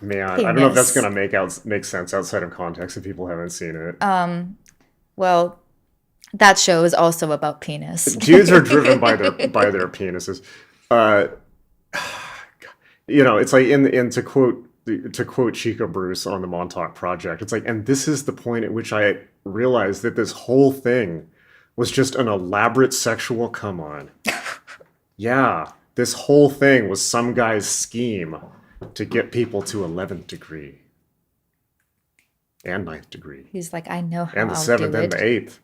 man, I don't know if that's Penis. gonna make sense outside of context if people haven't seen it. Well, that show is also about penis. Dudes are driven by their penises. You know, it's like to quote Chica Bruce on the Montauk Project, it's like, and this is the point at which I realized that this whole thing was just an elaborate sexual come on. Yeah, this whole thing was some guy's scheme to get people to 11th degree and 9th degree He's like, I know how and the I'll 7th do and it. the 8th.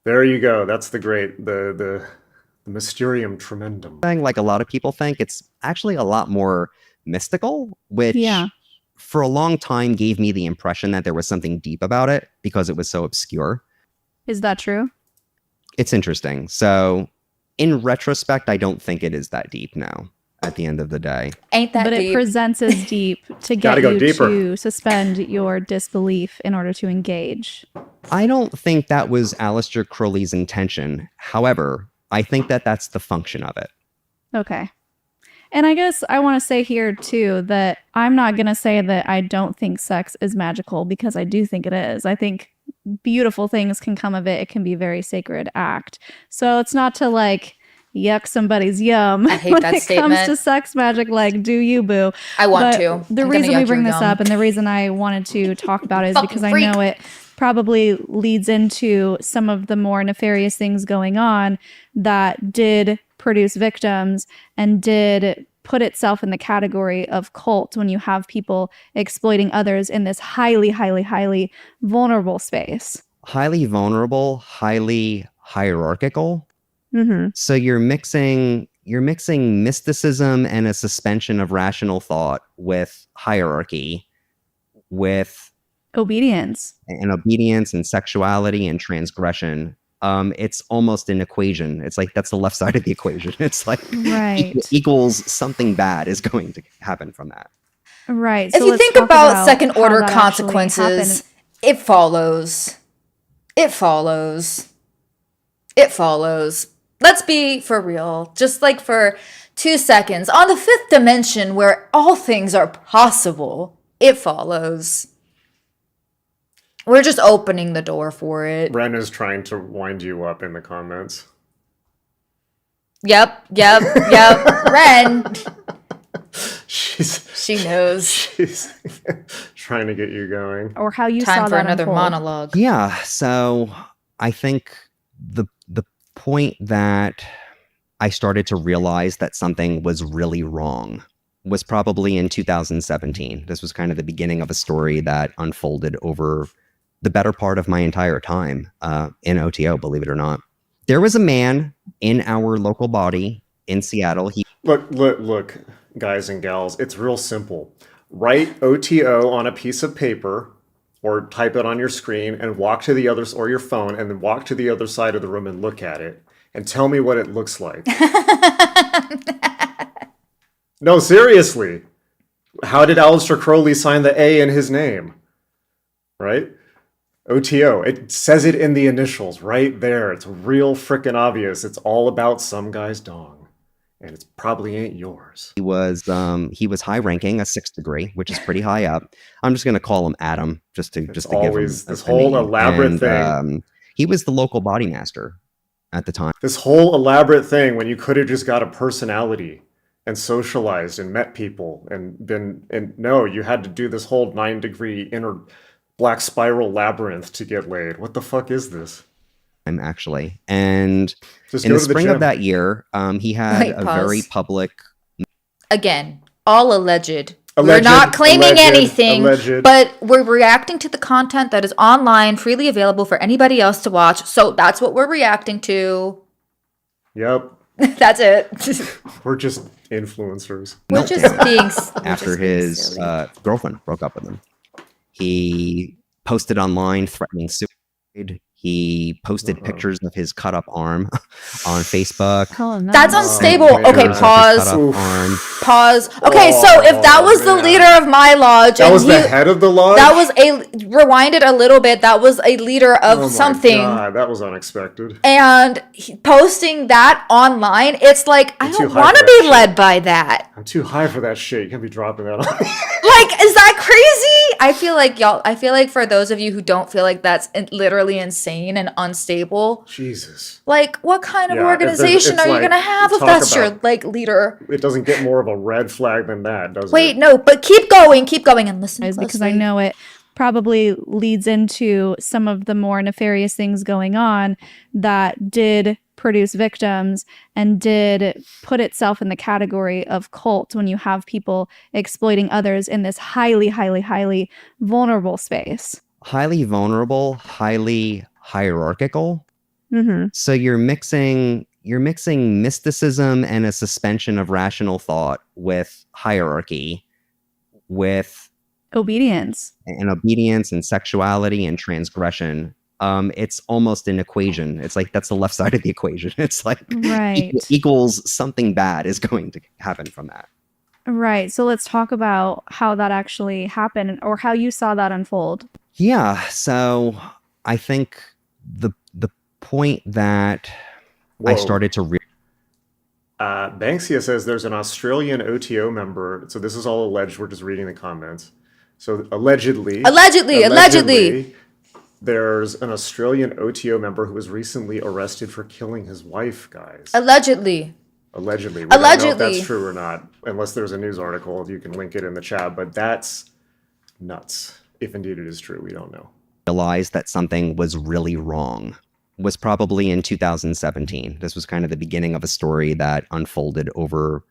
There you go. That's the Mysterium Tremendum. Like a lot of people think, it's actually a lot more mystical, which for a long time gave me the impression that there was something deep about it because it was so obscure. Is that true? It's interesting. So in retrospect, I don't think it is that deep now at the end of the day. Ain't that But deep? it presents as deep to Gotta get go you deeper. to suspend your disbelief in order to engage. I don't think that was Aleister Crowley's intention. However, I think that that's the function of it. Okay. And I guess I want to say here too that I'm not going to say that I don't think sex is magical, because I do think it is. I think beautiful things can come of it. It can be a very sacred act. So it's not to like yuck somebody's yum I hate when that it statement. comes to sex magic. Like, do you, boo? I want But to. The I'm reason gonna we yuck bring your this yum. up and the reason I wanted to talk about it is Fucking because I freak. know it probably leads into some of the more nefarious things going on that did produce victims and did put itself in the category of cult when you have people exploiting others in this highly, highly, highly vulnerable space. Highly vulnerable, highly hierarchical. Mm-hmm. So you're mixing mysticism and a suspension of rational thought with hierarchy, with Obedience. and obedience and sexuality and transgression. It's almost an equation. It's like that's the left side of the equation. It's like Right. equals something bad is going to happen from that. Right. If So you let's think talk about second how order that actually consequences, happened. it follows. It follows. It follows. let's be for real. Just like for 2 seconds. On the fifth dimension where all things are possible, it follows. We're just opening the door for it. Ren is trying to wind you up in the comments. Yep. Ren. She knows. She's trying to get you going. Or how you saw Time for that another unfold. monologue. Yeah, so I think the point that I started to realize that something was really wrong was probably in 2017. This was kind of the beginning of a story that unfolded over the better part of my entire time in OTO, believe it or not. There was a man in our local body in Seattle. Look, guys and gals, it's real simple. Write OTO on a piece of paper or type it on your screen and walk to the other, or your phone, and then walk to the other side of the room and look at it and tell me what it looks like. No, seriously. How did Aleister Crowley sign the A in his name? Right? OTO. It says it in the initials right there. It's real freaking obvious. It's all about some guy's dong. And it probably ain't yours. He was high ranking, a 6th degree, which is pretty high up. I'm just going to call him Adam, just to give him this whole elaborate thing. He was the local body master at the time. This whole elaborate thing when you could have just got a personality and socialized and met people and no, you had to do this whole 9-degree inner black spiral labyrinth to get laid. What the fuck is this? Actually, and Just in go the to the spring gym. of that year, he had Wait, a pause. very public. Again, all alleged. We're Alleged, not claiming alleged, anything, alleged. but we're reacting to the content that is online, freely available for anybody else to watch. So that's what we're reacting to. Yep. That's it. We're just influencers. We're just being After his girlfriend broke up with him, he posted online threatening suicide. He posted pictures of his cut up arm on Facebook. Oh, no. That's unstable. man. Okay, Pictures of his pause. cut up arm. Pause. Okay, so if that was the man. leader of my lodge, That and was the head of the lodge? that was rewind it a little bit. That was a leader of Oh my something. God, that was unexpected. And posting that online, it's like, I You're too don't high want for to that be shit. led by that. I'm too high for that shit. You can't be dropping that on me. Like, is that crazy? I feel like for those of you who don't feel like that's literally insane and unstable, Jesus. like, what kind of Yeah, organization it's are you like, going to have if talk that's your, about- like, leader? It doesn't get more of a red flag than that, does it? Wait, no, but keep going and listen Is closely. because I know it probably leads into some of the more nefarious things going on that did produce victims and did put itself in the category of cult when you have people exploiting others in this highly, highly, highly vulnerable space. Highly vulnerable, highly hierarchical. Mm-hmm. So you're mixing mysticism and a suspension of rational thought with hierarchy, with Obedience. and obedience and sexuality and transgression. It's almost an equation. It's like that's the left side of the equation. It's like Right. equals something bad is going to happen from that. Right. So let's talk about how that actually happened or how you saw that unfold. Yeah. So I think the point that I Whoa. started to Banksia says there's an Australian OTO member. So this is all alleged. We're just reading the comments. So allegedly, there's an Australian OTO member who was recently arrested for killing his wife, guys. Allegedly. Allegedly. We don't know if Allegedly. that's true or not. Unless there's a news article, you can link it in the chat. But that's nuts. If indeed it is true, we don't know. realize that something was really wrong was probably in 2017. This was kind of the beginning of a story that unfolded over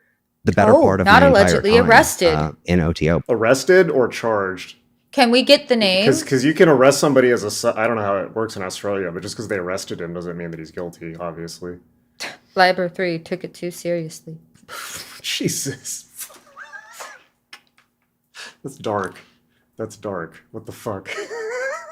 the better part of not my entire allegedly, time, arrested. in OTO. Arrested or charged? Can we get the name? Because you can arrest somebody as I don't know how it works in Australia, but just because they arrested him doesn't mean that he's guilty, obviously. Liber 3 took it too seriously. Jesus. That's dark. That's dark. What the fuck?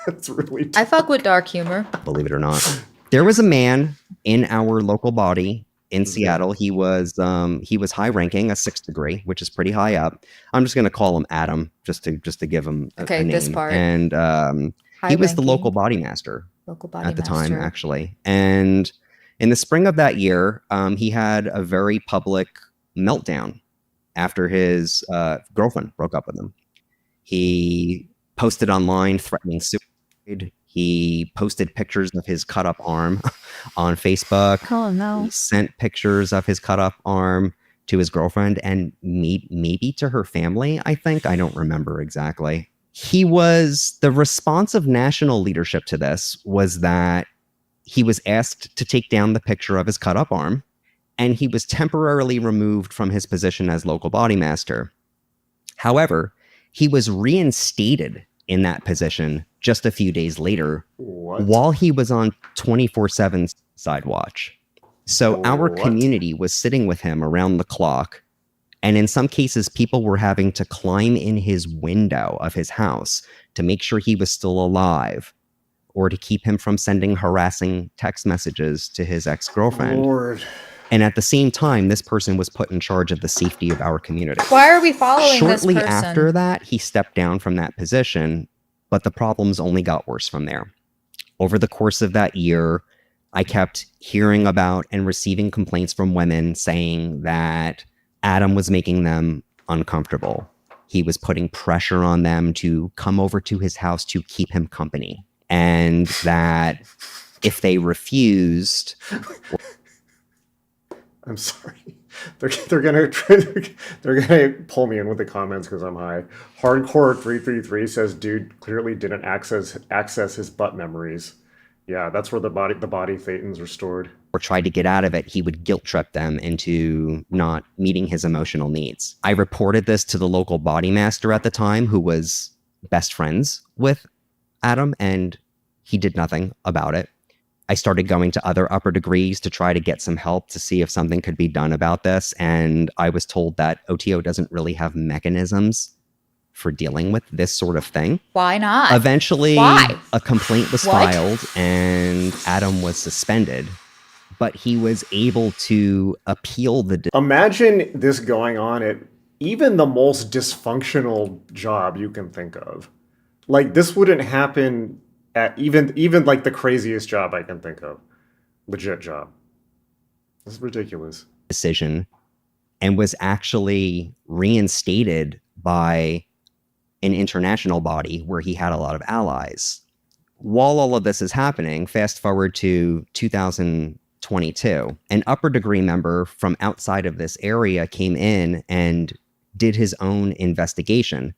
That's really I fuck with dark humor. Believe it or not, there was a man in our local body in Seattle. He was high ranking, a 6th degree, which is pretty high up. I'm just going to call him Adam, just to give him a name. this part. And he was the High-ranking local body master local body at the master. time, actually. And In the spring of that year, he had a very public meltdown after his girlfriend broke up with him. He posted online threatening suicide. He posted pictures of his cut up arm on Facebook. Oh no. He sent pictures of his cut up arm to his girlfriend and maybe to her family, I think. I don't remember exactly. The response of national leadership to this was that he was asked to take down the picture of his cut up arm, and he was temporarily removed from his position as local body master. However, he was reinstated in that position just a few days later. What? While he was on 24/7 side watch. So our What? community was sitting with him around the clock. And in some cases, people were having to climb in his window of his house to make sure he was still alive, or to keep him from sending harassing text messages to his ex-girlfriend. Lord. And at the same time, this person was put in charge of the safety of our community. Why are we following Shortly this person? after that, he stepped down from that position, but the problems only got worse from there. Over the course of that year, I kept hearing about and receiving complaints from women saying that Adam was making them uncomfortable. He was putting pressure on them to come over to his house to keep him company. And that if they refused... I'm sorry. They're gonna pull me in with the comments because I'm high. Hardcore 333 says dude clearly didn't access his butt memories. Yeah, that's where the body thetans are stored. or tried to get out of it, he would guilt trip them into not meeting his emotional needs. I reported this to the local body master at the time, who was best friends with Adam, and he did nothing about it. I started going to other upper degrees to try to get some help to see if something could be done about this. And I was told that OTO doesn't really have mechanisms for dealing with this sort of thing. Why not? Eventually, Why? a complaint was What? filed and Adam was suspended, but he was able to appeal the Imagine this going on at even the most dysfunctional job you can think of. Like, this wouldn't happen at even like the craziest job I can think of. Legit job. This is ridiculous. decision and was actually reinstated by an international body where he had a lot of allies. While all of this is happening, fast forward to 2022, an upper degree member from outside of this area came in and did his own investigation.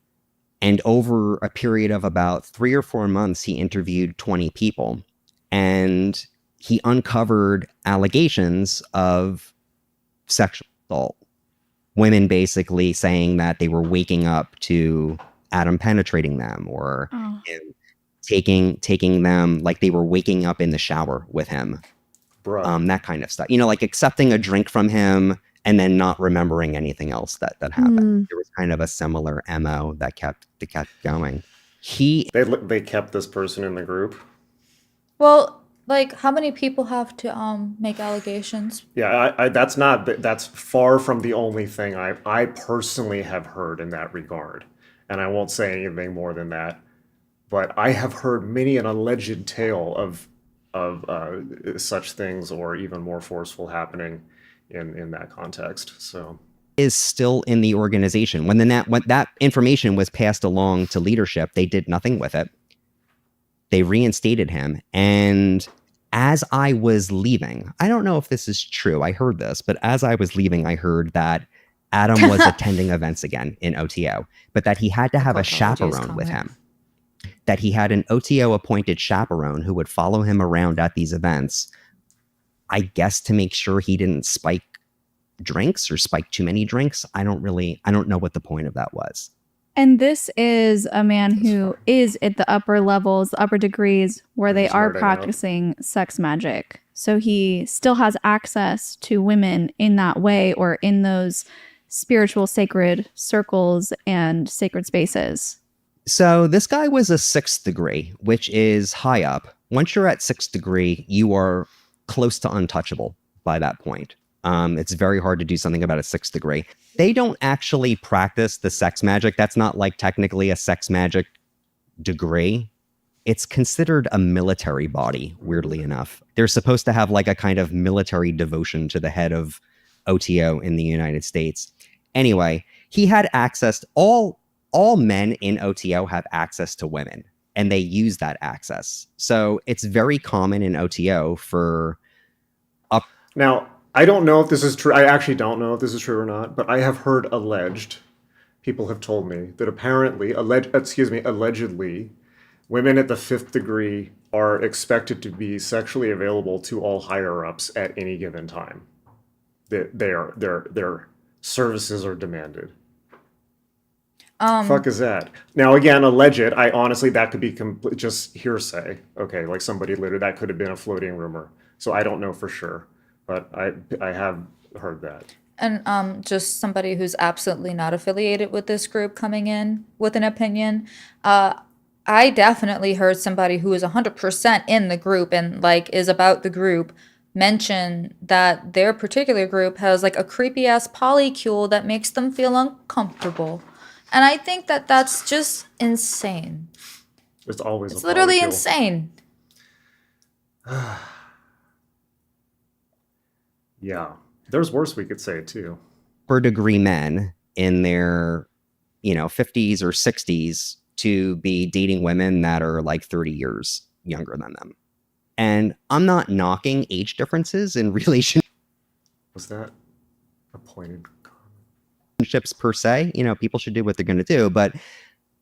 And over a period of about 3 or 4 months, he interviewed 20 people. And he uncovered allegations of sexual assault. Women basically saying that they were waking up to Adam penetrating them, or him taking them, like they were waking up in the shower with him. Bruh. That kind of stuff. You know, like accepting a drink from him and then not remembering anything else that happened. There was kind of a similar MO that kept going. They kept this person in the group. Well, like, how many people have to make allegations? Yeah, that's far from the only thing I personally have heard in that regard. And I won't say anything more than that. But I have heard many an alleged tale of such things, or even more forceful, happening in that context. So is still in the organization. When that information was passed along to leadership, they did nothing with it. They reinstated him. And as I was leaving, I don't know if this is true, I heard this, but as I was leaving, I heard that Adam was attending events again in OTO, but that he had to have a chaperone with him. That he had an OTO appointed chaperone who would follow him around at these events, I guess to make sure he didn't spike drinks or spike too many drinks. I don't know what the point of that was. And this is a man who is at the upper levels, the upper degrees, where they Just are nerding out. practicing sex magic. So he still has access to women in that way, or in those spiritual sacred circles and sacred spaces. So this guy was a 6th degree, which is high up. Once you're at 6th degree, you are close to untouchable by that point. It's very hard to do something about a 6th degree. They don't actually practice the sex magic. That's not like technically a sex magic degree. it's considered a military body, weirdly enough. They're supposed to have like a kind of military devotion to the head of OTO in the United States. Anyway, he had access, all men in OTO have access to women, and they use that access. So it's very common in OTO for Now, I don't know if this is true. I actually don't know if this is true or not, but I have heard alleged. People have told me that apparently, allegedly, women at the 5th degree are expected to be sexually available to all higher-ups at any given time. Their services are demanded. Fuck is that? Now, again, alleged. I honestly, that could be just hearsay. Okay, like somebody literally, that could have been a floating rumor. So I don't know for sure, but I have heard that. And just somebody who's absolutely not affiliated with this group coming in with an opinion. I definitely heard somebody who is 100% in the group and like is about the group mention that their particular group has like a creepy ass polycule that makes them feel uncomfortable. And I think that that's just insane. It's always It's a literally polycule. insane. Yeah. There's worse we could say too. upper degree men in their 50s or 60s to be dating women that are like 30 years younger than them. And I'm not knocking age differences in relationships Was that a pointed comment? per se. People should do what they're going to do, but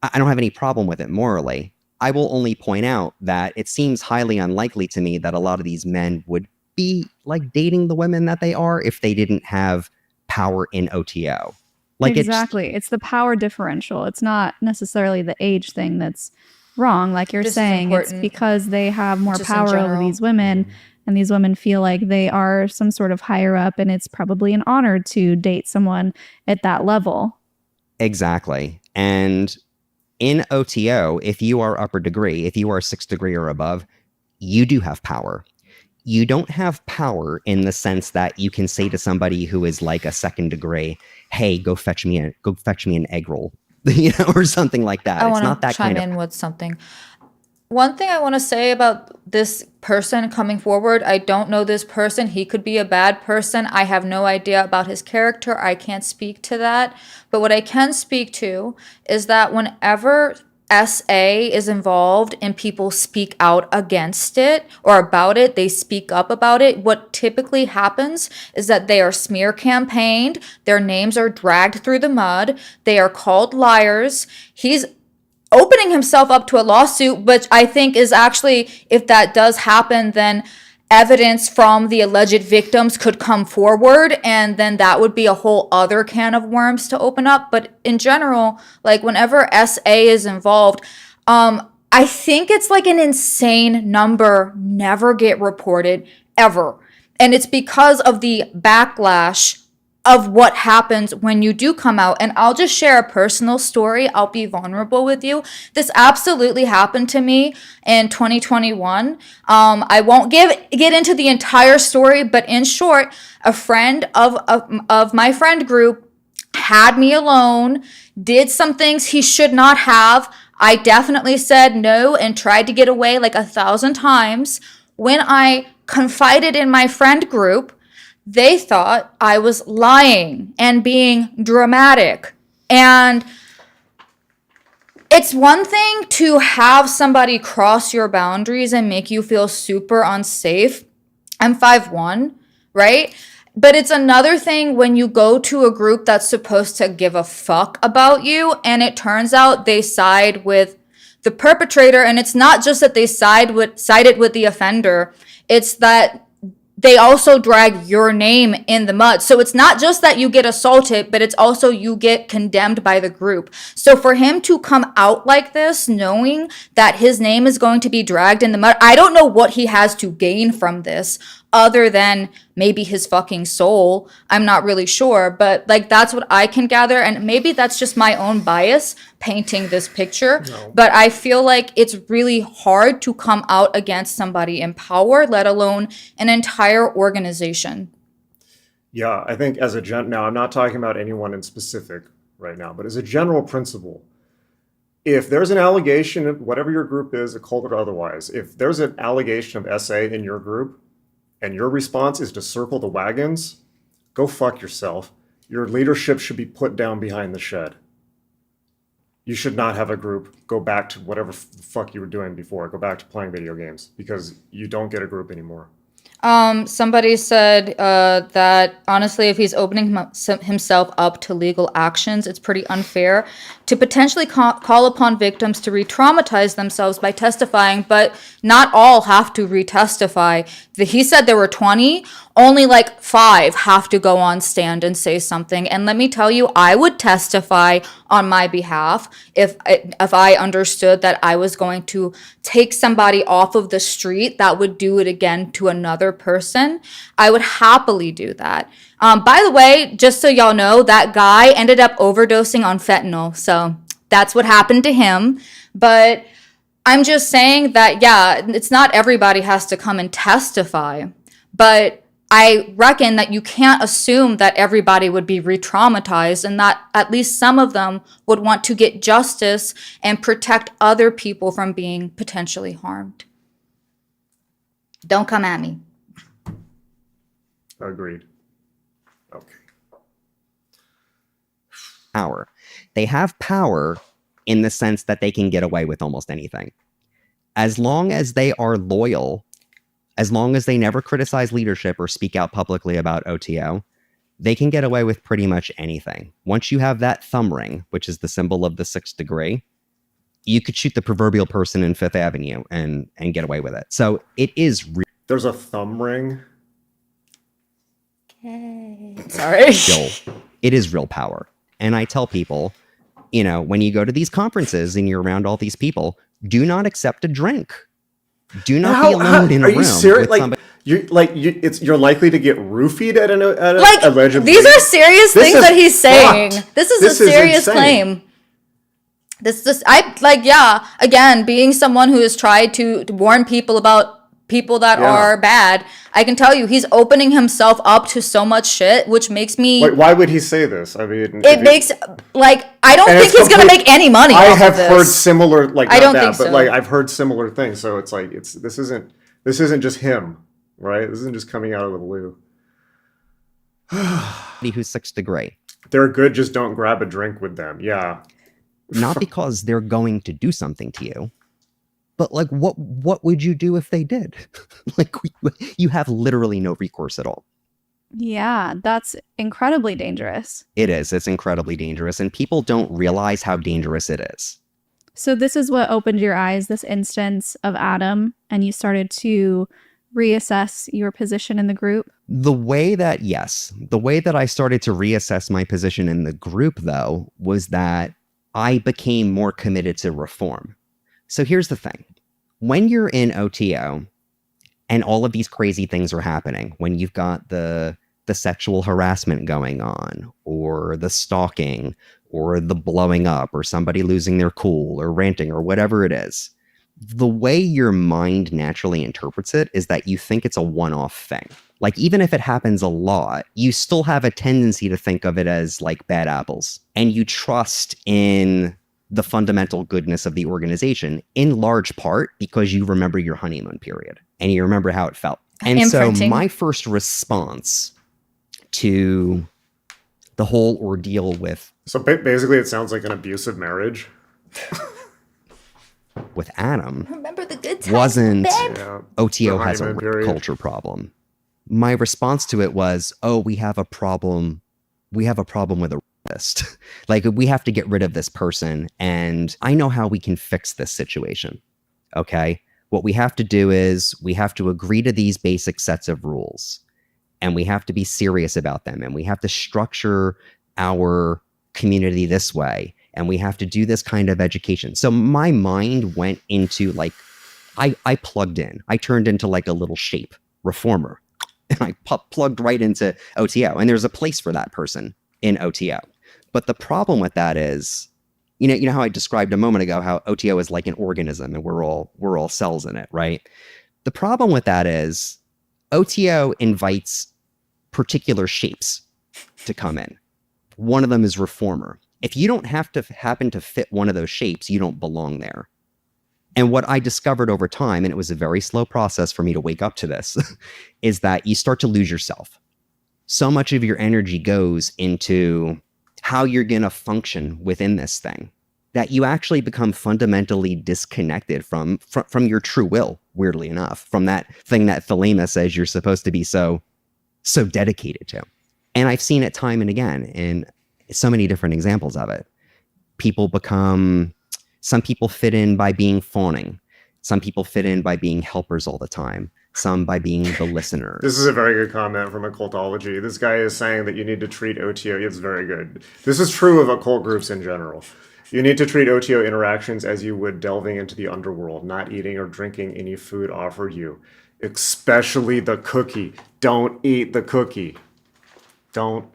I don't have any problem with it morally. I will only point out that it seems highly unlikely to me that a lot of these men would be like dating the women that they are if they didn't have power in OTO. Like exactly. It's the power differential. It's not necessarily the age thing that's wrong. Like you're This is saying, it's important. because they have more Just in power over general. these women, and these women feel like they are some sort of higher up, and it's probably an honor to date someone at that level. Exactly. And in OTO, if you are upper degree, if you are 6th degree or above, you do have power. You don't have power in the sense that you can say to somebody who is like a 2nd degree, "Hey, go fetch me an egg roll," or something like that. I It's want not to that chime kind of. in with something. One thing I want to say about this person coming forward, I don't know this person. He could be a bad person. I have no idea about his character. I can't speak to that. But what I can speak to is that whenever SA is involved and people speak out against it or about it, they speak up about it, what typically happens is that they are smear campaigned, their names are dragged through the mud, they are called liars. He's opening himself up to a lawsuit, which I think is actually, if that does happen, then evidence from the alleged victims could come forward, and then that would be a whole other can of worms to open up. But in general, like whenever SA is involved, I think it's like an insane number never get reported ever. And it's because of the backlash of what happens when you do come out. And I'll just share a personal story. I'll be vulnerable with you. This absolutely happened to me in 2021. I won't get into the entire story, but in short, a friend of my friend group had me alone, did some things he should not have. I definitely said no and tried to get away like 1,000 times. When I confided in my friend group, they thought I was lying and being dramatic. And it's one thing to have somebody cross your boundaries and make you feel super unsafe. I'm 5'1", right? But it's another thing when you go to a group that's supposed to give a fuck about you, and it turns out they side with the perpetrator. And it's not just that they sided with the offender, it's that they also drag your name in the mud. So it's not just that you get assaulted, but it's also you get condemned by the group. So for him to come out like this, knowing that his name is going to be dragged in the mud, I don't know what he has to gain from this other than maybe his fucking soul. I'm not really sure, but like that's what I can gather. And maybe that's just my own bias painting this picture. No. But I feel like it's really hard to come out against somebody in power, let alone an entire organization. Yeah, I think as now I'm not talking about anyone in specific right now, but as a general principle, if there's an allegation of whatever your group is, a cult or otherwise, if there's an allegation of SA in your group and your response is to circle the wagons, go fuck yourself. Your leadership should be put down behind the shed. You should not have a group go back to whatever the fuck you were doing before. Go back to playing video games because you don't get a group anymore. Somebody said that honestly, if he's opening himself up to legal actions, it's pretty unfair to potentially call upon victims to re-traumatize themselves by testifying, but not all have to re-testify. He said there were 20, only like 5 have to go on stand and say something. And let me tell you, I would testify on my behalf if I understood that I was going to take somebody off of the street that would do it again to another person. I would happily do that. By the way, just so y'all know, that guy ended up overdosing on fentanyl. So that's what happened to him. But I'm just saying that, yeah, it's not everybody has to come and testify. But I reckon that you can't assume that everybody would be re-traumatized and that at least some of them would want to get justice and protect other people from being potentially harmed. Don't come at me. Agreed. Okay. Power. They have power in the sense that they can get away with almost anything. As long as they are loyal, as long as they never criticize leadership or speak out publicly about OTO, they can get away with pretty much anything. Once you have that thumb ring, which is the symbol of the 6th degree, you could shoot the proverbial person in Fifth Avenue and get away with it. So it is There's a thumb ring. Sorry. it is real power. And I tell people, you know, when you go to these conferences and you're around all these people, do not accept a drink. Do not be alone in a room. Are you serious? You're likely to get roofied at like, allegedly. These are serious things that he's saying. This is a serious claim. Again, being someone who has tried to warn people about people that are bad, I can tell you he's opening himself up to so much shit, which makes me... Wait, why would he say this? I mean... It makes... Like, I don't think he's going to make any money I off have of this. heard similar... Like, I not don't that, think but so. like, I've heard similar things, so it's like, this isn't just him, right? This isn't just coming out of the blue. Who's 6th degree. They're good, just don't grab a drink with them. Yeah. Not because they're going to do something to you, but like, what would you do if they did? Like, you have literally no recourse at all. Yeah, that's incredibly dangerous. It is. It's incredibly dangerous. And people don't realize how dangerous it is. So this is what opened your eyes, this instance of Adam, and you started to reassess your position in the group? The way that I started to reassess my position in the group, though, was that I became more committed to reform. So here's the thing. When you're in OTO and all of these crazy things are happening, when you've got the sexual harassment going on, or the stalking, or the blowing up, or somebody losing their cool, or ranting, or whatever it is, the way your mind naturally interprets it is that you think it's a one-off thing. Like, even if it happens a lot, you still have a tendency to think of it as like bad apples. And you trust in the fundamental goodness of the organization, in large part because you remember your honeymoon period and you remember how it felt. And so my first response to the whole ordeal with... So basically it sounds like an abusive marriage. with Adam, remember the good times, wasn't Yeah, OTO the has a honeymoon rape period. culture problem. My response to it was, oh, we have a problem with a rapist. Like, we have to get rid of this person, and I know how we can fix this situation. Okay? What we have to do is we have to agree to these basic sets of rules, and we have to be serious about them, and we have to structure our community this way, and we have to do this kind of education. So my mind went into, like, I plugged in. I turned into like a little shape reformer, and I plugged right into OTO, and there's a place for that person in OTO. But the problem with that is, you know how I described a moment ago how OTO is like an organism and we're all cells in it, right? The problem with that is OTO invites particular shapes to come in. One of them is reformer. If you don't have to happen to fit one of those shapes, you don't belong there. And what I discovered over time, and it was a very slow process for me to wake up to this, is that you start to lose yourself. So much of your energy goes into how you're going to function within this thing that you actually become fundamentally disconnected from your true will, weirdly enough, from that thing that Thelema says you're supposed to be so dedicated to. And I've seen it time and again in so many different examples of it. Some people fit in by being fawning. Some people fit in by being helpers all the time. Some by being the listeners. This is a very good comment from Occultology. This guy is saying that you need to treat OTO. It's very good. This is true of occult groups in general. You need to treat OTO interactions as you would delving into the underworld, not eating or drinking any food offered you, especially the cookie. Don't eat the cookie. Don't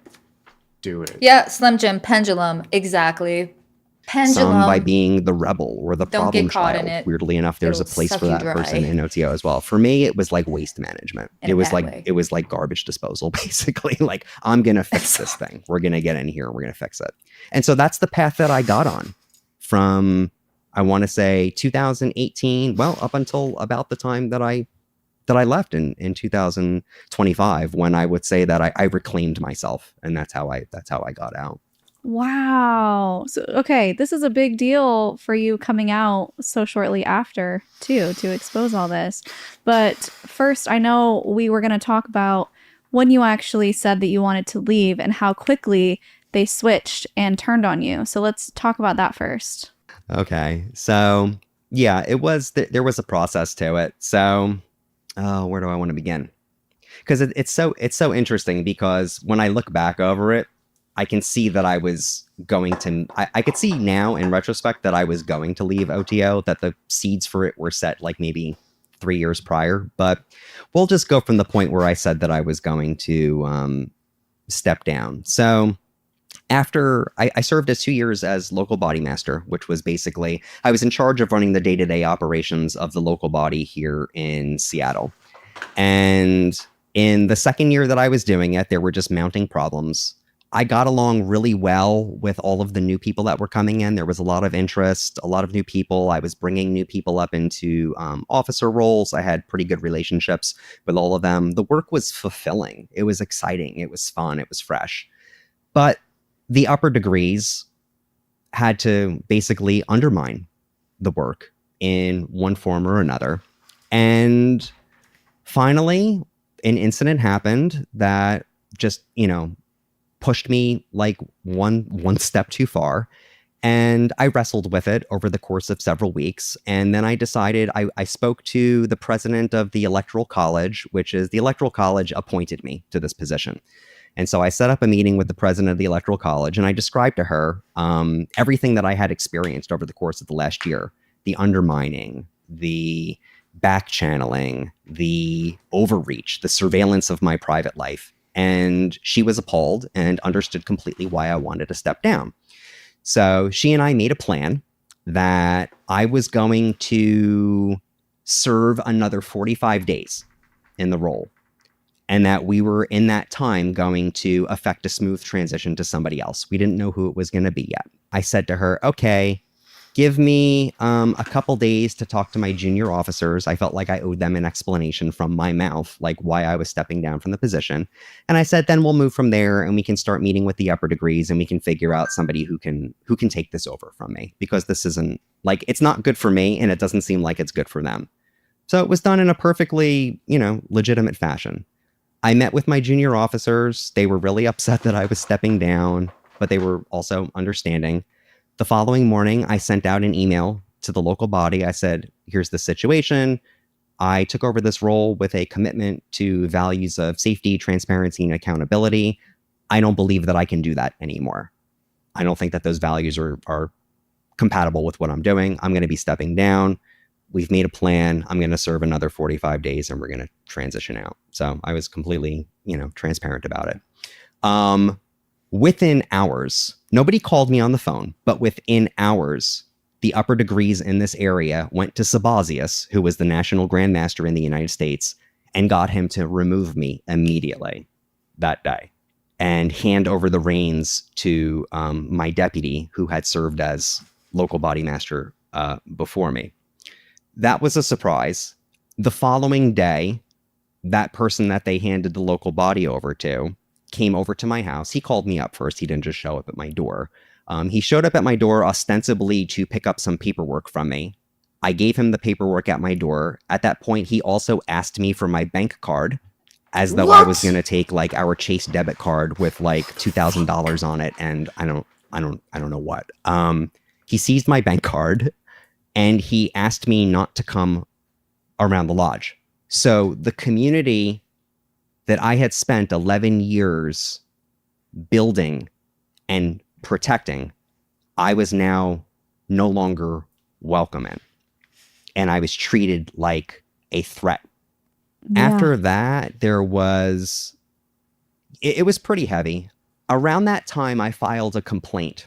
do it. Yeah, Slim Jim, pendulum, exactly. Pendulum. Some by being the rebel or the Don't problem get caught child. in it. Weirdly enough, there's a It'll place suck for you that dry. person in OTO as well. For me, it was like waste management. In It a was bad like way. it was like garbage disposal, basically. Like, I'm gonna fix this thing. We're gonna get in here and we're gonna fix it. And so that's the path that I got on from, I want to say 2018, well, up until about the time that I left in 2025, when I would say that I reclaimed myself, and that's how I got out. Wow. So, okay, this is a big deal for you coming out so shortly after, too, to expose all this. But first, I know we were going to talk about when you actually said that you wanted to leave and how quickly they switched and turned on you. So let's talk about that first. Okay. So, yeah, it was there was a process to it. So, where do I want to begin? Because it's so interesting, because when I look back over it, I can see that I was going to, I could see now in retrospect that I was going to leave OTO, that the seeds for it were set like maybe 3 years prior. But we'll just go from the point where I said that I was going to step down. So after I served as 2 years as local body master, which was basically, I was in charge of running the day-to-day operations of the local body here in Seattle. And in the second year that I was doing it, there were just mounting problems. I got along really well with all of the new people that were coming in. There was a lot of interest, a lot of new people. I was bringing new people up into officer roles. I had pretty good relationships with all of them. The work was fulfilling. It was exciting. It was fun. It was fresh. But the upper degrees had to basically undermine the work in one form or another. And finally, an incident happened that just, pushed me like one step too far. And I wrestled with it over the course of several weeks. And then I decided, I spoke to the president of the Electoral College, which is the Electoral College appointed me to this position. And so I set up a meeting with the president of the Electoral College, and I described to her everything that I had experienced over the course of the last year: the undermining, the back channeling, the overreach, the surveillance of my private life. And she was appalled and understood completely why I wanted to step down. So she and I made a plan that I was going to serve another 45 days in the role, and that we were in that time going to effect a smooth transition to somebody else. We didn't know who it was going to be yet. I said to her, okay, give me a couple days to talk to my junior officers. I felt like I owed them an explanation from my mouth, like why I was stepping down from the position. And I said, then we'll move from there, and we can start meeting with the upper degrees, and we can figure out somebody who can take this over from me, because this isn't, like, it's not good for me, and it doesn't seem like it's good for them. So it was done in a perfectly, legitimate fashion. I met with my junior officers. They were really upset that I was stepping down, but they were also understanding. The following morning, I sent out an email to the local body. I said, here's the situation. I took over this role with a commitment to values of safety, transparency, and accountability. I don't believe that I can do that anymore. I don't think that those values are compatible with what I'm doing. I'm going to be stepping down. We've made a plan. I'm going to serve another 45 days, and we're going to transition out. So I was completely, transparent about it. Within hours, nobody called me on the phone, but within hours, the upper degrees in this area went to Sabazius, who was the national grandmaster in the United States, and got him to remove me immediately that day. and hand over the reins to my deputy, who had served as local body master before me. That was a surprise. The following day, that person that they handed the local body over to came over to my house. He called me up first. He didn't just show up at my door. He showed up at my door ostensibly to pick up some paperwork from me. I gave him the paperwork at my door. At that point, he also asked me for my bank card, as though I was going to take like our Chase debit card with like $2,000 on it, and I don't know what. He seized my bank card, and he asked me not to come around the lodge. So the community that I had spent 11 years building and protecting, I was now no longer welcome in. And I was treated like a threat. Yeah. After that, there was... It was pretty heavy. Around that time, I filed a complaint.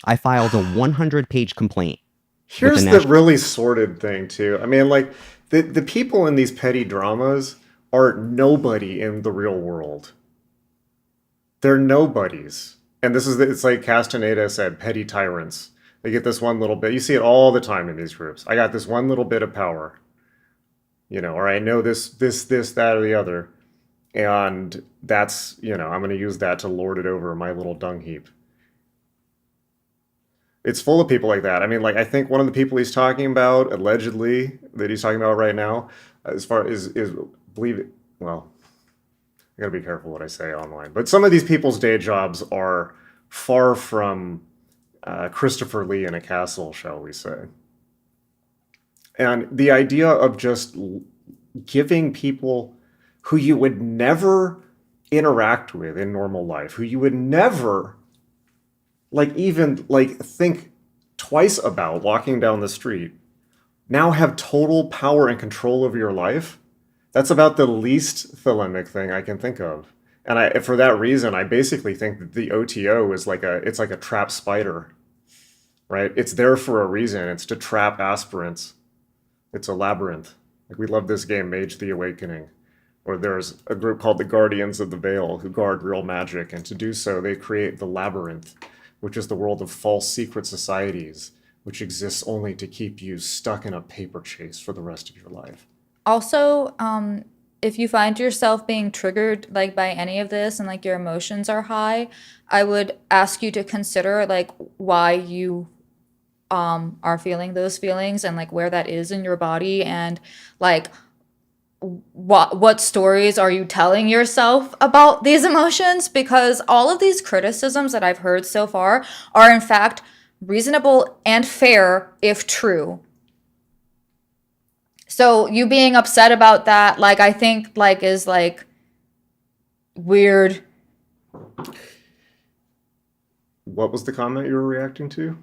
I filed a 100-page complaint. Here's the really sordid thing, too. I mean, like, the people in these petty dramas are nobody in the real world. They're nobodies. And it's like Castaneda said, petty tyrants. They get this one little bit. You see it all the time in these groups. I got this one little bit of power. You know, or I know this, that, or the other. And that's, you know, I'm going to use that to lord it over my little dung heap. It's full of people like that. I mean, like, I think one of the people he's talking about, allegedly, that he's talking about right now, as far as believe it, well, I gotta be careful what I say online. But some of these people's day jobs are far from Christopher Lee in a castle, shall we say. And the idea of just giving people who you would never interact with in normal life, who you would never even think twice about walking down the street, now have total power and control over your life. That's about the least Thelemic thing I can think of. And for that reason, I basically think that the OTO is like a trap spider, right? It's there for a reason. It's to trap aspirants. It's a labyrinth. Like, we love this game, Mage the Awakening, where there's a group called the Guardians of the Veil who guard real magic. And to do so, they create the labyrinth, which is the world of false secret societies, which exists only to keep you stuck in a paper chase for the rest of your life. Also, if you find yourself being triggered like by any of this and like your emotions are high, I would ask you to consider like why you are feeling those feelings and like where that is in your body, and like what stories are you telling yourself about these emotions, because all of these criticisms that I've heard so far are in fact reasonable and fair if true. So you being upset about that, like, I think like is like weird. What was the comment you were reacting to?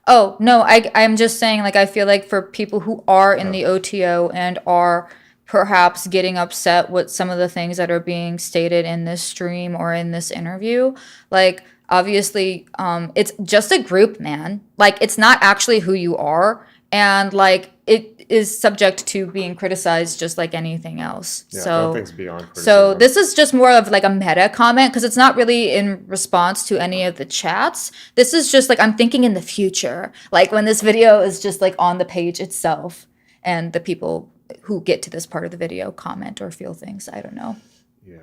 Oh, no, I'm just saying, like, I feel like for people who are in the OTO and are perhaps getting upset with some of the things that are being stated in this stream or in this interview, like, obviously, it's just a group, man. Like, it's not actually who you are. And, like, it is subject to being criticized just like anything else. Yeah, so nothing's beyond criticism. So this is just more of like a meta comment, because it's not really in response to any of the chats. This is just like, I'm thinking in the future, like when this video is just like on the page itself and the people who get to this part of the video comment or feel things. I don't know. Yeah.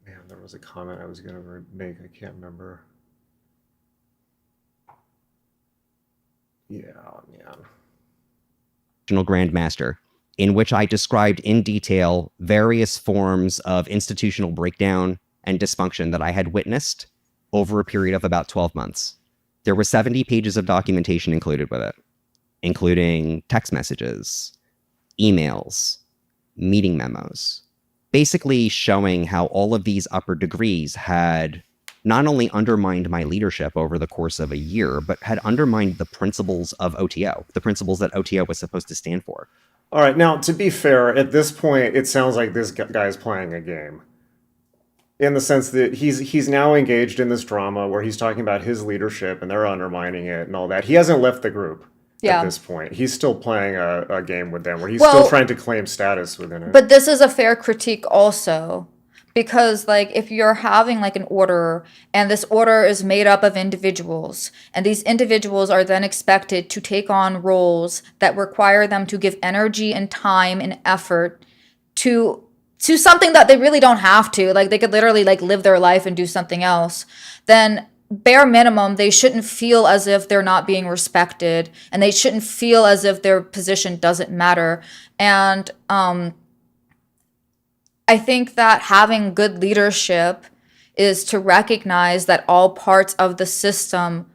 Man, there was a comment I was going to make. I can't remember. Yeah, man. Grandmaster, in which I described in detail various forms of institutional breakdown and dysfunction that I had witnessed over a period of about 12 months. There were 70 pages of documentation included with it, including text messages, emails, meeting memos, basically showing how all of these upper degrees had not only undermined my leadership over the course of a year, but had undermined the principles of OTO, the principles that OTO was supposed to stand for. All right, now, to be fair, at this point, it sounds like this guy's playing a game. In the sense that he's now engaged in this drama where he's talking about his leadership and they're undermining it and all that. He hasn't left the group at this point. He's still playing a game with them where he's still trying to claim status within it. But this is a fair critique also. Because like if you're having like an order and this order is made up of individuals and these individuals are then expected to take on roles that require them to give energy and time and effort to something that they really don't have to, like they could literally like live their life and do something else, then bare minimum they shouldn't feel as if they're not being respected, and they shouldn't feel as if their position doesn't matter. And I think that having good leadership is to recognize that all parts of the system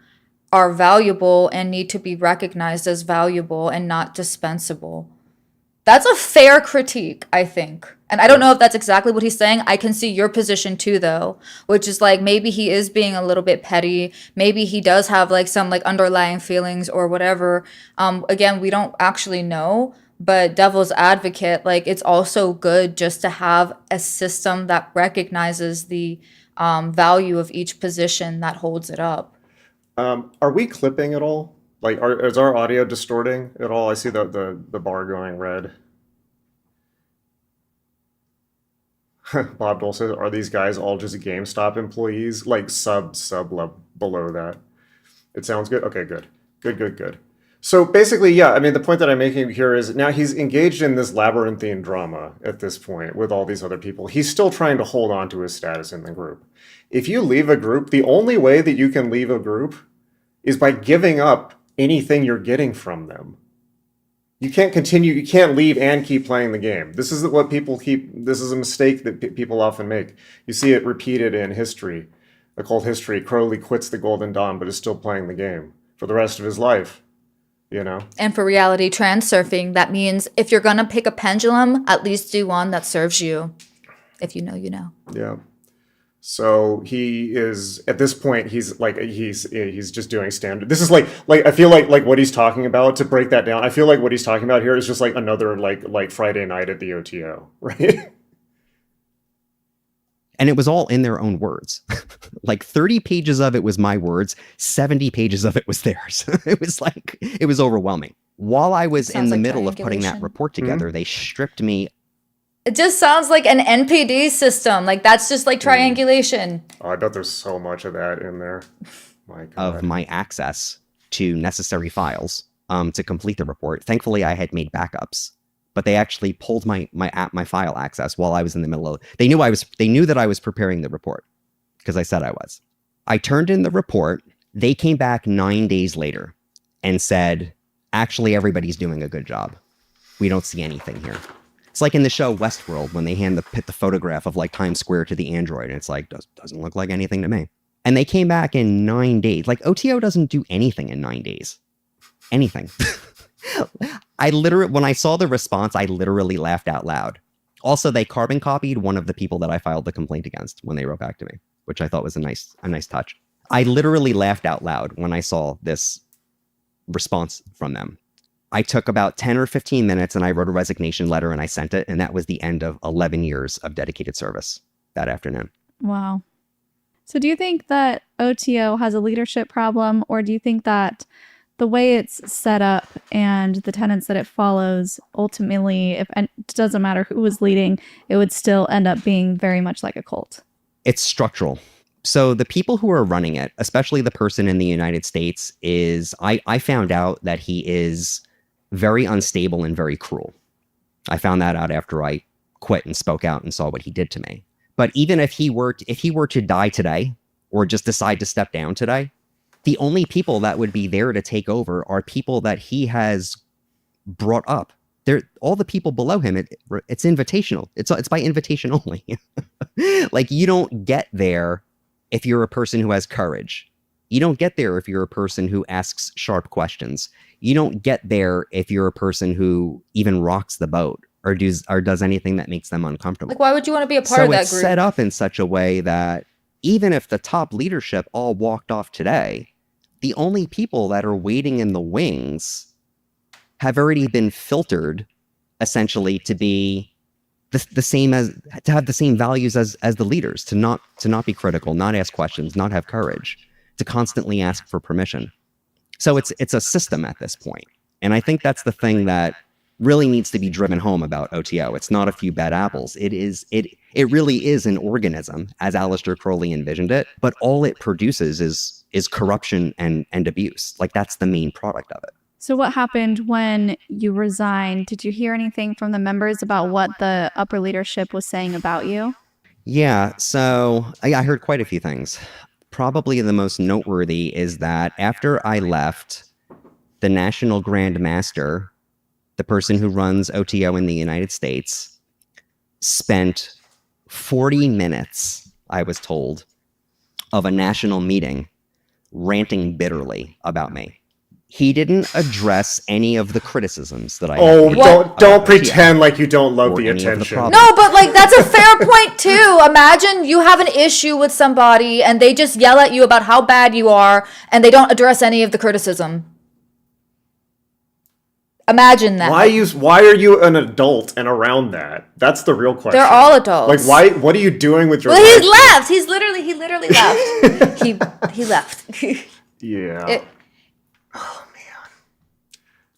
are valuable and need to be recognized as valuable and not dispensable. That's a fair critique, I think. And I don't know if that's exactly what he's saying. I can see your position too, though, which is like maybe he is being a little bit petty. Maybe he does have like some like underlying feelings or whatever. Again, we don't actually know. But devil's advocate, like it's also good just to have a system that recognizes the value of each position that holds it up. Are we clipping at all? Like, is our audio distorting at all? I see the bar going red. Bob Dole says, are these guys all just GameStop employees? Like sub level below that. It sounds good. Okay, good. So basically, yeah, I mean, the point that I'm making here is now he's engaged in this labyrinthine drama at this point with all these other people. He's still trying to hold on to his status in the group. If you leave a group, the only way that you can leave a group is by giving up anything you're getting from them. You can't continue, you can't leave and keep playing the game. This is what people this is a mistake that people often make. You see it repeated in history, occult history. Crowley quits the Golden Dawn, but is still playing the game for the rest of his life. You know? And for reality transurfing, that means if you're going to pick a pendulum, at least do one that serves you. If you know, you know. Yeah. So he is, at this point, he's just doing standard. This is like I feel like what he's talking about, to break that down, I feel like what he's talking about here is just like another like Friday night at the OTO, right? And it was all in their own words. Like 30 pages of it was my words, 70 pages of it was theirs. It was overwhelming. While I was in the middle of putting that report together, they stripped me. It just sounds like an NPD system. Like that's just like triangulation. Oh, I bet there's so much of that in there. My God. Of my access to necessary files to complete the report. Thankfully, I had made backups. But they actually pulled my file access while I was in the middle of. They knew that I was preparing the report because I said I was. I turned in the report. They came back 9 days later and said, actually, everybody's doing a good job. We don't see anything here. It's like in the show Westworld when they hand the photograph of like Times Square to the android, and it's like doesn't look like anything to me. And they came back in 9 days. Like OTO doesn't do anything in 9 days. Anything. When I saw the response, I literally laughed out loud. Also, they carbon copied one of the people that I filed the complaint against when they wrote back to me, which I thought was a nice touch. I literally laughed out loud when I saw this response from them. I took about 10 or 15 minutes and I wrote a resignation letter and I sent it. And that was the end of 11 years of dedicated service that afternoon. Wow. So do you think that OTO has a leadership problem, or do you think that the way it's set up and the tenets that it follows, ultimately, and it doesn't matter who was leading, it would still end up being very much like a cult? It's structural. So the people who are running it, especially the person in the United States, I found out that he is very unstable and very cruel. I found that out after I quit and spoke out and saw what he did to me. But even if he were to die today, or just decide to step down today, the only people that would be there to take over are people that he has brought up. All the people below him, it's invitational. It's by invitation only. Like, you don't get there if you're a person who has courage. You don't get there if you're a person who asks sharp questions. You don't get there if you're a person who even rocks the boat or does anything that makes them uncomfortable. Like, why would you want to be a part of that group? So it's set up in such a way that even if the top leadership all walked off today, the only people that are waiting in the wings have already been filtered, essentially, to be the same to have the same values as the leaders, to not be critical, not ask questions, not have courage, to constantly ask for permission. So it's a system at this point. And I think that's the thing that really needs to be driven home about OTO. It's not a few bad apples. It It really is an organism, as Aleister Crowley envisioned it, but all it produces is corruption and abuse. Like, that's the main product of it. So what happened when you resigned? Did you hear anything from the members about what the upper leadership was saying about you? Yeah, so I heard quite a few things. Probably the most noteworthy is that after I left, the National Grand Master, the person who runs OTO in the United States, spent 40 minutes, I was told, of a national meeting ranting bitterly about me. He didn't address any of the criticisms that I Oh, had don't about pretend OTO like you don't love or the any of the attention. problems. No, but like that's a fair point too. Imagine you have an issue with somebody and they just yell at you about how bad you are and they don't address any of the criticism. Imagine that. Why are you an adult and around that? That's the real question. They're all adults. Like, what are you doing with your Well, he life? left. He literally left. he left. Yeah. Oh man.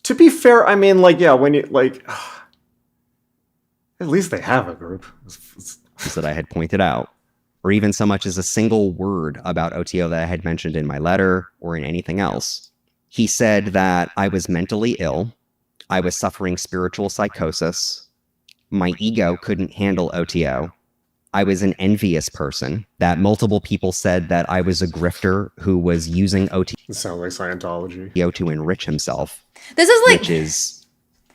To be fair, I mean, like, yeah, when you like, at least they have a group. That I had pointed out, or even so much as a single word about OTO that I had mentioned in my letter or in anything else. He said that I was mentally ill, I was suffering spiritual psychosis, my ego couldn't handle OTO, I was an envious person, that multiple people said that I was a grifter who was using OTO It sounds like Scientology. to enrich himself, This is like which is,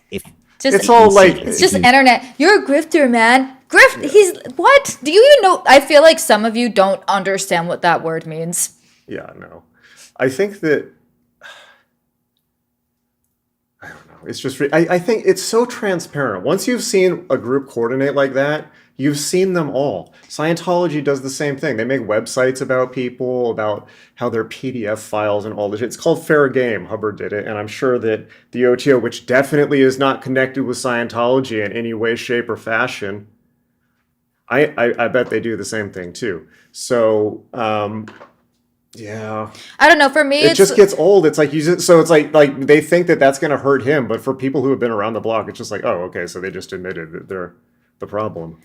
if just It's all like, it's just internet. You're a grifter, man. He's what? Do you even know? I feel like some of you don't understand what that word means. yeah, no. I think that, I don't know. It's just, I think it's so transparent. Once you've seen a group coordinate like that, you've seen them all. Scientology does the same thing. They make websites about people, about how their PDF files and all this shit. It's called Fair Game. Hubbard did it. And I'm sure that the OTO, which definitely is not connected with Scientology in any way, shape, or fashion, I bet they do the same thing too. So, yeah. I don't know. For me, It just gets old. It's like so it's like they think that that's going to hurt him, but for people who have been around the block, it's just like, oh, okay, so they just admitted that they're the problem.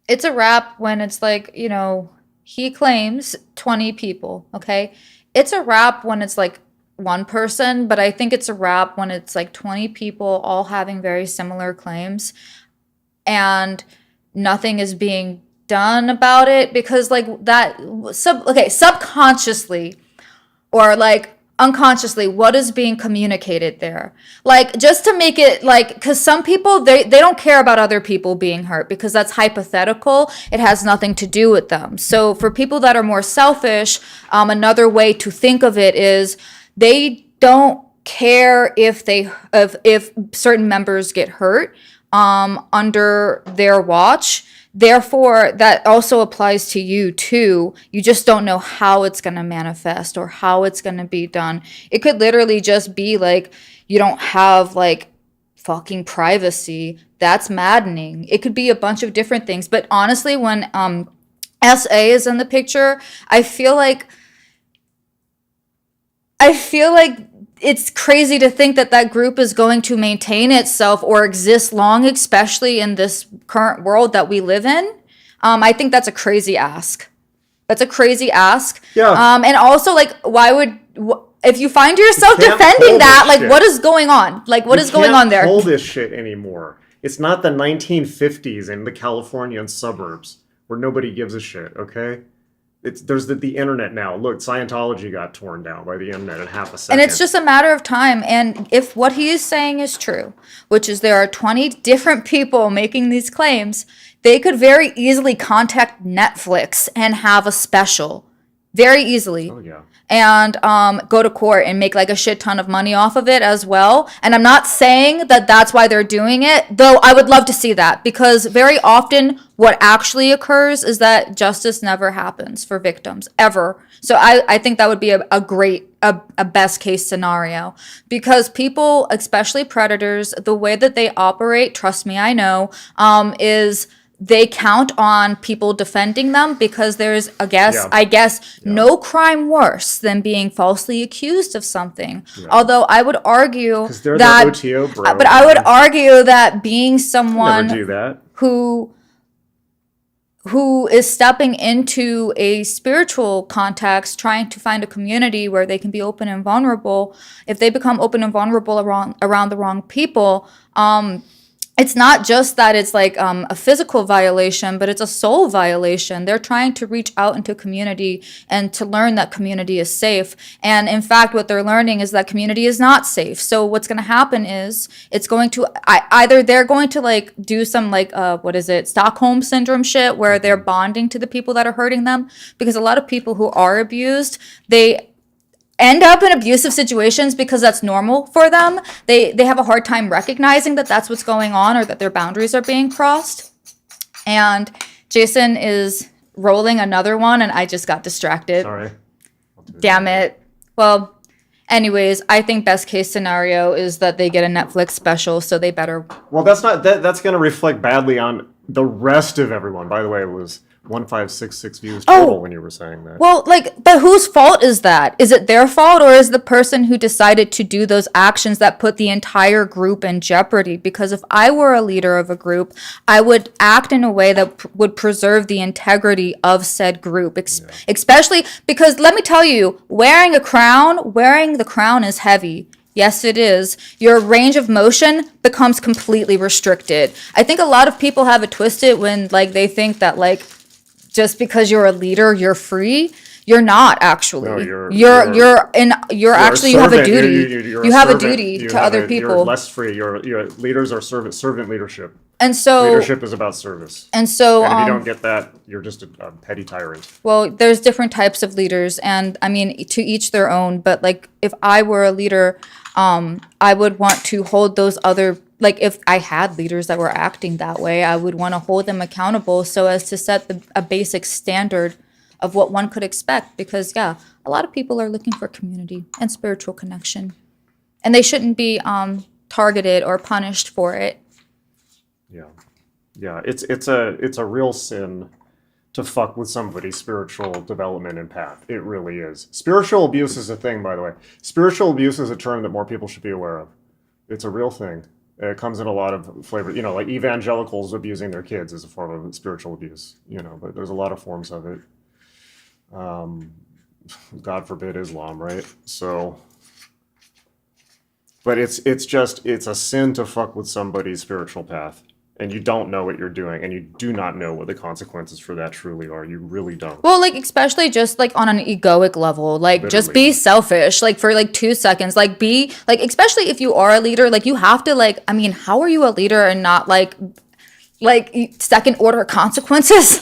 it's a wrap when it's like, you know, he claims 20 people, okay? It's a wrap when it's like one person, but I think it's a wrap when it's like 20 people all having very similar claims and nothing is being done about it because like that subconsciously or like unconsciously, what is being communicated there? Like, just to make it like, because some people, they don't care about other people being hurt because that's hypothetical. It has nothing to do with them. So for people that are more selfish, another way to think of it is they don't care if if certain members get hurt under their watch. Therefore, that also applies to you too. You just don't know how it's going to manifest or how it's going to be done. It could literally just be like you don't have like fucking privacy. That's maddening. It could be a bunch of different things. But honestly, when SA is in the picture, I feel like it's crazy to think that that group is going to maintain itself or exist long, especially in this current world that we live in. I think that's a crazy ask. That's a crazy ask. Yeah. And also, like, why would if you find yourself You can't defending hold that, this like, shit. what is going on? Like, what is going on there? You can't hold this shit anymore. It's not the 1950s in the Californian suburbs where nobody gives a shit, okay? There's the internet now. Look, Scientology got torn down by the internet in half a second. And it's just a matter of time. And if what he is saying is true, which is there are 20 different people making these claims, they could very easily contact Netflix and have a special. Very easily. Oh, yeah. And go to court and make like a shit ton of money off of it as well. And I'm not saying that that's why they're doing it, though I would love to see that because very often what actually occurs is that justice never happens for victims ever. So I think that would be a great, a best case scenario because people, especially predators, the way that they operate, trust me, I know, is they count on people defending them because there's, I guess, no crime worse than being falsely accused of something. Yeah. Although I would argue they're that, the OTO bro, but I would argue that being someone never do that. who who is stepping into a spiritual context, trying to find a community where they can be open and vulnerable, if they become open and vulnerable around the wrong people, it's not just that it's like a physical violation, but it's a soul violation. They're trying to reach out into community and to learn that community is safe. And in fact, what they're learning is that community is not safe. So what's going to happen is it's going to either they're going to like do some like Stockholm syndrome shit where they're bonding to the people that are hurting them, because a lot of people who are abused, they end up in abusive situations because that's normal for them. They have a hard time recognizing that that's what's going on or that their boundaries are being crossed. And Jason is rolling another one, and I just got distracted. Sorry. Damn it. Well, anyways, I think best case scenario is that they get a Netflix special, so they better. Well, that's going to reflect badly on the rest of everyone. By the way, it was 1566 views total when you were saying that. Well, but whose fault is that? Is it their fault, or is the person who decided to do those actions that put the entire group in jeopardy? Because if I were a leader of a group, I would act in a way that would preserve the integrity of said group, especially because, let me tell you, wearing the crown is heavy. Yes, it is. Your range of motion becomes completely restricted. I think a lot of people have it twisted when they think that just because you're a leader, you're free. You're not actually. No, you have a duty. You have a duty to other people. You're less free. Your leaders are servant leadership. And so leadership is about service. And if you don't get that, you're just a petty tyrant. Well, there's different types of leaders, and I mean, to each their own. But if I were a leader, I would want to hold those other. If I had leaders that were acting that way, I would want to hold them accountable so as to set a basic standard of what one could expect. Because, a lot of people are looking for community and spiritual connection. And they shouldn't be targeted or punished for it. Yeah. It's a real sin to fuck with somebody's spiritual development and path. It really is. Spiritual abuse is a thing, by the way. Spiritual abuse is a term that more people should be aware of. It's a real thing. It comes in a lot of flavors, like evangelicals abusing their kids is a form of spiritual abuse, but there's a lot of forms of it. God forbid Islam, right? So, but it's a sin to fuck with somebody's spiritual path, and you don't know what you're doing, and you do not know what the consequences for that truly are. You really don't. Well, especially just on an egoic level, just be selfish, for 2 seconds, be especially if you are a leader, you have to how are you a leader and not second order consequences,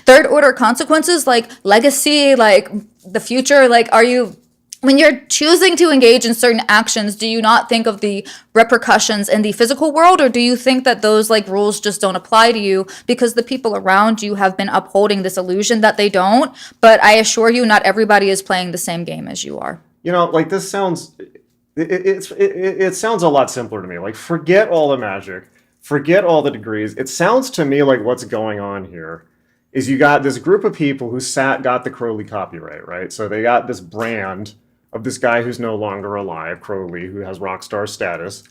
third order consequences, legacy, the future, are you, when you're choosing to engage in certain actions, do you not think of the repercussions in the physical world, or do you think that those rules just don't apply to you because the people around you have been upholding this illusion that they don't? But I assure you, not everybody is playing the same game as you are. This sounds, it sounds a lot simpler to me. Forget all the magic, forget all the degrees. It sounds to me like what's going on here is you got this group of people who got the Crowley copyright, right? So they got this brand of this guy who's no longer alive, Crowley, who has rock star status,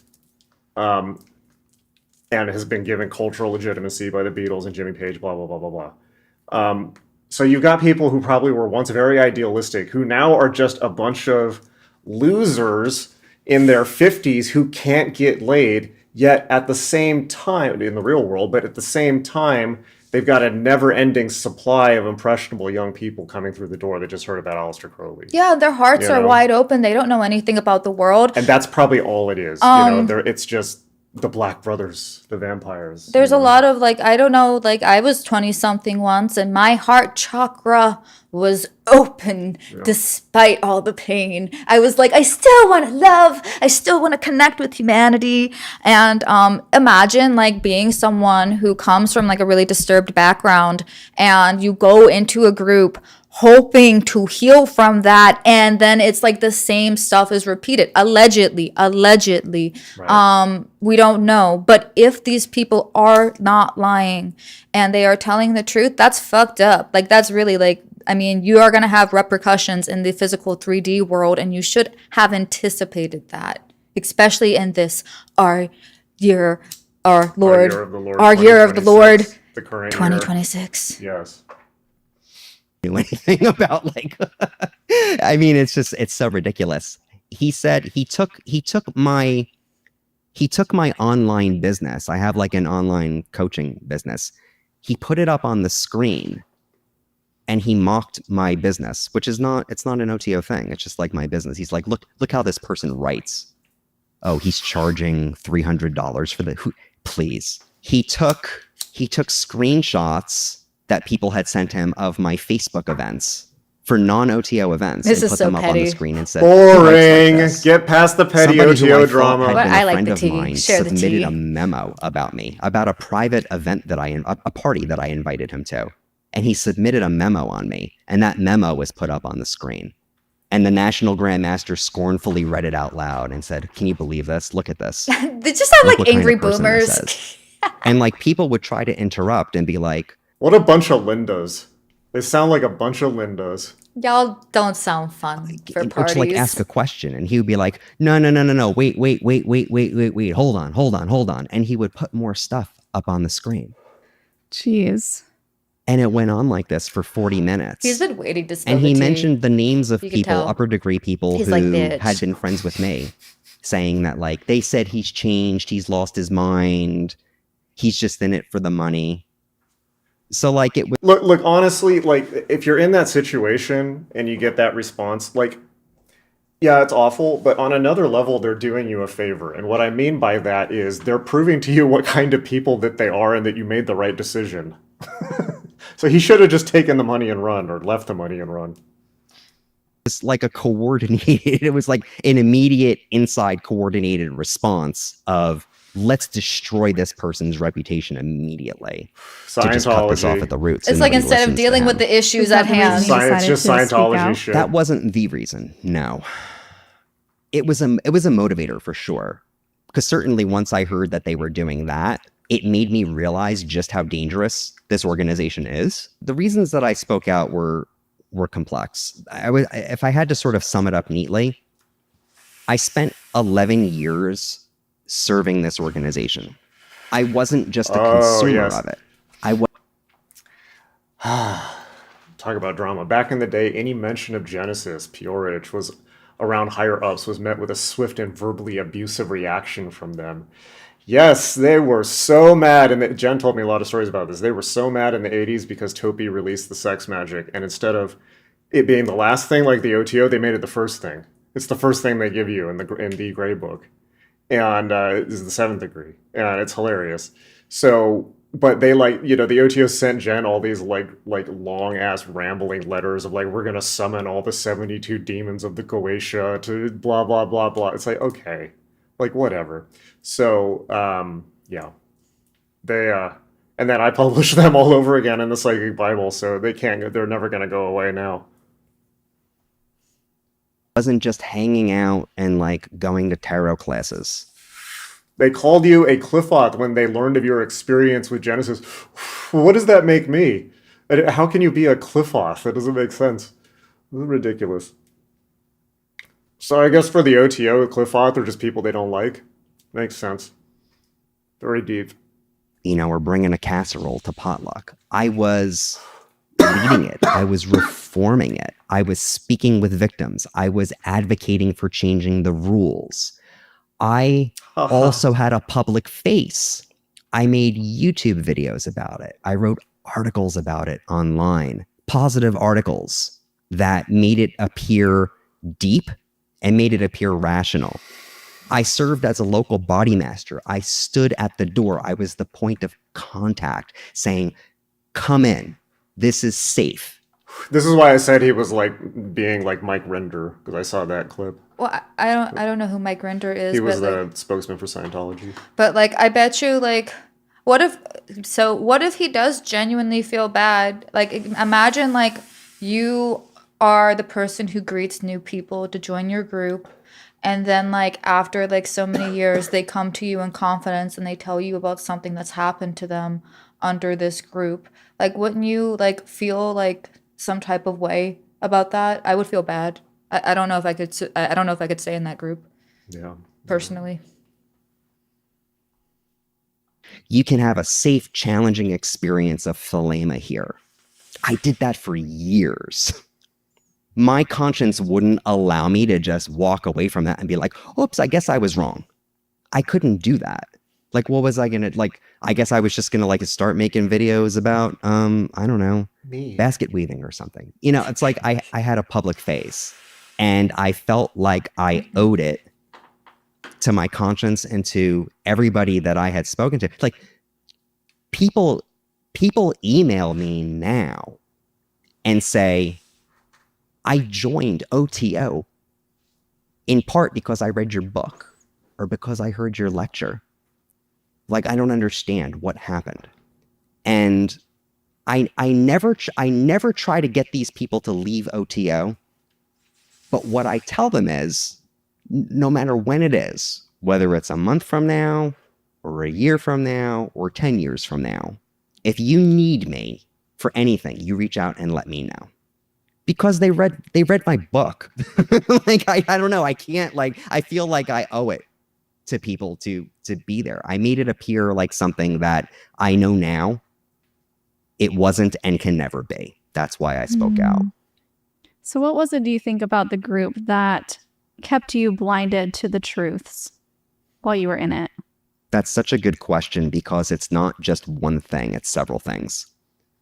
and has been given cultural legitimacy by the Beatles and Jimmy Page, blah, blah, blah, blah, blah. So you've got people who probably were once very idealistic, who now are just a bunch of losers in their 50s who can't get laid, yet at the same time, in the real world, but at the same time, they've got a never-ending supply of impressionable young people coming through the door that just heard about Aleister Crowley. Yeah, their hearts are wide open. They don't know anything about the world. And that's probably all it is. It's just the Black Brothers, the vampires. There's a lot of I was 20-something once, and my heart chakra was open despite all the pain. I was I still want to love. I still want to connect with humanity. And imagine being someone who comes from a really disturbed background, and you go into a group hoping to heal from that, and then it's the same stuff is repeated, allegedly. Right. We don't know, but if these people are not lying and they are telling the truth, that's fucked up. That's really you are going to have repercussions in the physical 3D world, and you should have anticipated that, especially in this our year of the Lord the current year. 2026. Yes. Do anything about like I mean it's so ridiculous. He said he took my online business. I have like an online coaching business. He put it up on the screen and he mocked my business, which is it's not an OTO thing. It's just like my business. He's like, look how this person writes. Oh, he's charging $300 for please. He took screenshots that people had sent him of my Facebook events for non-OTO events This and is put so them up on the petty. screen and said, "Who writes like Boring. this?" Get past the petty Somebody who I OTO thought drama. had But been I a like friend the of tea. mine Share the submitted tea. a memo about me, about a private event that a party that I invited him to. And he submitted a memo on me, and that memo was put up on the screen. And the National Grandmaster scornfully read it out loud and said, "Can you believe this? Look at this." They just sound Look like what kind angry of person this boomers. is. And like people would try to interrupt and be like, What a bunch of Lindas. They sound like a bunch of Lindas. Y'all don't sound fun for or parties. to like ask a question, and he would be like, no, wait, hold on. And he would put more stuff up on the screen. Jeez. And it went on like this for 40 minutes. He's been waiting to spill And the he tea. mentioned the names of You can people, tell. upper degree people He's who like, "Bitch." had been friends with me, saying that like, they said he's changed, he's lost his mind, he's just in it for the money. So like it was Look, honestly, like if you're in that situation and you get that response, like, yeah, it's awful, but on another level, they're doing you a favor. And what I mean by that is they're proving to you what kind of people that they are and that you made the right decision. So he should have just taken the money and run, or left the money and run. like a coordinated, it was like an immediate inside coordinated response of, let's destroy this person's reputation immediately. To just cut this off at the roots. It's and like nobody instead of listens to dealing with him. the issues Is that at the reason hand. you It's just decided to speak Scientology out? shit. That wasn't the reason. No. It was a motivator for sure. Because certainly once I heard that they were doing that, it made me realize just how dangerous this organization is. The reasons that I spoke out were complex. If I had to sort of sum it up neatly, I spent 11 years serving this organization. I wasn't just a consumer yes. of it. I was Talk about drama. Back in the day, any mention of Genesis, Peorage, was around higher ups was met with a swift and verbally abusive reaction from them. Yes, they were so mad, and Jen told me a lot of stories about this. They were so mad in the 80s because Topi released the sex magic, and instead of it being the last thing like the OTO, they made it the first thing. It's the first thing they give you in the Gray Book, and this is the 7th degree, and it's hilarious. So, but they the OTO sent Jen all these like long ass rambling letters of like, we're gonna summon all the 72 demons of the Goetia to blah blah blah blah. It's like, okay, like whatever. So yeah, they and then I published them all over again in the Psychic Bible, so they're never gonna go away now. wasn't just hanging out and like going to tarot classes. They called you a Cliffoth when they learned of your experience with Genesis. What does that make me? How can you be a Cliffoth? That doesn't make sense. This is ridiculous. So I guess for the OTO, Cliffoth are just people they don't like. Makes sense. Very deep. You know, we're bringing a casserole to potluck. I was leading it. I was reforming it. I was speaking with victims. I was advocating for changing the rules. I also had a public face. I made YouTube videos about it. I wrote articles about it online, positive articles that made it appear deep and made it appear rational. I served as a local body master. I stood at the door. I was the point of contact saying, come in. This is safe. This is why I said he was like being like Mike Render, because I saw that clip. Well, I don't know who Mike Render is. He was but the spokesman for Scientology. But like, I bet you, like, what if he does genuinely feel bad? Like, imagine like you are the person who greets new people to join your group, and then like after like so many years, they come to you in confidence and they tell you about something that's happened to them under this group. Like, wouldn't you like feel like some type of way about that? I would feel bad. I don't know if I could. I don't know if I could stay in that group. Yeah. Personally. You can have a safe, challenging experience of Thelema here. I did that for years. My conscience wouldn't allow me to just walk away from that and be like, oops, I guess I was wrong. I couldn't do that. Like, what was I gonna, like, I guess I was just gonna, like, start making videos about, I don't know, Me. basket weaving or something. You know, it's like I had a public face, and I felt like I owed it to my conscience and to everybody that I had spoken to. Like, people email me now and say, I joined OTO in part because I read your book or because I heard your lecture. Like, I don't understand what happened. And I never try to get these people to leave OTO. But what I tell them is, no matter when it is, whether it's a month from now or a year from now or 10 years from now, if you need me for anything, you reach out and let me know. Because they read my book. Like, I don't know. I can't, like, I feel like I owe it to people to be there. I made it appear like something that I know now it wasn't and can never be. That's why I spoke out. So what was it, do you think, about the group that kept you blinded to the truths while you were in it? That's such a good question, because it's not just one thing, it's several things.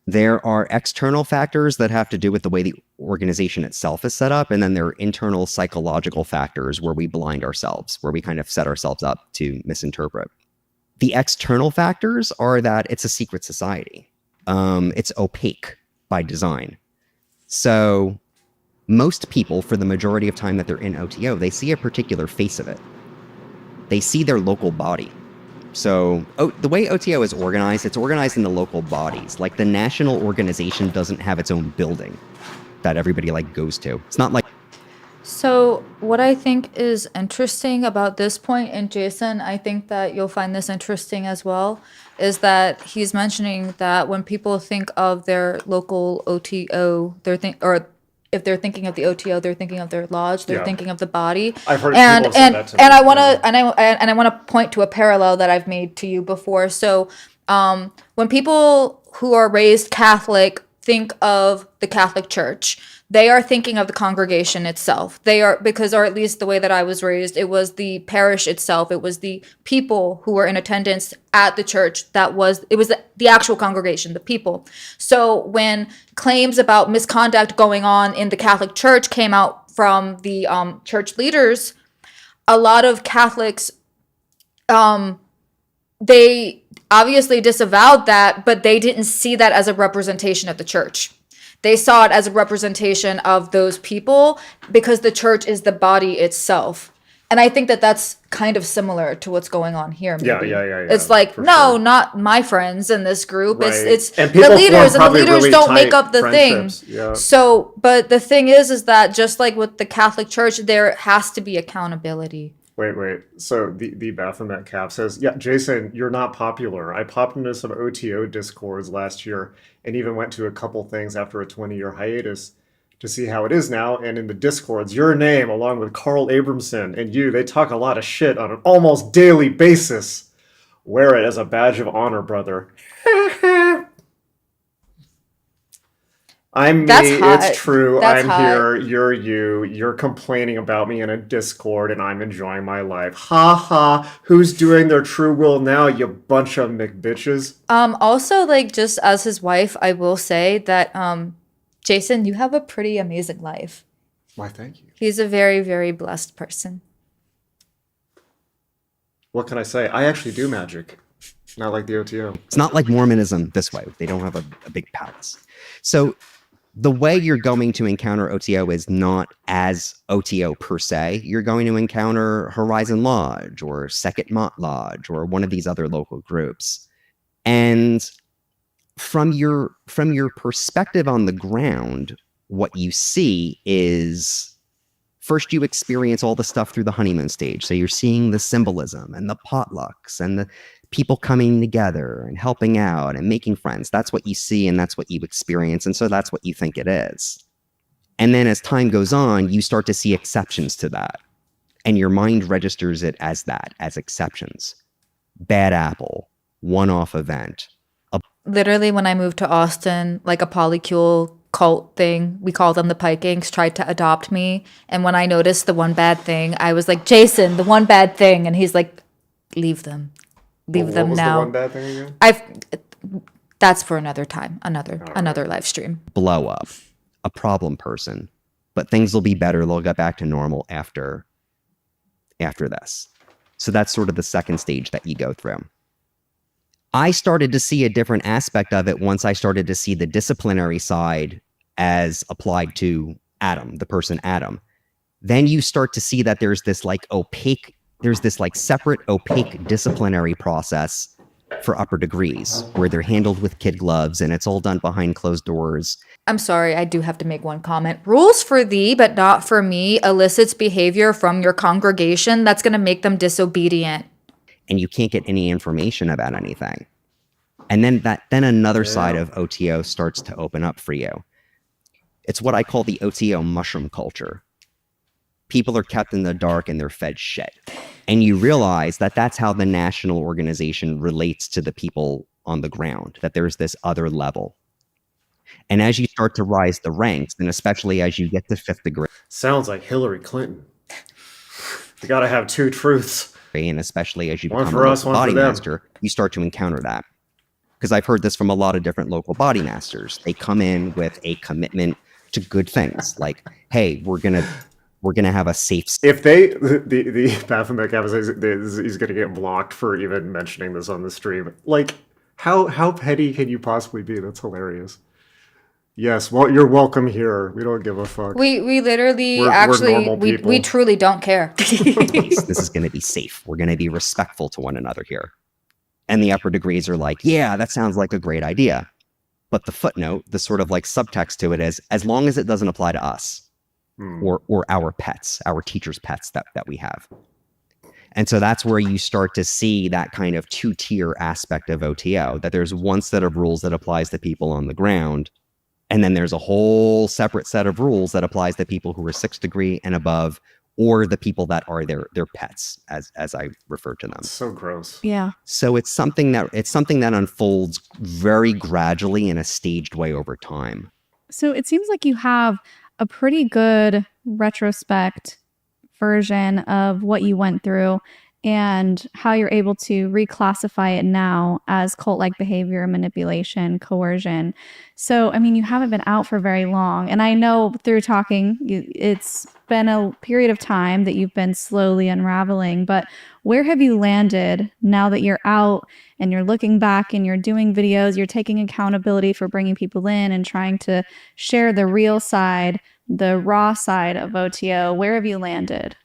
There are external factors that have to do with the way the organization itself is set up, and then there are internal psychological factors where we blind ourselves, where we kind of set ourselves up to misinterpret. The external factors are that it's a secret society. It's opaque by design. So most people, for the majority of time that they're in OTO, they see a particular face of it. They see their local body. So the way OTO is organized, it's organized into local bodies. Like, the national organization doesn't have its own building that everybody, like, goes to. It's not like... So what I think is interesting about this point, and Jason, I think that you'll find this interesting as well, is that he's mentioning that when people think of their local OTO, or if they're thinking of the OTO, they're thinking of their lodge, they're Yeah. thinking of the body. I've heard and people say and that to me. and I want to and I want to point to a parallel that I've made to you before. So when people who are raised Catholic think of the Catholic Church, they are thinking of the congregation itself. They are, because, or at least the way that I was raised, it was the parish itself. It was the people who were in attendance at the church. It was the actual congregation, the people. So when claims about misconduct going on in the Catholic Church came out from the church leaders, a lot of Catholics, they obviously disavowed that, but they didn't see that as a representation of the church. They saw it as a representation of those people because the church is the body itself. And I think that that's kind of similar to what's going on here. Maybe. Yeah. It's like, for no, sure. not my friends in this group. Right. It's And the people leaders, form and the probably leaders really don't make tight up the thing. friendships. Yeah. So, but the thing is that just like with the Catholic Church, there has to be accountability. Wait. So the Baphomet Cap says, yeah, Jason, you're not popular. I popped into some OTO discords last year and even went to a couple things after a 20-year hiatus to see how it is now. And in the discords, your name, along with Carl Abramson and you, they talk a lot of shit on an almost daily basis. Wear it as a badge of honor, brother. I'm me, That's hot. it's true, That's I'm hot. here, you're you, you're complaining about me in a Discord and I'm enjoying my life. Ha ha, who's doing their true will now, you bunch of McBitches? Also, like, just as his wife, I will say that, Jason, you have a pretty amazing life. Why, thank you. He's a very, very blessed person. What can I say? I actually do magic. Not like the OTO. It's not like Mormonism this way. They don't have a big palace. So the way you're going to encounter OTO is not as OTO per se. You're going to encounter Horizon Lodge or Second Mott Lodge or one of these other local groups. And from your perspective on the ground, what you see is, first you experience all the stuff through the honeymoon stage. So you're seeing the symbolism and the potlucks and the people coming together and helping out and making friends. That's what you see and that's what you experience. And so that's what you think it is. And then as time goes on, you start to see exceptions to that. And your mind registers it as that, as exceptions. Bad apple, one-off event. Literally, when I moved to Austin, like a polycule cult thing, we call them the Pikings, tried to adopt me. And when I noticed the one bad thing, I was like, Jason, the one bad thing. And he's like, leave them. Leave them what was now. the one bad thing again? That's for another time, another live stream. Blow up, a problem person, but things will be better. They'll get back to normal after this. So that's sort of the second stage that you go through. I started to see a different aspect of it once I started to see the disciplinary side as applied to Adam, the person Adam. Then you start to see that there's this like separate opaque disciplinary process for upper degrees where they're handled with kid gloves and it's all done behind closed doors. I'm sorry, I do have to make one comment. Rules for thee, but not for me, elicits behavior from your congregation that's going to make them disobedient. And you can't get any information about anything. And then another side of OTO starts to open up for you. It's what I call the OTO mushroom culture. People are kept in the dark and they're fed shit. And you realize that that's how the national organization relates to the people on the ground, that there's this other level. And as you start to rise the ranks, and especially as you get to 5th degree. Sounds like Hillary Clinton. You gotta have two truths. And especially as you One become for a us, local one for body them. master, you start to encounter that. Because I've heard this from a lot of different local body masters. They come in with a commitment to good things, like, hey, we're gonna have a safe. If the Baphomet Kappa says he's gonna get blocked for even mentioning this on the stream, like, how petty can you possibly be? That's hilarious. Yes, well, you're welcome here. We don't give a fuck. We literally We're normal people. we truly don't care. This is going to be safe. We're going to be respectful to one another here. And the upper degrees are like, yeah, that sounds like a great idea. But the footnote, the sort of like subtext to it is, as long as it doesn't apply to us or our pets, our teachers' pets that we have. And so that's where you start to see that kind of two-tier aspect of OTO, that there's one set of rules that applies to people on the ground. And then there's a whole separate set of rules that applies to people who are 6th degree and above, or the people that are their pets, as I refer to them. So gross. Yeah. So it's something that unfolds very gradually in a staged way over time. So it seems like you have a pretty good retrospect version of what you went through and how you're able to reclassify it now as cult-like behavior, manipulation, coercion. So, I mean, you haven't been out for very long. And I know through talking, it's been a period of time that you've been slowly unraveling. But where have you landed now that you're out and you're looking back and you're doing videos, you're taking accountability for bringing people in and trying to share the real side, the raw side of OTO? Where have you landed?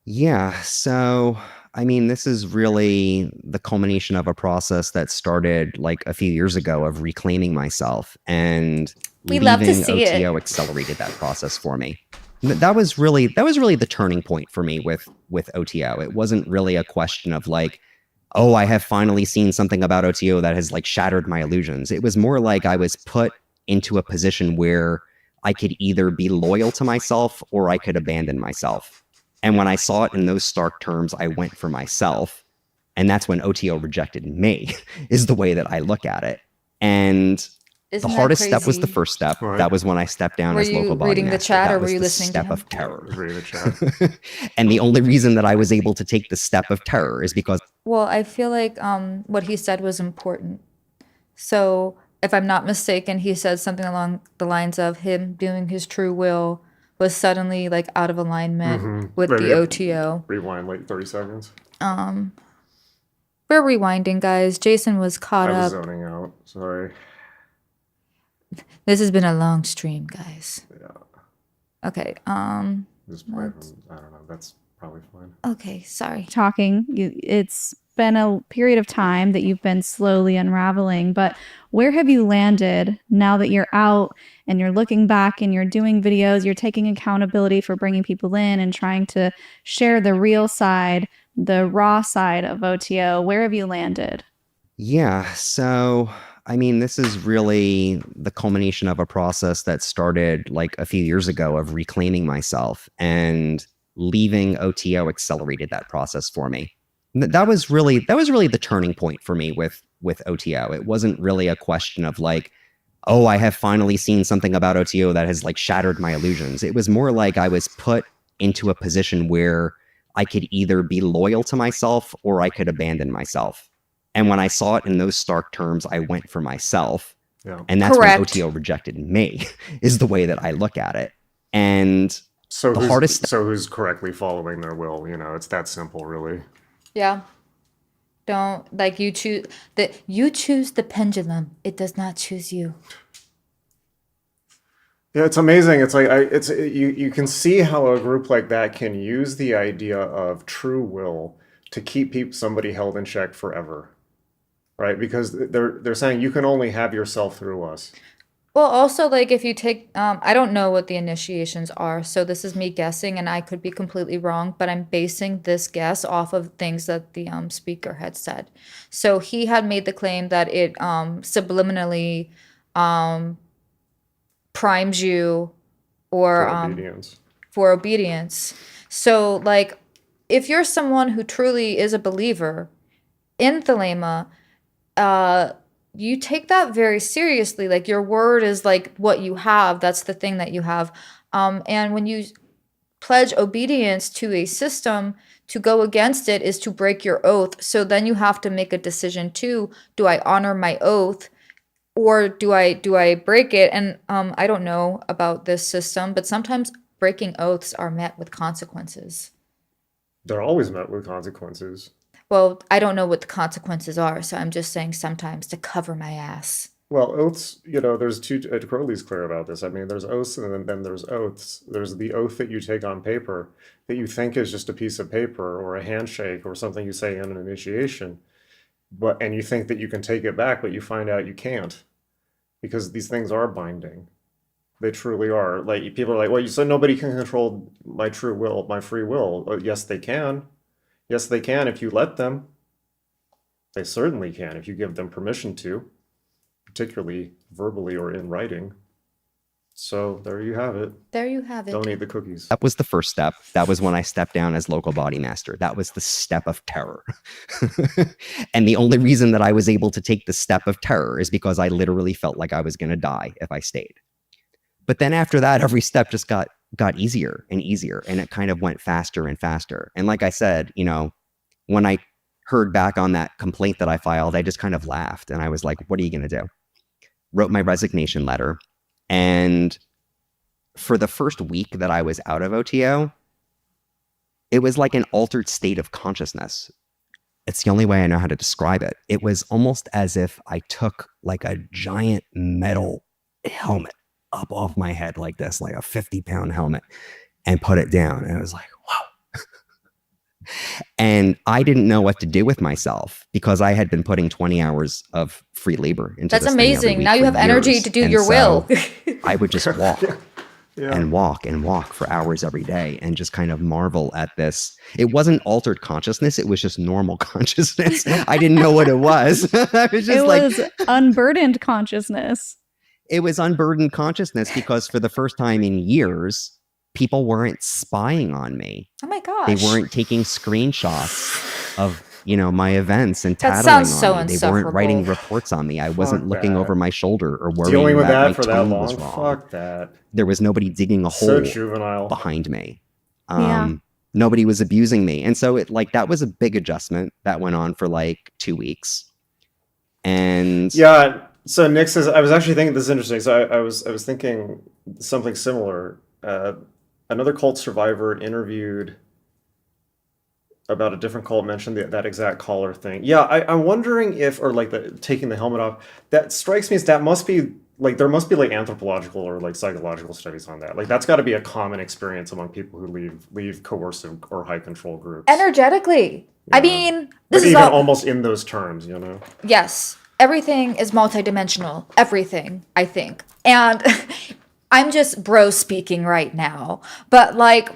Yeah, so I mean, this is really the culmination of a process that started like a few years ago of reclaiming myself, and We love to leaving see it. OTO accelerated that process for me. That was really the turning point for me with OTO. It wasn't really a question of like, oh, I have finally seen something about OTO that has like shattered my illusions. It was more like I was put into a position where I could either be loyal to myself or I could abandon myself. And when I saw it in those stark terms, I went for myself. And that's when OTO rejected me, is the way that I look at it. And Isn't the that hardest step was the crazy? first step. Right. That was when I stepped down Were as you local body reading the master. chat That or were was you the listening to step him? of terror. Reading the chat. And the only reason that I was able to take the step of terror is because Well, I feel like what he said was important. So, if I'm not mistaken, he said something along the lines of him doing his true will was suddenly like out of alignment with Maybe the OTO. Rewind like 30 seconds. We're rewinding, guys. Jason was caught I was up. zoning out. Sorry. This has been a long stream, guys. Yeah. Okay. Just play from, I don't know. That's probably fine. Okay. Sorry. Talking, it's been a period of time that you've been slowly unraveling, but where have you landed now that you're out and you're looking back and you're doing videos, you're taking accountability for bringing people in and trying to share the real side, the raw side of OTO? Where have you landed? yeah, so I mean, this is really the culmination of a process that started like a few years ago of reclaiming myself, and leaving OTO accelerated that process for me. That was really the turning point for me with with OTO. It wasn't really a question of like, oh, I have finally seen something about OTO that has like shattered my illusions. It was more like I was put into a position where I could either be loyal to myself or I could abandon myself. And when I saw it in those stark terms, I went for myself. Yeah. And that's Correct. when OTO rejected me, is the way that I look at it. And So the who's, hardest so who's correctly following their will? You know, it's that simple, really. Yeah. Don't like you choose the pendulum. It does not choose you. Yeah, it's amazing. It's like you can see how a group like that can use the idea of true will to keep somebody held in check forever, right? Because they're saying you can only have yourself through us. Well, also, like, if you take, I don't know what the initiations are, so this is me guessing, and I could be completely wrong, but I'm basing this guess off of things that the speaker had said. So he had made the claim that it subliminally primes you or For obedience. for obedience. So, like, if you're someone who truly is a believer in Thelema, you take that very seriously. Like, your word is like what you have. That's the thing that you have. And when you pledge obedience to a system, to go against it is to break your oath. So then you have to make a decision too. Do I honor my oath, or do I break it? And I don't know about this system, but sometimes breaking oaths are met with consequences. They're always met with consequences. Well, I don't know what the consequences are, so I'm just saying sometimes to cover my ass. Well, oaths, you know, there's two, Crowley's clear about this. I mean, there's oaths and then there's oaths. There's the oath that you take on paper that you think is just a piece of paper or a handshake or something you say in an initiation. And you think that you can take it back, but you find out you can't, because these things are binding. They truly are. Like, people are like, well, you said nobody can control my true will, my free will. Yes, they can. Yes, they can if you let them. They certainly can if you give them permission to, particularly verbally or in writing. So there you have it. There you have it. Don't eat the cookies. That was the first step. That was when I stepped down as local body master. That was the step of terror. And the only reason that I was able to take the step of terror is because I literally felt like I was going to die if I stayed. But then after that, every step just got easier and easier, and it kind of went faster and faster. And like I said, you know, when I heard back on that complaint that I filed, I just kind of laughed, and I was like, what are you going to do? Wrote my resignation letter. And for the first week that I was out of OTO, it was like an altered state of consciousness. It's the only way I know how to describe it. It was almost as if I took like a giant metal helmet up off my head like this, like a 50-pound helmet, and put it down. And it was like, wow. And I didn't know what to do with myself because I had been putting 20 hours of free labor into That's this thing every amazing. week Now you for have energy years. to do And your so will. I would just walk Yeah. and walk for hours every day and just kind of marvel at this. It wasn't altered consciousness. It was just normal consciousness. I didn't know what it was. I was just It like, was unburdened consciousness. it was unburdened consciousness because for the first time in years, people weren't spying on me. Oh my gosh. They weren't taking screenshots of, you know, my events and That tattling sounds on so me. They weren't writing insufferable. reports on me. I wasn't Fuck looking that. over my shoulder or worrying Dealing with that my that for that tone long? was wrong. Fuck that. There was nobody digging a So hole juvenile. behind me. Yeah. Nobody was abusing me. And so it like that was a big adjustment that went on for like 2 weeks. And Yeah. So Nick says, I was actually thinking this is interesting. So I was thinking something similar. Another cult survivor interviewed about a different cult, mentioned that exact collar thing. Yeah, I'm wondering if, or like taking the helmet off, that strikes me as that must be like, there must be like anthropological or like psychological studies on that. Like that's got to be a common experience among people who leave coercive or high control groups. Energetically. I Yeah. mean, But this is even all. almost in those terms, you know? Yes. Everything is multidimensional. Everything, I think. And I'm just bro speaking right now. But like,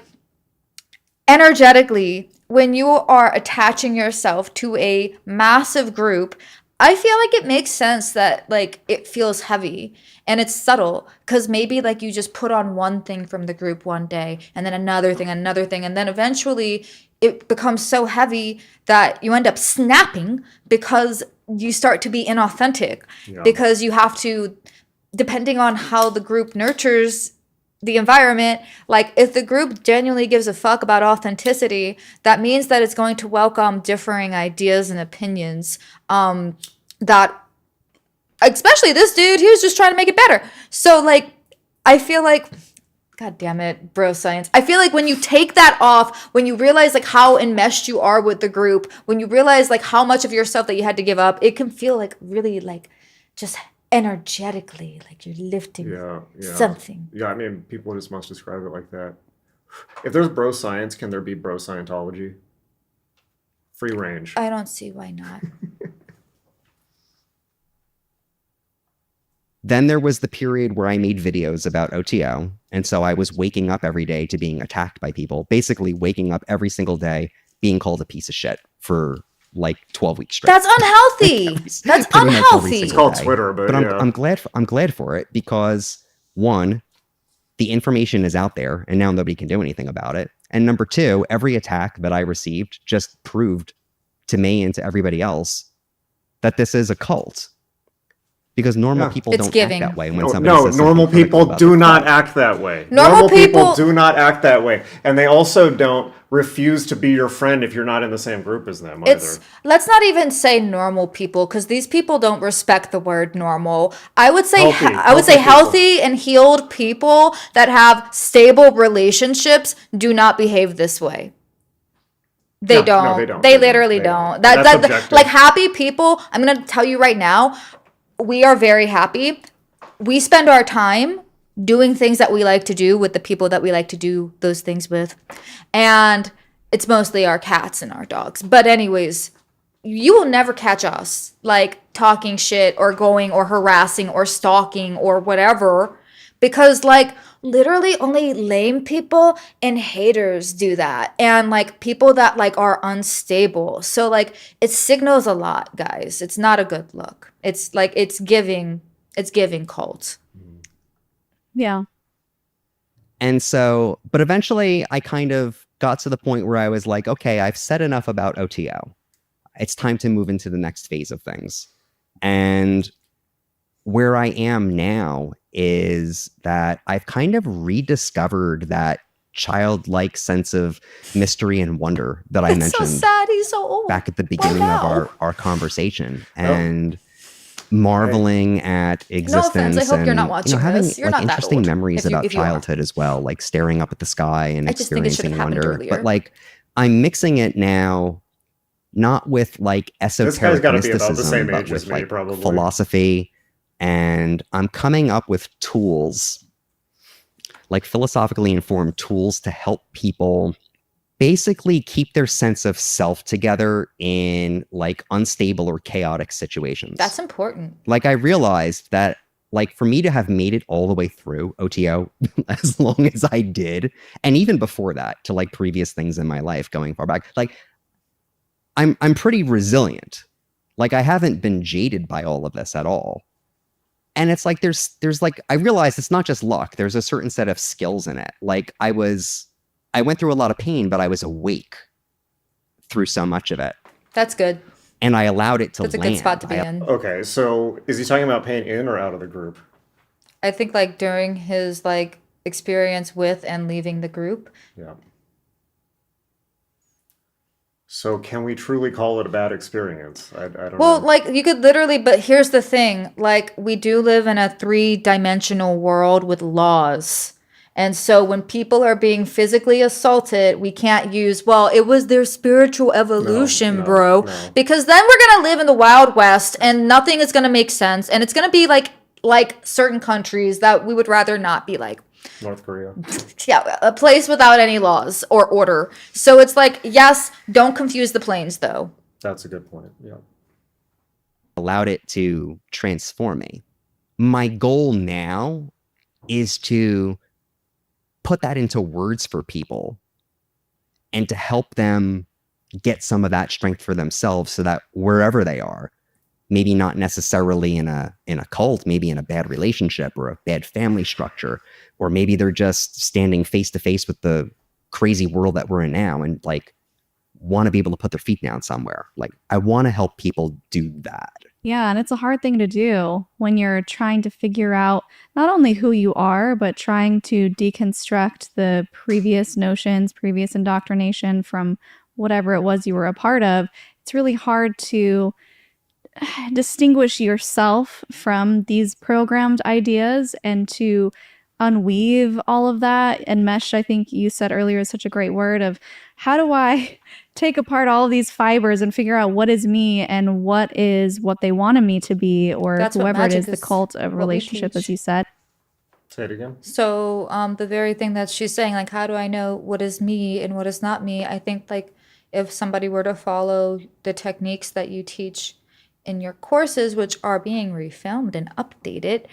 energetically, when you are attaching yourself to a massive group, I feel like it makes sense that like it feels heavy and it's subtle because maybe like you just put on one thing from the group one day and then another thing, and then eventually it becomes so heavy that you end up snapping because you start to be inauthentic because you have to, depending on how the group nurtures the environment, like if the group genuinely gives a fuck about authenticity, that means that it's going to welcome differing ideas and opinions, that, especially this dude, he was just trying to make it better. So like I feel like, god damn it, bro science, I feel like when you take that off, when you realize like how enmeshed you are with the group, when you realize like how much of yourself that you had to give up, it can feel like really like just energetically like you're lifting something. Yeah, I mean, people just must describe it like that. If there's bro science, can there be bro Scientology? Free range. I don't see why not. Then there was the period where I made videos about OTO. And so I was waking up every day to being attacked by people, basically waking up every single day being called a piece of shit for like 12 weeks straight. That's unhealthy. That's unhealthy. It's called day. Twitter, but I'm glad for it because one, the information is out there and now nobody can do anything about it. And number two, every attack that I received just proved to me and to everybody else that this is a cult. Because normal people don't act that way when somebody says something normal people about do the not cult. act that way. Normal people do not act that way. And they also don't refuse to be your friend if you're not in the same group as them either. Let's not even say normal people, because these people don't respect the word normal. I would say healthy and healed people that have stable relationships do not behave this way. They don't. They literally don't. That's like happy people. I'm gonna tell you right now, we are very happy. We spend our time doing things that we like to do with the people that we like to do those things with. And it's mostly our cats and our dogs. But anyways, you will never catch us like talking shit or going or harassing or stalking or whatever. Because like literally only lame people and haters do that. And like people that like are unstable. So like it signals a lot, guys. It's not a good look. It's like it's giving cult. Yeah. And so, but eventually I kind of got to the point where I was like, okay, I've said enough about OTO. It's time to move into the next phase of things. And where I am now is that I've kind of rediscovered that childlike sense of mystery and wonder that I mentioned so sad. He's so old. back at the beginning of our conversation. And marveling at existence. No offense, I hope you're not watching having this. You're like not that interesting old. memories If you about childhood as well, like staring up at the sky and I just think it should experiencing have happened wonder. earlier. But like I'm mixing it now, not with like esoteric gotta be about the mysticism, same but age as with me, like probably. philosophy. And I'm coming up with tools, like philosophically informed tools to help people basically keep their sense of self together in like unstable or chaotic situations. That's important. Like I realized that like for me to have made it all the way through OTO as long as I did, and even before that to like previous things in my life going far back, like I'm pretty resilient. Like I haven't been jaded by all of this at all. And it's like there's like I realized it's not just luck. There's a certain set of skills in it. Like I went through a lot of pain, but I was awake through so much of it. That's good. And I allowed it to That's land. a good spot to be in. Okay, so is he talking about pain in or out of the group? I think like during his like experience with and leaving the group. Yeah. So can we truly call it a bad experience? I don't know. Well, like you could literally, but here's the thing, like we do live in a 3-dimensional world with laws. And so when people are being physically assaulted, we can't use, well, it was their spiritual evolution, bro. No. Because then we're going to live in the Wild West and nothing is going to make sense. And it's going to be like certain countries that we would rather not be like. North Korea. Yeah, a place without any laws or order. So it's like, yes, don't confuse the planes though. That's a good point. Yeah. Allowed it to transform me. My goal now is to put that into words for people and to help them get some of that strength for themselves so that wherever they are, maybe not necessarily in a cult, maybe in a bad relationship or a bad family structure, or maybe they're just standing face to face with the crazy world that we're in now and like want to be able to put their feet down somewhere. Like I want to help people do that. Yeah, and it's a hard thing to do when you're trying to figure out not only who you are, but trying to deconstruct the previous notions, previous indoctrination from whatever it was you were a part of. It's really hard to distinguish yourself from these programmed ideas and to unweave all of that. And mesh, I think you said earlier, is such a great word of how do I take apart all of these fibers and figure out what is me and what is what they wanted me to be, or That's what whoever it magic is, the is, cult of what we relationship, as teach. you said. Say it again. So the very thing that she's saying, like, how do I know what is me and what is not me? I think like if somebody were to follow the techniques that you teach in your courses, which are being refilmed and updated,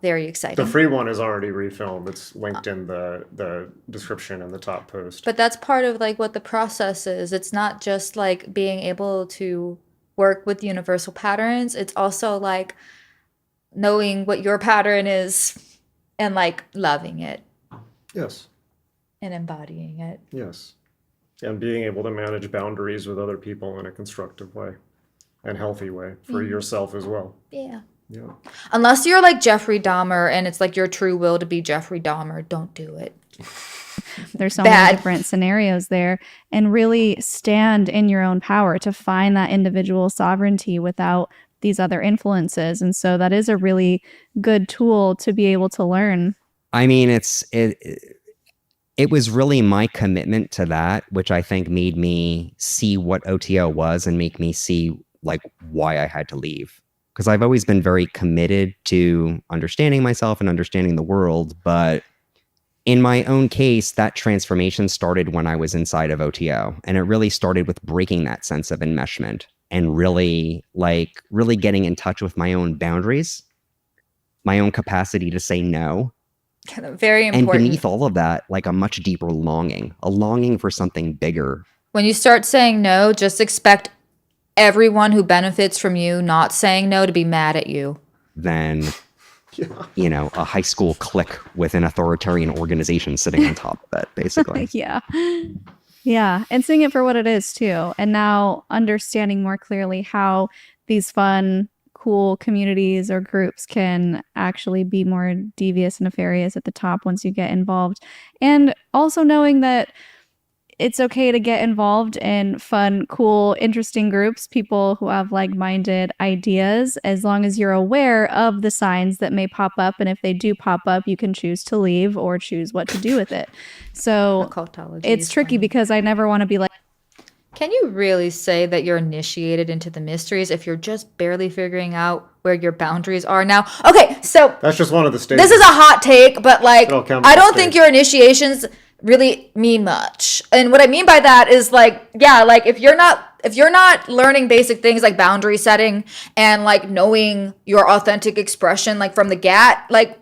very exciting. The free one is already refilmed. It's linked in the description in the top post. But that's part of like what the process is. It's not just like being able to work with universal patterns. It's also like knowing what your pattern is and like loving it Yes. and embodying it. Yes. And being able to manage boundaries with other people in a constructive way and healthy way for yourself as well. Yeah. Yeah. Unless you're like Jeffrey Dahmer and it's like your true will to be Jeffrey Dahmer, don't do it. There's so Bad. many different scenarios there, and really stand in your own power to find that individual sovereignty without these other influences. And so that is a really good tool to be able to learn. I mean, it was really my commitment to that, which I think made me see what OTO was and make me see like why I had to leave. Because I've always been very committed to understanding myself and understanding the world. But in my own case, that transformation started when I was inside of OTO. And it really started with breaking that sense of enmeshment and really getting in touch with my own boundaries, my own capacity to say no. Very important. And beneath all of that, like a much deeper longing, a longing for something bigger. When you start saying no, just expect everyone who benefits from you not saying no to be mad at you. Than, you know, a high school clique with an authoritarian organization sitting on top of it, basically. Yeah. Yeah. And seeing it for what it is, too. And now understanding more clearly how these fun, cool communities or groups can actually be more devious and nefarious at the top once you get involved. And also knowing that it's okay to get involved in fun, cool, interesting groups, people who have like-minded ideas, as long as you're aware of the signs that may pop up. And if they do pop up, you can choose to leave or choose what to do with it. So Occultology it's is tricky funny. because I never want to be like, Can you really say that you're initiated into the mysteries if you're just barely figuring out where your boundaries are now? Okay, so That's just one of the stages. this is a hot take, but like It'll come I to don't stage. think your initiations really mean much. And what I mean by that is like, yeah, like if you're not learning basic things like boundary setting and like knowing your authentic expression like from the get, like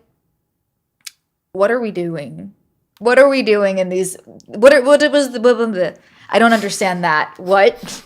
what are we doing? What are we doing in these what was the I don't understand that. What?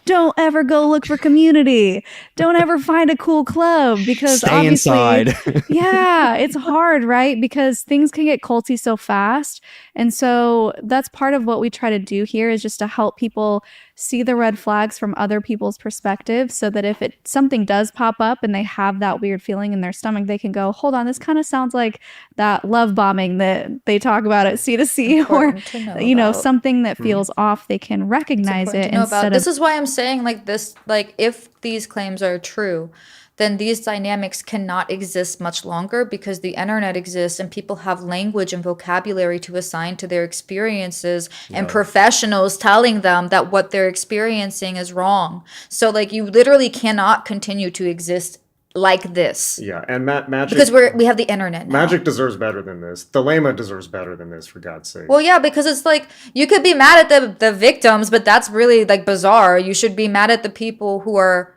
don't ever go look for community. Don't ever find a cool club because Stay obviously, inside. yeah, it's hard, right? Because things can get culty so fast. And so that's part of what we try to do here is just to help people see the red flags from other people's perspectives so that if something does pop up and they have that weird feeling in their stomach, they can go, hold on, this kind of sounds like that love bombing that they talk about at C2C or, Important to know about. something that feels off. They can recognize Important it to know about. instead of This is why I'm saying like this, like if these claims are true, then these dynamics cannot exist much longer because the internet exists and people have language and vocabulary to assign to their experiences and professionals telling them that what they're experiencing is wrong. So like you literally cannot continue to exist like this. Yeah, and magic Because we have the internet now. magic deserves better than this. Thelema deserves better than this, for God's sake. Well, yeah, because it's like you could be mad at the victims, but that's really like bizarre. You should be mad at the people who are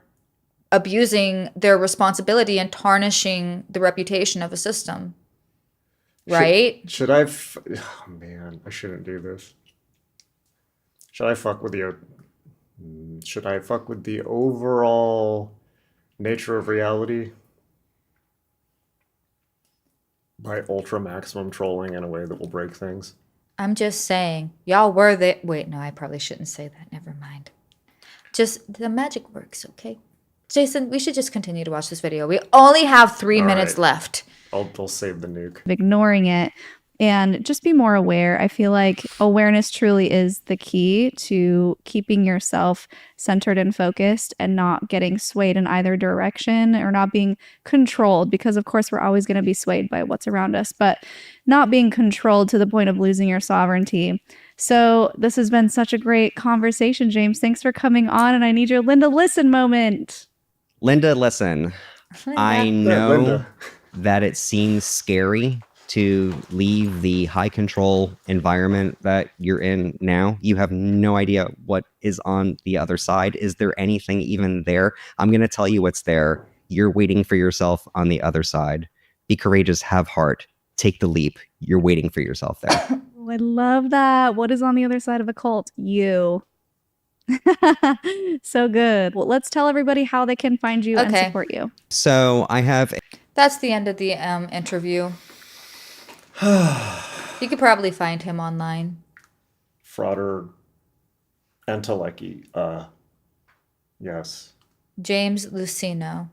abusing their responsibility and tarnishing the reputation of a system. Right? Should I? Oh man, I shouldn't do this. Should I fuck with the? Should I fuck with the overall Nature of reality by ultra maximum trolling in a way that will break things. I'm just saying, y'all were there. Wait, no, I probably shouldn't say that. Never mind. Just the magic works, okay? Jason, we should just continue to watch this video. We only have 3 All minutes right. left. I'll save the nuke. Ignoring it and just be more aware. I feel like awareness truly is the key to keeping yourself centered and focused and not getting swayed in either direction or not being controlled, because of course we're always going to be swayed by what's around us, but not being controlled to the point of losing your sovereignty. So this has been such a great conversation, James. Thanks for coming on, and I need your Linda listen moment. Linda, listen. I Yeah, know Linda. that it seems scary to leave the high control environment that you're in now. You have no idea what is on the other side. Is there anything even there? I'm going to tell you what's there. You're waiting for yourself on the other side. Be courageous, have heart, take the leap. You're waiting for yourself there. Oh, I love that. What is on the other side of a cult? You. So good. Well, let's tell everybody how they can find you and Okay. support you. So I have That's the end of the interview. You could probably find him online. Frauder Entelechy. Yes. James Luceno.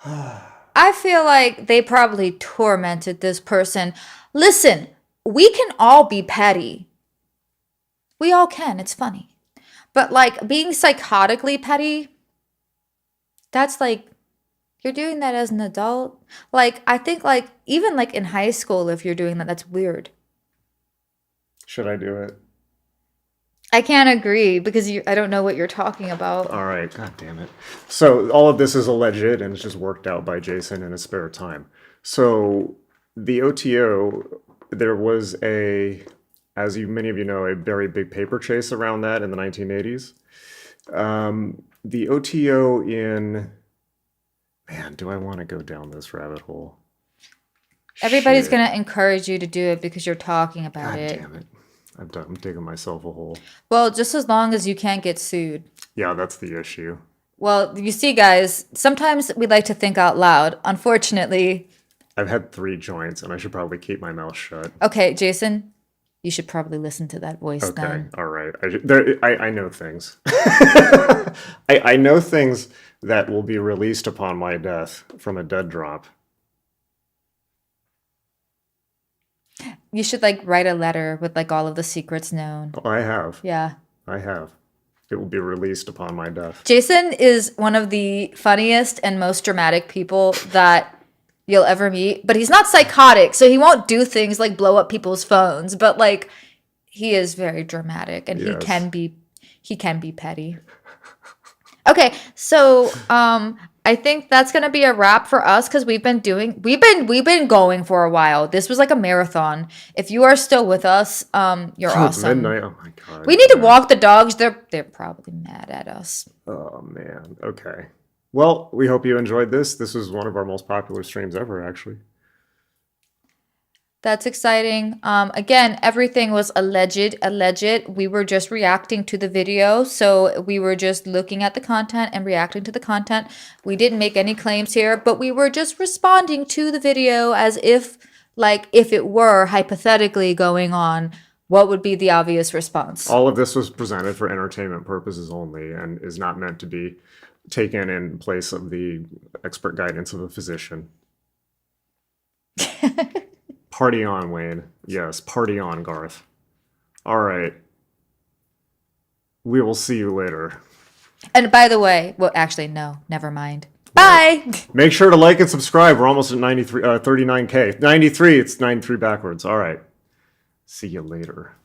I feel like they probably tormented this person. Listen, we can all be petty. We all can. It's funny. But like being psychotically petty, that's like, you're doing that as an adult. Like, I think like even like in high school, if you're doing that, that's weird. Should I do it? I can't agree because I don't know what you're talking about. All right. God damn it. So all of this is alleged and it's just worked out by Jason in his spare time. So the OTO, there was as many of you know, a very big paper chase around that in the 1980s. The OTO in... Man, do I want to go down this rabbit hole? Everybody's Shit. going to encourage you to do it because you're talking about God it. damn it. I'm digging myself a hole. Well, just as long as you can't get sued. Yeah, that's the issue. Well, you see, guys, sometimes we like to think out loud. Unfortunately, I've had 3 joints and I should probably keep my mouth shut. okay, Jason, you should probably listen to that voice Okay, then. all right. I know things. I know things that will be released upon my death from a dead drop. You should like write a letter with like all of the secrets known. I have. Yeah. I have. It will be released upon my death. Jason is one of the funniest and most dramatic people that you'll ever meet, but he's not psychotic, so he won't do things like blow up people's phones, but like he is very dramatic and Yes. he can be petty. Okay, so I think that's gonna be a wrap for us because we've been going for a while. This was like a marathon. If you are still with us, you're It's awesome. midnight. Oh my god. We need to walk the dogs. They're probably mad at us. Oh man. Okay. Well, we hope you enjoyed this. This was one of our most popular streams ever, actually. That's exciting. Again, everything was alleged. We were just reacting to the video. So we were just looking at the content and reacting to the content. We didn't make any claims here, but we were just responding to the video as if it were hypothetically going on, what would be the obvious response? All of this was presented for entertainment purposes only and is not meant to be taken in place of the expert guidance of a physician. Party on, Wayne. Yes, party on, Garth. All right. We will see you later. And by the way, well, actually, no, never mind. Bye. Make sure to like and subscribe. We're almost at 39K. 93, it's 93 backwards. All right. See you later.